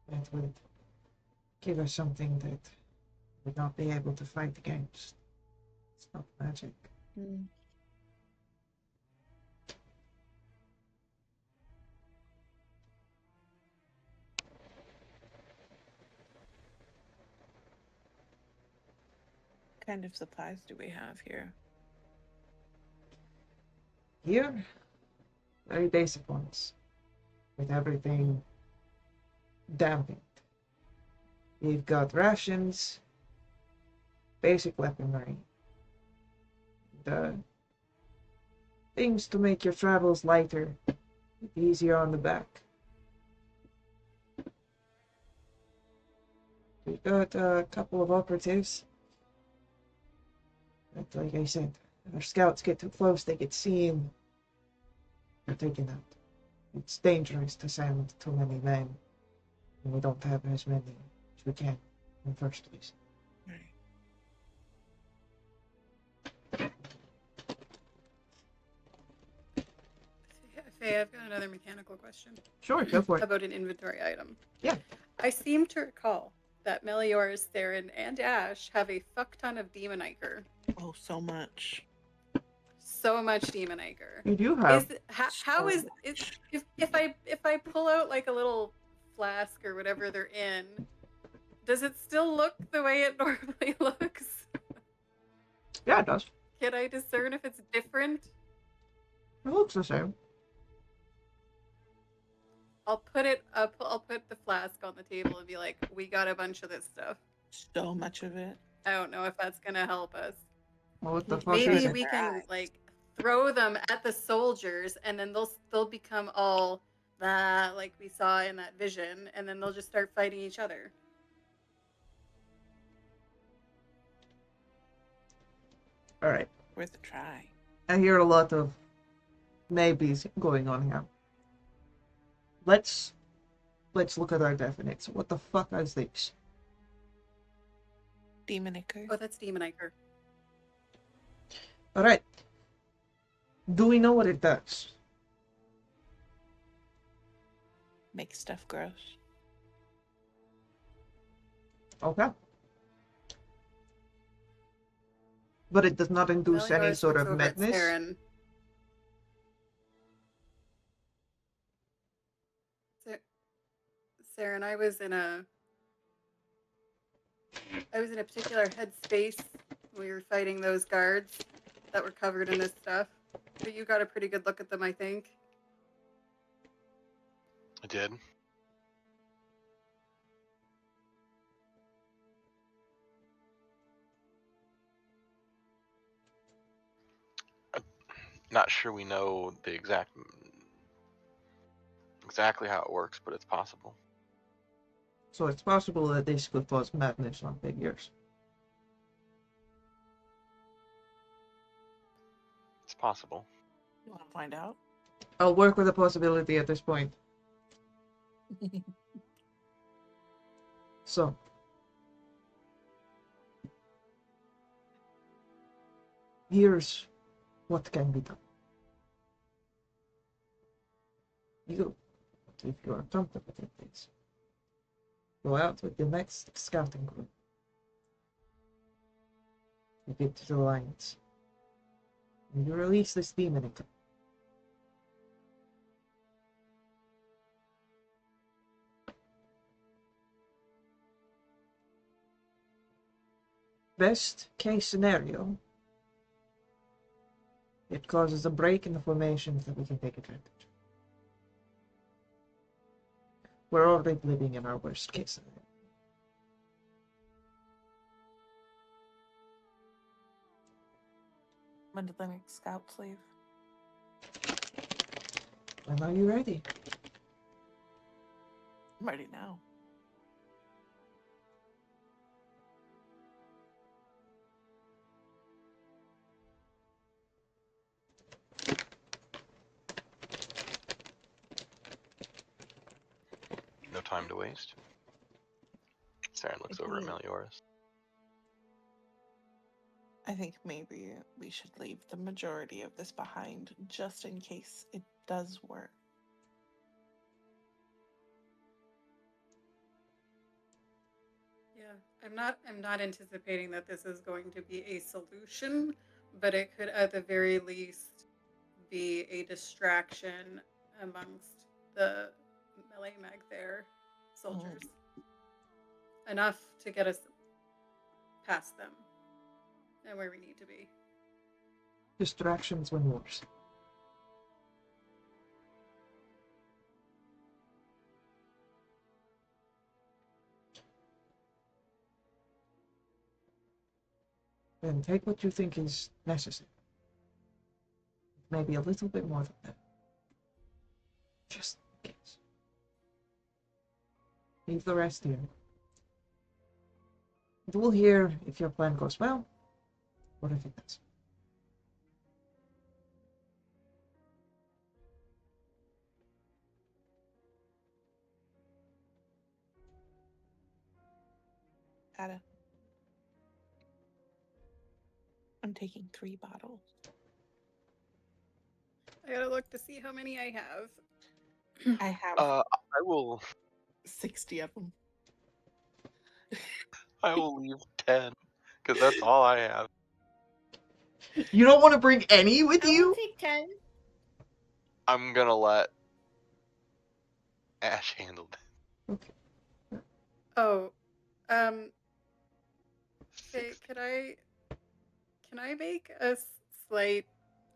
That would give us something that would not be able to fight against. It's not magic. What kind of supplies do we have here? Here, very basic ones, with everything dampened. We've got rations, basic weaponry, the things to make your travels lighter, easier on the back. We've got a couple of operatives. But like I said, if our scouts get too close, they get seen. They're taken out. It's dangerous to send too many men, and we don't have as many as we can in the first place. Faye, I've got another mechanical question. Sure, go for it. About an inventory item. Yeah. I seem to recall that Meliors, Theron, and Ash have a fuck ton of demon ichor. Oh, so much. So much demon ichor. You do have. How is if I pull out like a little flask or whatever they're in, does it still look the way it normally looks? Yeah, it does. Can I discern if it's different? It looks the same. I'll put the flask on the table and be like, we got a bunch of this stuff. So much of it. I don't know if that's gonna help us. Well, what the fuck Maybe is it? we can like throw them at the soldiers, and then they'll become all that like we saw in that vision, and then they'll just start fighting each other. All right. Worth a try. I hear a lot of maybes going on here. Let's look at our definites. What the fuck is this? Demon ichor. Oh, that's demon ichor. All right. Do we know what it does? Make stuff gross. Okay. But it does not induce any Meliors sort looks of over at madness. Saren. Saren, I was in a particular headspace when we were fighting those guards that were covered in this stuff. But you got a pretty good look at them, I think. I did. Not sure we know the exactly how it works, but it's possible. So it's possible that this could cause madness on figures. It's possible. You want to find out? I'll work with the possibility at this point. So, here's what can be done. You, if you are comfortable with this, go out with the next scouting group. You get to the lines. And you release this demon. Best case scenario, it causes a break in the formations that we can take advantage of. We're already living in our worst case scenario. When do the next scouts leave? When are you ready? I'm ready now. No time to waste. Saren looks over at Melioras. I think maybe we should leave the majority of this behind just in case it does work. Yeah, I'm not anticipating that this is going to be a solution, but it could at the very least be a distraction amongst the melee mag there soldiers. Enough to get us past them and where we need to be. Distractions win wars. Then take what you think is necessary. Maybe a little bit more than that. Just in case. Leave the rest here. And we'll hear if your plan goes well, or if it doesn't. Ada. I'm taking 3 bottles. I gotta look to see how many I have. I have I will 60 of them. leave 10 because that's all I have. You don't want to bring any with I will you? take 10. I'm gonna let Ash handle it. Okay. Oh, okay, can I make a slight,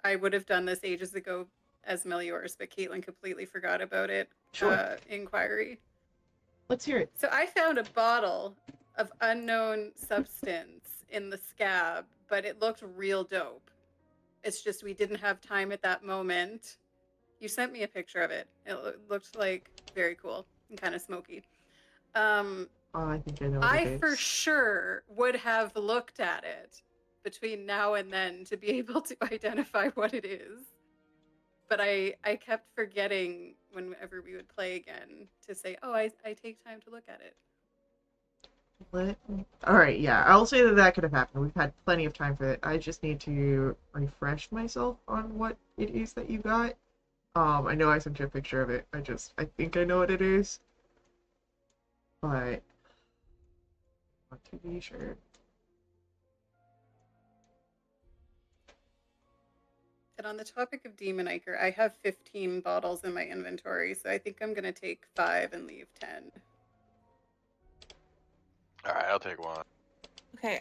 I would have done this ages ago as Melioras, but Caitlin completely forgot about it. Sure. Inquiry. Let's hear it. So I found a bottle of unknown substance in the scab, but it looked real dope. It's just we didn't have time at that moment. You sent me a picture of it. It looked like very cool and kind of smoky. I think I know what it I is. for sure would have looked at it between now and then to be able to identify what it is. But I kept forgetting whenever we would play again to say, oh, I take time to look at it. Alright, yeah, I'll say that could have happened. We've had plenty of time for it. I just need to refresh myself on what it is that you got. I know I sent you a picture of it. I think I know what it is. But I want to be sure. And on the topic of Demon Ichor, I have 15 bottles in my inventory, so I think I'm going to take 5 and leave 10. Alright, I'll take 1. Okay,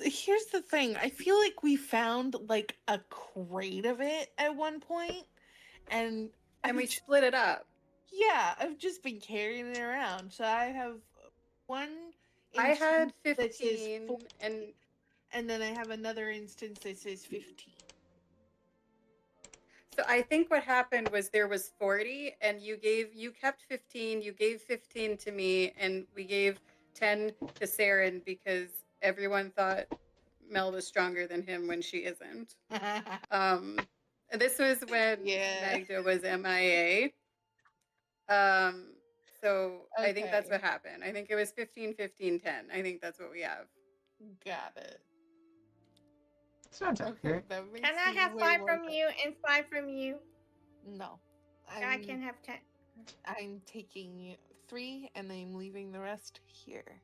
here's the thing. I feel like we found like a crate of it at one point, and we split it up. Yeah, I've just been carrying it around. So I have one. I had instance that says 15 40, and then I have another instance that says 15. So I think what happened was there was 40, and you kept 15, you gave 15 to me, and we gave 10 to Saren because everyone thought Mel was stronger than him when she isn't. This was when Magda was MIA. So okay. I think that's what happened. I think it was 15, 15, 10. I think that's what we have. Got it. Sounds accurate. Can I have 5 from you and 5 from you? No. I can have 10. I'm taking 3 and I'm leaving the rest here.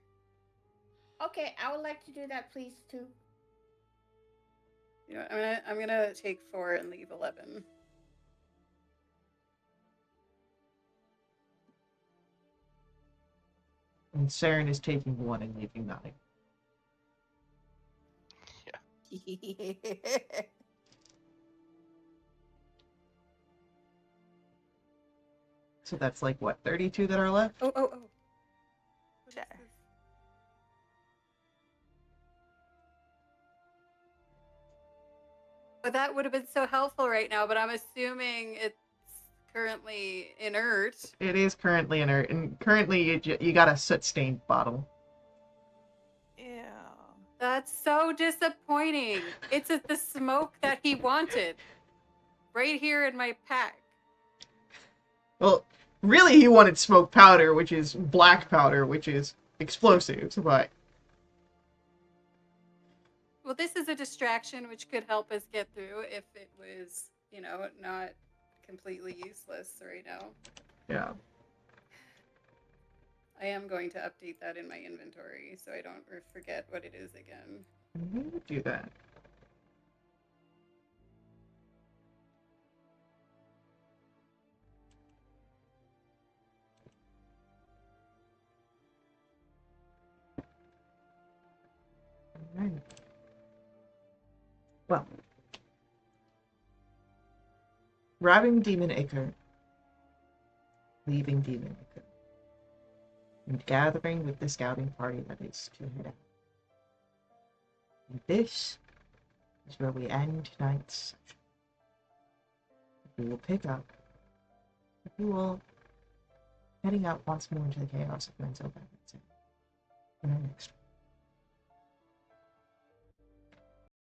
Okay, I would like to do that, please, too. You know, I'm gonna take 4 and leave 11. And Saren is taking 1 and leaving 9. So that's like, what, 32 that are left? Oh. What is Sure. this? But that would have been so helpful right now, but I'm assuming it's currently inert. It is currently inert, and currently you got a soot-stained bottle. Ew. That's so disappointing. It's the smoke that he wanted. Right here in my pack. Well, really he wanted smoke powder, which is black powder, which is explosives, but... Well, this is a distraction which could help us get through if it was, not completely useless right now. Yeah. I am going to update that in my inventory so I don't forget what it is again. I'm going to do that. Alright. Well. Robbing Demon Acre. Leaving Demon Acre. And gathering with the scouting party that is to head out. And this is where we end tonight's session. We will pick up. We will heading out once more into the chaos of Mental Balance in our next one.